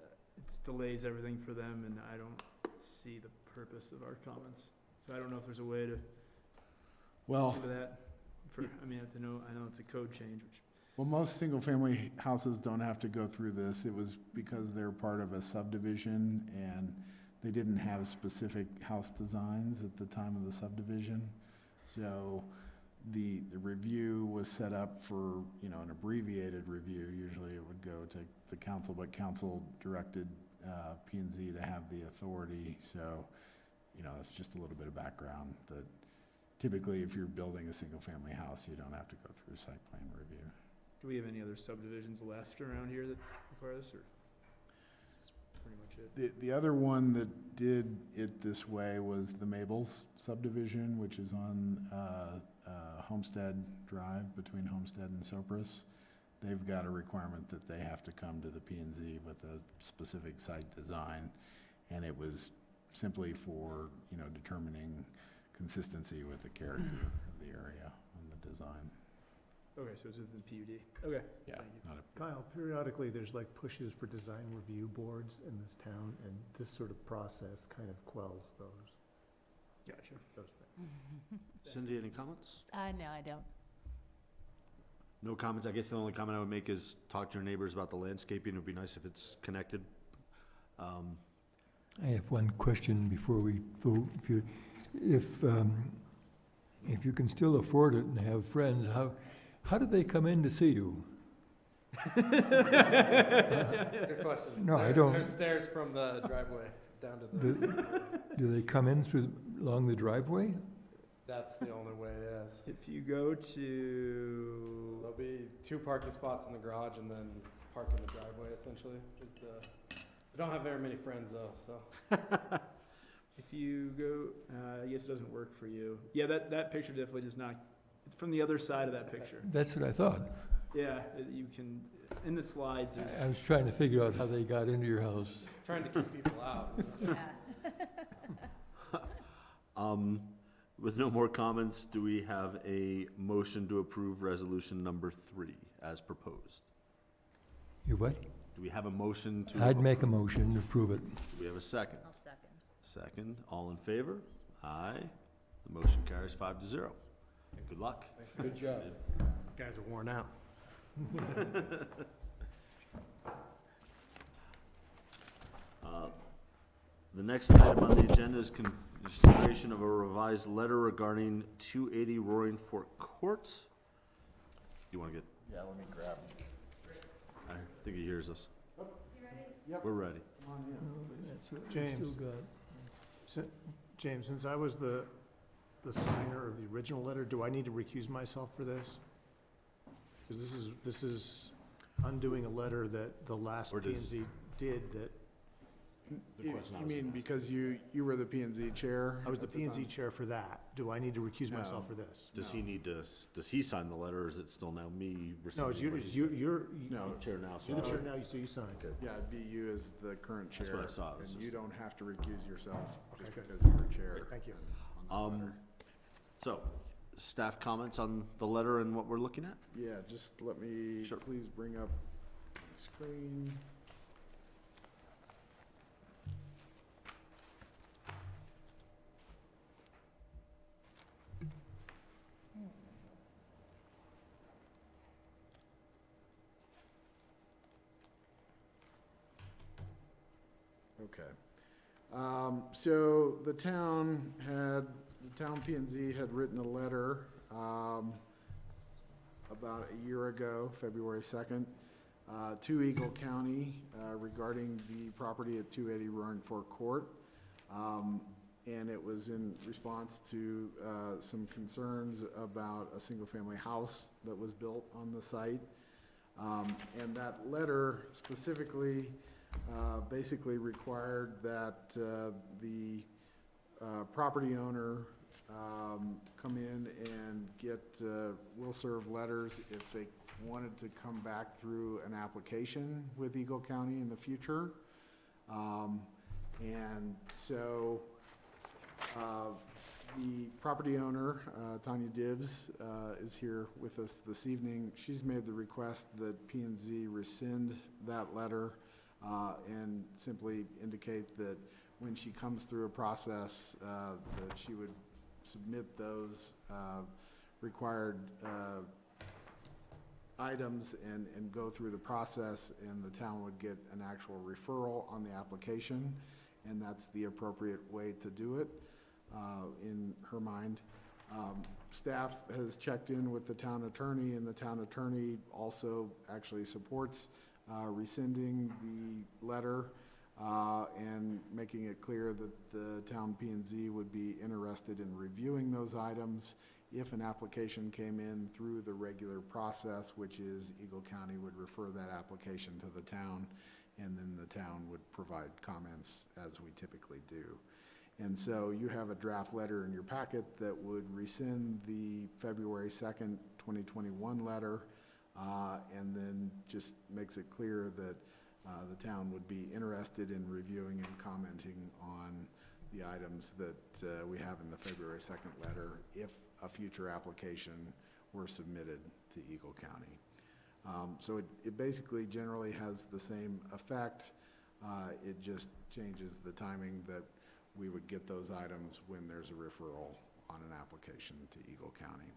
[SPEAKER 8] delays everything for them, and I don't see the purpose of our comments. So I don't know if there's a way to
[SPEAKER 2] Well,
[SPEAKER 8] do that. I mean, I know it's a code change, which,
[SPEAKER 2] well, most single-family houses don't have to go through this. It was because they're part of a subdivision and they didn't have specific house designs at the time of the subdivision. So the review was set up for, an abbreviated review. Usually it would go to the council, but council directed P&Z to have the authority. So, that's just a little bit of background that typically if you're building a single-family house, you don't have to go through site plan review.
[SPEAKER 8] do we have any other subdivisions left around here that require this, or? That's pretty much it.
[SPEAKER 2] The other one that did it this way was the Mabels subdivision, which is on Homestead Drive between Homestead and Sopris. They've got a requirement that they have to come to the P&Z with a specific site design, and it was simply for, determining consistency with the character of the area and the design.
[SPEAKER 8] Okay, so it's within PUD. Okay.
[SPEAKER 2] Yeah,
[SPEAKER 8] Thank you.
[SPEAKER 2] not a
[SPEAKER 6] Kyle, periodically, there's like pushes for design review boards in this town, and this sort of process kind of quells those
[SPEAKER 8] Gotcha.
[SPEAKER 6] things.
[SPEAKER 1] Cindy, any comments?
[SPEAKER 4] No, I don't.
[SPEAKER 1] No comments. I guess the only comment I would make is talk to your neighbors about the landscaping. It would be nice if it's connected.
[SPEAKER 5] I have one question before we vote. If you can still afford it and have friends, how do they come in to see you?
[SPEAKER 16] Good question.
[SPEAKER 5] No, I don't-
[SPEAKER 16] There's stairs from the driveway down to the.
[SPEAKER 5] Do they come in along the driveway?
[SPEAKER 16] That's the only way, yes.
[SPEAKER 8] If you go to,
[SPEAKER 16] There'll be 2 parking spots in the garage and then park in the driveway, essentially. I don't have very many friends though, so.
[SPEAKER 8] if you go, I guess it doesn't work for you. Yeah, that picture definitely does not, it's from the other side of that picture.
[SPEAKER 5] That's what I thought.
[SPEAKER 8] Yeah, you can, in the slides,
[SPEAKER 5] I
[SPEAKER 8] there's,
[SPEAKER 5] was trying to figure out how they got into your house.
[SPEAKER 16] Trying to keep people out.
[SPEAKER 4] Yeah.
[SPEAKER 1] With no more comments, do we have a motion to approve resolution number 3 as proposed?
[SPEAKER 5] You what?
[SPEAKER 1] Do we have a motion to?
[SPEAKER 5] I'd make a motion to approve it.
[SPEAKER 1] Do we have a second?
[SPEAKER 4] I'll second.
[SPEAKER 1] Second, all in favor? Aye. The motion carries 5-0. Good luck.
[SPEAKER 16] Thanks.
[SPEAKER 5] Good job.
[SPEAKER 6] Guys are worn out.
[SPEAKER 1] The next item on the agenda is consideration of a revised letter regarding 280 Roaring Fork Court. You want to get,
[SPEAKER 2] Yeah, let me grab.
[SPEAKER 1] I think he hears us.
[SPEAKER 2] You ready? Yep.
[SPEAKER 1] We're ready.
[SPEAKER 2] Come on in, please.
[SPEAKER 5] That's what we
[SPEAKER 6] James.
[SPEAKER 5] still got.
[SPEAKER 6] James, since I was the signer of the original letter, do I need to recuse myself for this? Because this is undoing a letter that the last
[SPEAKER 1] Or does-
[SPEAKER 6] P&Z did that
[SPEAKER 1] The question I
[SPEAKER 2] You
[SPEAKER 1] was
[SPEAKER 2] mean
[SPEAKER 1] gonna ask.
[SPEAKER 2] because you were the P and Z chair?
[SPEAKER 6] I was the
[SPEAKER 2] at
[SPEAKER 6] P and Z
[SPEAKER 2] time?
[SPEAKER 6] chair for that. Do I need to recuse
[SPEAKER 2] No.
[SPEAKER 6] myself for this?
[SPEAKER 1] Does he need to, does he sign the letter, or is it still now me
[SPEAKER 6] No, it's
[SPEAKER 1] rescinding
[SPEAKER 6] you,
[SPEAKER 1] what
[SPEAKER 6] it's
[SPEAKER 1] he
[SPEAKER 6] you,
[SPEAKER 1] said?
[SPEAKER 6] you're,
[SPEAKER 2] No,
[SPEAKER 1] I'm chair now, so.
[SPEAKER 6] you're the chair
[SPEAKER 1] I'll-
[SPEAKER 6] now, so you sign.
[SPEAKER 1] Okay.
[SPEAKER 2] yeah, it'd be you as the current chair.
[SPEAKER 1] That's what I saw. It was
[SPEAKER 2] And
[SPEAKER 1] just-
[SPEAKER 2] you don't have to recuse yourself
[SPEAKER 6] Okay,
[SPEAKER 2] just
[SPEAKER 6] good.
[SPEAKER 2] because you're chair.
[SPEAKER 6] Thank you.
[SPEAKER 2] on that letter.
[SPEAKER 1] So, staff comments on the letter and what we're looking at?
[SPEAKER 2] Yeah, just let me
[SPEAKER 1] Sure.
[SPEAKER 2] please bring up the screen. Okay. So the town P and Z had written a letter, about a year ago, February 2nd, to Eagle County, regarding the property at 280 Roaring Fork Court. And it was in response to, some concerns about a single-family house that was built on the site. And that letter specifically, basically required that the property owner come in and get will-serve letters if they wanted to come back through an application with Eagle County in the future. And so the property owner, Tanya Dibbs, is here with us this evening. She's made the request that P and Z rescind that letter and simply indicate that when she comes through a process, that she would submit those required items and go through the process, and the town would get an actual referral on the application, and that's the appropriate way to do it in her mind. Staff has checked in with the town attorney, and the town attorney also actually supports rescinding the letter and making it clear that the town P and Z would be interested in reviewing those items if an application came in through the regular process, which is Eagle County would refer that application to the town, and then the town would provide comments as we typically do. And so you have a draft letter in your packet that would rescind the February 2nd, 2021 letter, and then just makes it clear that the town would be interested in reviewing and commenting on the items that we have in the February 2nd letter if a future application were submitted to Eagle County. So it basically generally has the same effect. It just changes the timing that we would get those items when there's a referral on an application to Eagle County.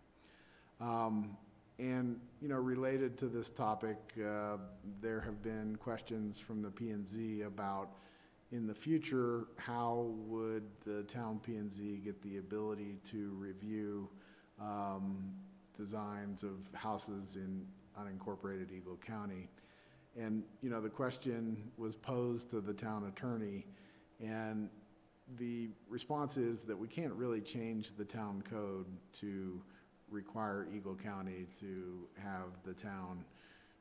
[SPEAKER 2] And, you know, related to this topic, there have been questions from the P and Z about, in the future, how would the town P and Z get the ability to review designs of houses in unincorporated Eagle County? And, you know, the question was posed to the town attorney, and the response is that we can't really change the town code to require Eagle County to have the town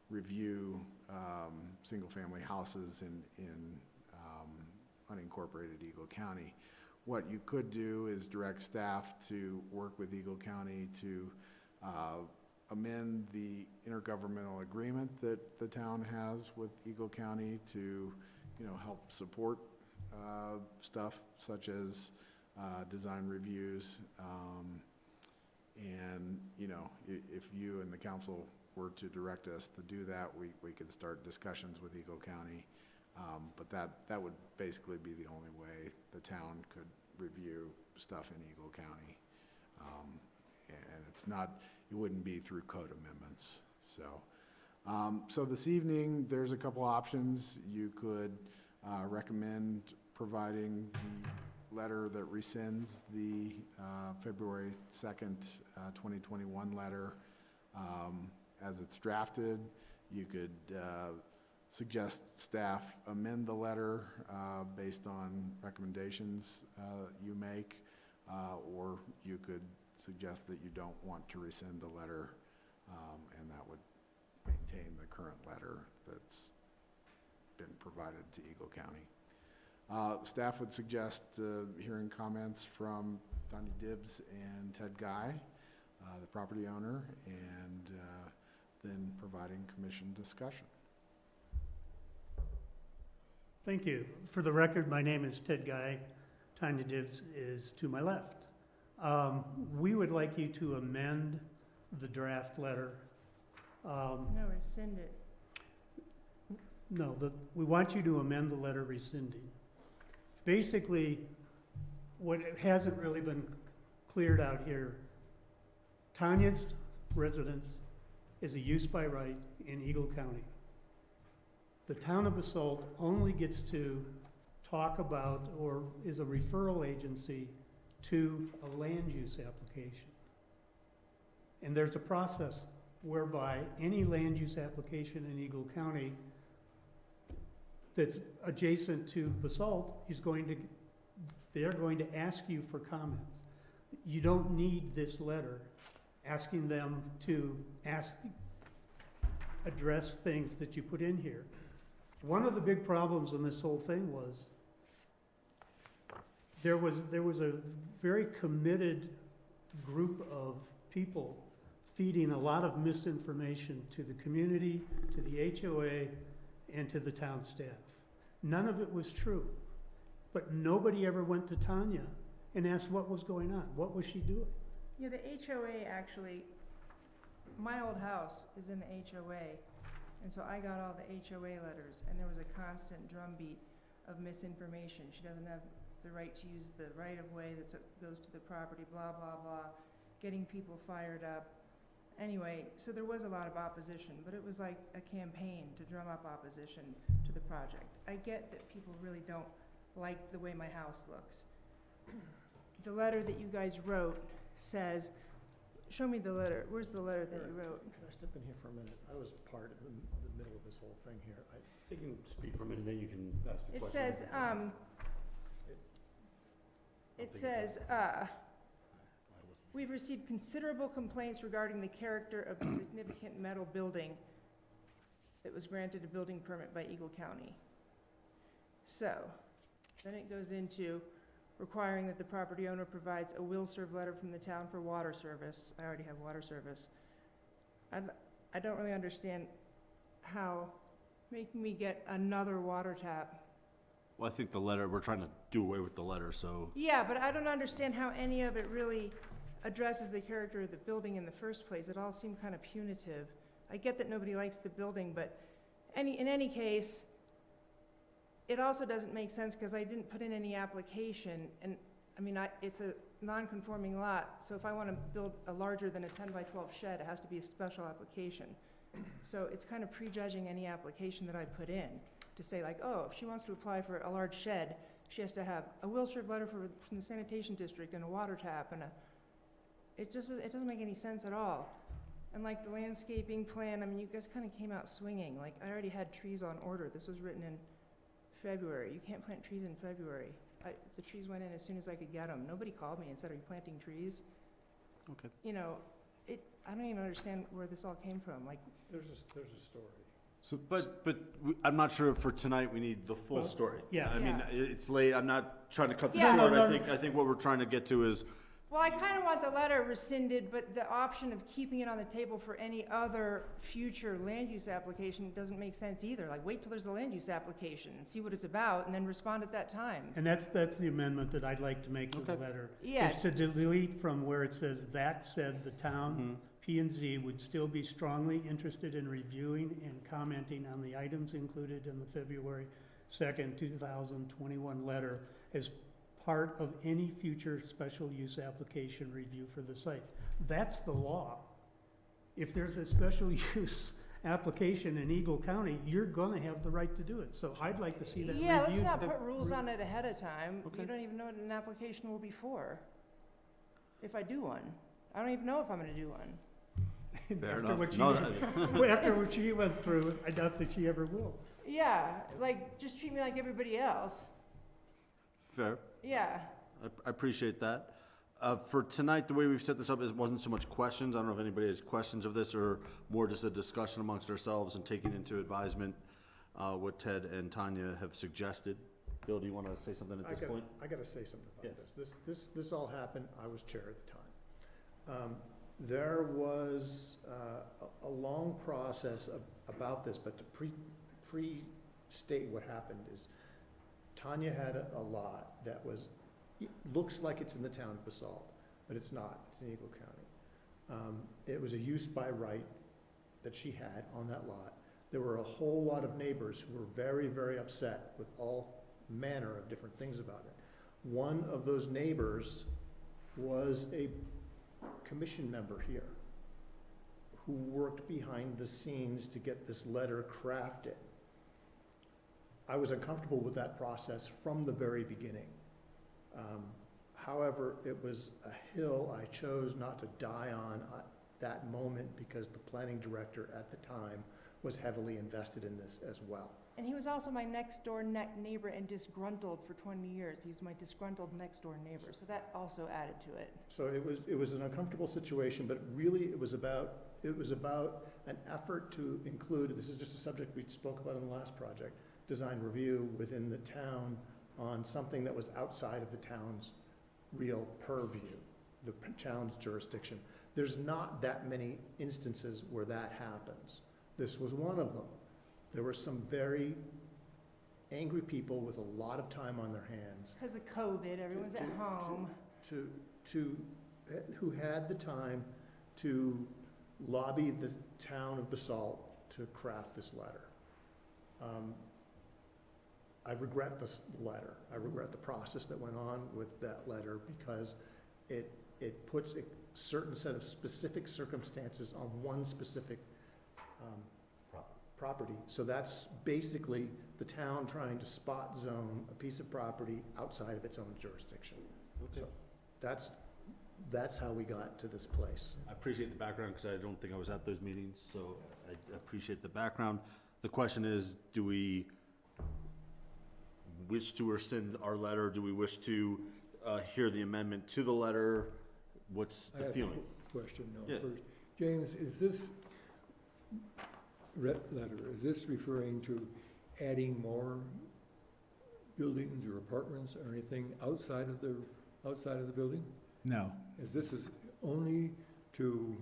[SPEAKER 2] review single-family houses in unincorporated Eagle County. What you could do is direct staff to work with Eagle County to amend the intergovernmental agreement that the town has with Eagle County to, you know, help support stuff such as design reviews. And, you know, if you and the council were to direct us to do that, we could start discussions with Eagle County. But that would basically be the only way the town could review stuff in Eagle County. And it's not, it wouldn't be through code amendments. So this evening, there's a couple options. You could recommend providing the letter that rescinds the February 2nd, 2021 letter as it's drafted. You could suggest staff amend the letter based on recommendations you make, or you could suggest that you don't want to rescind the letter, and that would maintain the current letter that's been provided to Eagle County. Staff would suggest hearing comments from Tanya Dibbs and Ted Guy, the property owner, and then providing commission discussion.
[SPEAKER 17] Thank you. For the record, my name is Ted Guy. Tanya Dibbs is to my left. We would like you to amend the draft letter.
[SPEAKER 18] No, rescind it.
[SPEAKER 17] No, we want you to amend the letter rescinding. Basically, what hasn't really been cleared out here, Tanya's residence is a use by right in Eagle County. The town of Basalt only gets to talk about or is a referral agency to a land use application. And there's a process whereby any land use application in Eagle County that's adjacent to Basalt they're going to ask you for comments. You don't need this letter asking them to address things that you put in here. One of the big problems in this whole thing was there was a very committed group of people feeding a lot of misinformation to the community, to the HOA, and to the town staff. None of it was true, but nobody ever went to Tanya and asked what was going on. What was she doing?
[SPEAKER 18] Yeah, the HOA actually, my old house is in the HOA, and so I got all the HOA letters, and there was a constant drumbeat of misinformation. She doesn't have the right to use the right-of-way that goes to the property, blah, blah, blah, getting people fired up. Anyway, so there was a lot of opposition, but it was like a campaign to drum up opposition to the project. I get that people really don't like the way my house looks. The letter that you guys wrote says, show me the letter. Where's the letter that you wrote?
[SPEAKER 6] Can I step in here for a minute? I was part of the middle of this whole thing here.
[SPEAKER 10] You can speak for a minute, then you can ask a
[SPEAKER 18] It
[SPEAKER 10] question.
[SPEAKER 18] says, we've received considerable complaints regarding the character of the significant metal building that was granted a building permit by Eagle County. So, then it goes into requiring that the property owner provides a will serve letter from the town for water service. I already have water service. I don't really understand how making me get another water tap.
[SPEAKER 1] Well, I think the letter, we're trying to do away with the letter, so.
[SPEAKER 18] Yeah, but I don't understand how any of it really addresses the character of the building in the first place. It all seemed kind of punitive. I get that nobody likes the building, but in any case, it also doesn't make sense because I didn't put in any application, and I mean, it's a non-conforming lot, so if I want to build a larger than a 10 by 12 shed, it has to be a special application. So it's kind of prejudging any application that I put in to say like, oh, if she wants to apply for a large shed, she has to have a will serve letter from the sanitation district and a water tap and it doesn't make any sense at all. And like the landscaping plan, I mean, you guys kind of came out swinging. Like I already had trees on order. This was written in February. You can't plant trees in February. The trees went in as soon as I could get them. Nobody called me and said, are you planting trees?
[SPEAKER 1] Okay.
[SPEAKER 18] You know, I don't even understand where this all came from. Like,
[SPEAKER 6] There's a story.
[SPEAKER 1] So, but I'm not sure if for tonight we need the full story.
[SPEAKER 17] yeah.
[SPEAKER 1] I mean, it's late, I'm not trying to cut this
[SPEAKER 18] Yeah.
[SPEAKER 1] short,
[SPEAKER 17] No,
[SPEAKER 1] I think what we're trying to get to is,
[SPEAKER 18] well, I kind of want the letter rescinded, but the option of keeping it on the table for any other future land use application doesn't make sense either. Like, wait till there's a land use application and see what it's about and then respond at that time.
[SPEAKER 17] And that's the amendment that I'd like to make to the letter.
[SPEAKER 18] Yeah.
[SPEAKER 17] Is to delete from where it says, that said, the town, P&Z would still be strongly interested in reviewing and commenting on the items included in the February 2nd, 2021 letter as part of any future special use application review for the site. That's the law. If there's a special use application in Eagle County, you're gonna have the right to do it. So I'd like to see that reviewed.
[SPEAKER 18] Yeah, let's not put rules on it ahead of time. You don't even know what an application will be for. If I do one. I don't even know if I'm gonna do one.
[SPEAKER 1] fair
[SPEAKER 17] After
[SPEAKER 1] enough.
[SPEAKER 17] after what she went through, I doubt that she ever will.
[SPEAKER 18] Yeah, like, just treat me like everybody else.
[SPEAKER 1] Fair.
[SPEAKER 18] Yeah.
[SPEAKER 1] I appreciate that. For tonight, the way we've set this up, it wasn't so much questions. I don't know if anybody has questions of this or more just a discussion amongst ourselves and taking into advisement what Ted and Tanya have suggested. Bill, do you want to say something at this point?
[SPEAKER 6] I gotta say something
[SPEAKER 1] Yeah.
[SPEAKER 6] about this. This all happened, I was chair at the time. There was a long process about this, but to pre-state what happened is Tanya had a lot that was, it looks like it's in the town of Basalt, but it's not, it's in Eagle County. It was a use by right that she had on that lot. There were a whole lot of neighbors who were very, very upset with all manner of different things about it. One of those neighbors was a commission member here who worked behind the scenes to get this letter crafted. I was uncomfortable with that process from the very beginning. However, it was a hill I chose not to die on at that moment because the planning director at the time was heavily invested in this as well.
[SPEAKER 18] And he was also my next door neighbor and disgruntled for 20 years. He was my disgruntled next door neighbor, so that also added to it.
[SPEAKER 6] So it was an uncomfortable situation, but really it was about an effort to include, this is just a subject we spoke about in the last project, design review within the town on something that was outside of the town's real purview, the town's jurisdiction. There's not that many instances where that happens. This was one of them. There were some very angry people with a lot of time on their hands.
[SPEAKER 18] Because of COVID, everyone's at home.
[SPEAKER 6] Who had the time to lobby the town of Basalt to craft this letter. I regret this letter. I regret the process that went on with that letter because it puts a certain set of specific circumstances on one specific property. So that's basically the town trying to spot zone a piece of property outside of its own jurisdiction.
[SPEAKER 1] Okay.
[SPEAKER 6] So that's how we got to this place.
[SPEAKER 1] I appreciate the background because I don't think I was at those meetings, so I appreciate the background. The question is, do we wish to rescind our letter? Do we wish to hear the amendment to the letter? What's the feeling?
[SPEAKER 5] I have a question now
[SPEAKER 1] Yeah.
[SPEAKER 5] first. James, is this letter, is this referring to adding more buildings or apartments or anything outside of the building?
[SPEAKER 19] No.
[SPEAKER 5] This is only to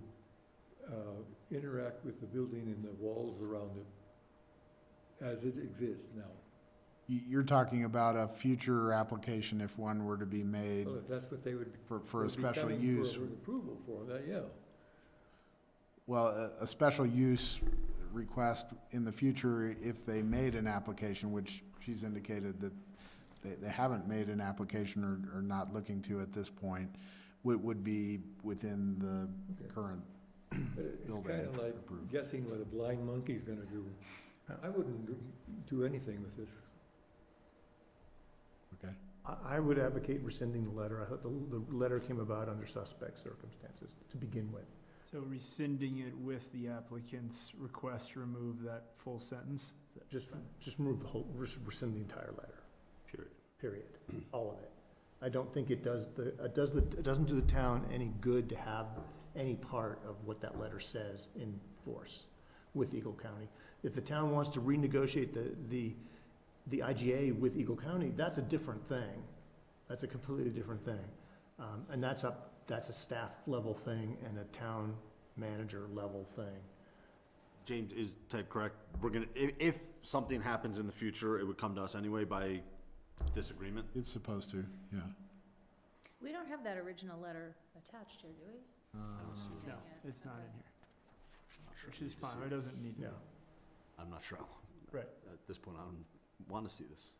[SPEAKER 5] interact with the building and the walls around it as it exists now?
[SPEAKER 19] You're talking about a future application if one were to be made
[SPEAKER 5] Well, if that's what they would.
[SPEAKER 19] for a
[SPEAKER 5] would be
[SPEAKER 19] special
[SPEAKER 5] coming
[SPEAKER 19] use.
[SPEAKER 5] for an approval for that, yeah.
[SPEAKER 19] Well, a special use request in the future, if they made an application, which she's indicated that they haven't made an application or not looking to at this point, would be within the
[SPEAKER 5] Okay.
[SPEAKER 19] current
[SPEAKER 5] But it's
[SPEAKER 19] building
[SPEAKER 5] kind of like
[SPEAKER 19] approved.
[SPEAKER 5] guessing what a blind monkey's gonna do. I wouldn't do anything with this.
[SPEAKER 19] Okay.
[SPEAKER 6] I would advocate rescinding the letter. I thought the letter came about under suspect circumstances to begin with.
[SPEAKER 8] So rescinding it with the applicant's request to remove that full sentence? Is that
[SPEAKER 6] Just remove the whole, rescind the entire letter.
[SPEAKER 1] Period.
[SPEAKER 6] Period. All of it. I don't think it doesn't do the town any good to have any part of what that letter says in force with Eagle County. If the town wants to renegotiate the IGA with Eagle County, that's a different thing. That's a completely different thing. And that's a staff level thing and a town manager level thing.
[SPEAKER 1] James, is Ted correct? We're gonna, if something happens in the future, it would come to us anyway by disagreement?
[SPEAKER 19] It's supposed to, yeah.
[SPEAKER 4] We don't have that original letter attached here, do we?
[SPEAKER 8] No, it's not in here,
[SPEAKER 1] Not sure
[SPEAKER 8] which
[SPEAKER 1] if we
[SPEAKER 8] is
[SPEAKER 1] need to
[SPEAKER 8] fine.
[SPEAKER 1] see
[SPEAKER 8] It doesn't need,
[SPEAKER 6] Yeah.
[SPEAKER 1] I'm not sure.
[SPEAKER 8] Right.
[SPEAKER 1] At this point, I don't want to see this.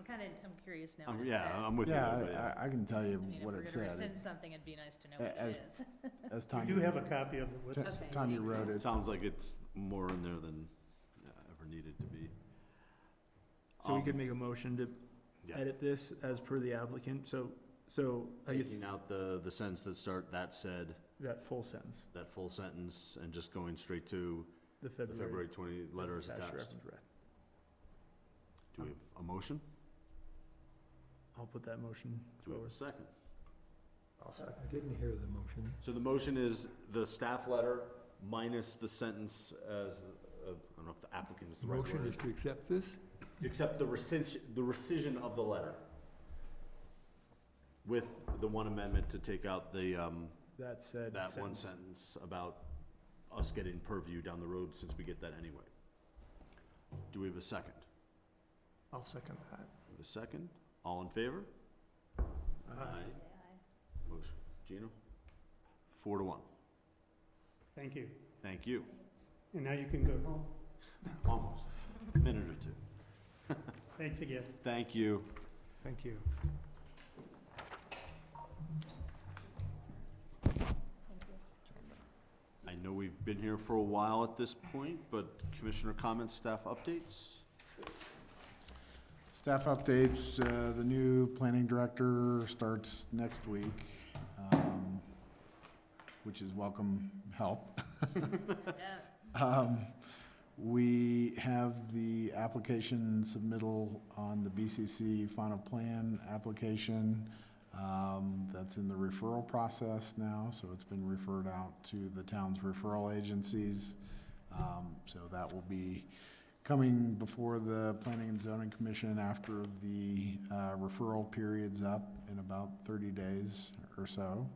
[SPEAKER 4] I'm curious now what it
[SPEAKER 1] Yeah,
[SPEAKER 4] said.
[SPEAKER 1] I'm with you.
[SPEAKER 19] Yeah,
[SPEAKER 1] but yeah.
[SPEAKER 19] I can tell you
[SPEAKER 4] I mean,
[SPEAKER 19] what it
[SPEAKER 4] if we're gonna
[SPEAKER 19] said.
[SPEAKER 4] rescind something, it'd be nice to know what
[SPEAKER 19] As-
[SPEAKER 4] it is.
[SPEAKER 19] As
[SPEAKER 17] We
[SPEAKER 19] Tanya,
[SPEAKER 17] do have a copy of it with us.
[SPEAKER 4] Okay,
[SPEAKER 19] Tanya
[SPEAKER 4] thank you.
[SPEAKER 19] wrote
[SPEAKER 1] It
[SPEAKER 19] it.
[SPEAKER 1] sounds like it's more in there than ever needed to be.
[SPEAKER 8] So we could make a motion to
[SPEAKER 1] Yeah.
[SPEAKER 8] edit this as per the applicant, so I guess
[SPEAKER 1] Taking out the sentence that
[SPEAKER 8] that full sentence,
[SPEAKER 1] that full sentence, and just going straight to
[SPEAKER 8] the
[SPEAKER 1] the February 20 letter is attached.
[SPEAKER 8] reference read.
[SPEAKER 1] Do we have a motion?
[SPEAKER 8] I'll put that motion
[SPEAKER 1] Do we have
[SPEAKER 8] forward.
[SPEAKER 1] a second?
[SPEAKER 5] I didn't hear the motion.
[SPEAKER 1] So the motion is the staff letter minus the sentence as, I don't know if the applicant is the right
[SPEAKER 5] Motion
[SPEAKER 1] word.
[SPEAKER 5] is to accept this?
[SPEAKER 1] accept the rescission of the letter with the one amendment to take out the,
[SPEAKER 8] That said.
[SPEAKER 1] that one sentence about us getting purview down the road since we get that anyway. Do we have a second?
[SPEAKER 6] I'll second that.
[SPEAKER 1] We have a second? All in favor? Aye. Motion. Gino? 4-1.
[SPEAKER 17] Thank you.
[SPEAKER 1] Thank you.
[SPEAKER 17] And now you can go home.
[SPEAKER 1] Almost. Minute or two.
[SPEAKER 17] Thanks again.
[SPEAKER 1] Thank you.
[SPEAKER 6] Thank you.
[SPEAKER 1] I know we've been here for a while at this point, but commissioner comments, staff updates?
[SPEAKER 19] Staff updates, the new planning director starts next week, which is welcome help. We have the application submittal on the BCC final plan application. That's in the referral process now, so it's been referred out to the town's referral agencies. So that will be coming before the Planning and Zoning Commission after the referral period's up in about 30 days or so.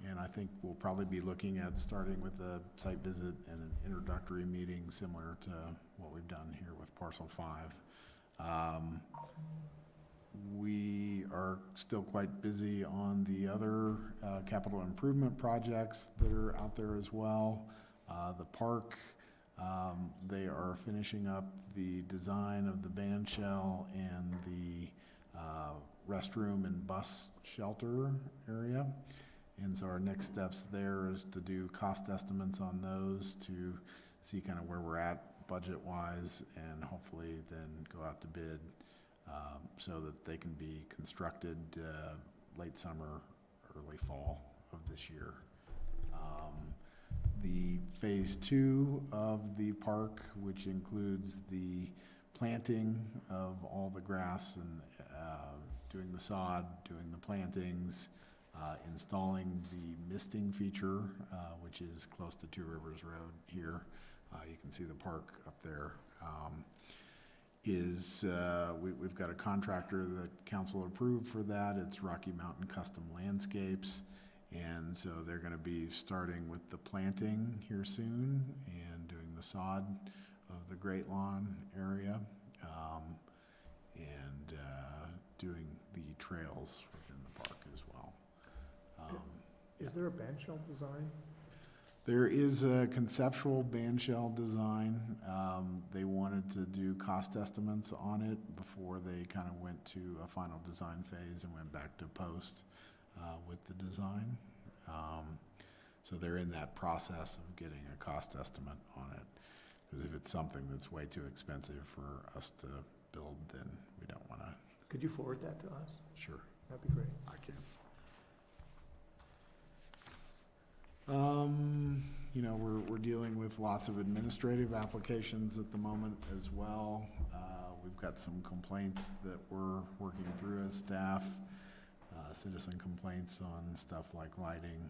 [SPEAKER 19] And I think we'll probably be looking at starting with a site visit and an introductory meeting similar to what we've done here with Parcel 5. We are still quite busy on the other capital improvement projects that are out there as well. The park, they are finishing up the design of the band shell and the restroom and bus shelter area. And so our next steps there is to do cost estimates on those to see kind of where we're at budget-wise and hopefully then go out to bid so that they can be constructed late summer, early fall of this year. The phase 2 of the park, which includes the planting of all the grass and doing the sod, doing the plantings, installing the misting feature, which is close to Two Rivers Road here. You can see the park up there. We've got a contractor that council approved for that. It's Rocky Mountain Custom Landscapes. And so they're going to be starting with the planting here soon and doing the sod of the Great Lawn area and doing the trails within the park as well.
[SPEAKER 6] Is there a band shell design?
[SPEAKER 19] There is a conceptual band shell design. They wanted to do cost estimates on it before they kind of went to a final design phase and went back to post with the design. So they're in that process of getting a cost estimate on it. Because if it's something that's way too expensive for us to build, then we don't want to.
[SPEAKER 6] Could you forward that to us?
[SPEAKER 19] Sure.
[SPEAKER 6] That'd be great.
[SPEAKER 19] I can. You know, we're dealing with lots of administrative applications at the moment as well. We've got some complaints that we're working through as staff, citizen complaints on stuff like lighting.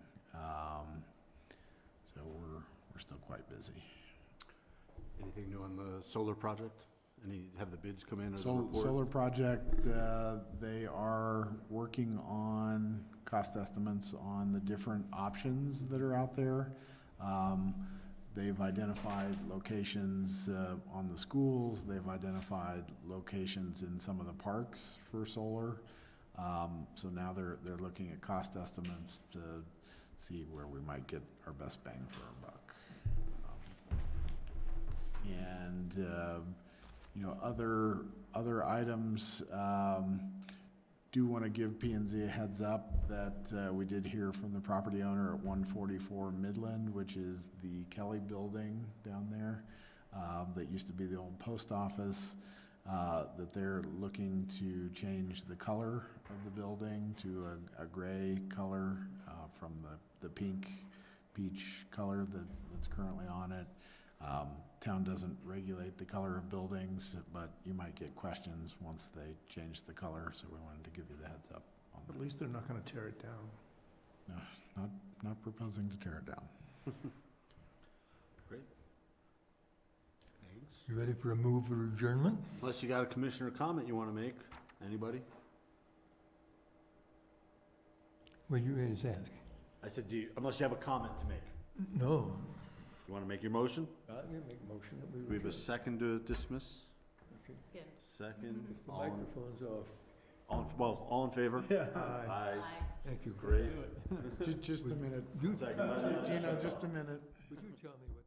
[SPEAKER 19] So we're still quite busy.
[SPEAKER 1] Anything new on the solar project? Have the bids come in or the report?
[SPEAKER 19] Solar project, they are working on cost estimates on the different options that are out there. They've identified locations on the schools. They've identified locations in some of the parks for solar. So now they're looking at cost estimates to see where we might get our best bang for our buck. You know, other items, do want to give P&Z a heads up that we did hear from the property owner at 144 Midland, which is the Kelly building down there that used to be the old post office, that they're looking to change the color of the building to a gray color from the pink peach color that's currently on it. Town doesn't regulate the color of buildings, but you might get questions once they change the color, so we wanted to give you the heads up on that.
[SPEAKER 6] At least they're not going to tear it down.
[SPEAKER 19] No, not proposing to tear it down.
[SPEAKER 1] Great. Thanks.
[SPEAKER 5] You ready for a move for adjournment?
[SPEAKER 1] Unless you got a commissioner comment you want to make. Anybody?
[SPEAKER 5] Well, you just ask.
[SPEAKER 1] I said, unless you have a comment to make.
[SPEAKER 5] No.
[SPEAKER 1] You want to make your motion?
[SPEAKER 5] I'm gonna make a motion that we.
[SPEAKER 1] Do we have a second to dismiss?
[SPEAKER 5] Okay.
[SPEAKER 1] Second.
[SPEAKER 5] If the
[SPEAKER 1] All in-
[SPEAKER 5] microphone's off.
[SPEAKER 1] all in favor?
[SPEAKER 5] Aye.
[SPEAKER 1] Aye.
[SPEAKER 5] Thank you.
[SPEAKER 1] Great.
[SPEAKER 2] Just a minute.
[SPEAKER 5] You,
[SPEAKER 1] Second by
[SPEAKER 2] Gino, just a minute.
[SPEAKER 5] would you tell me what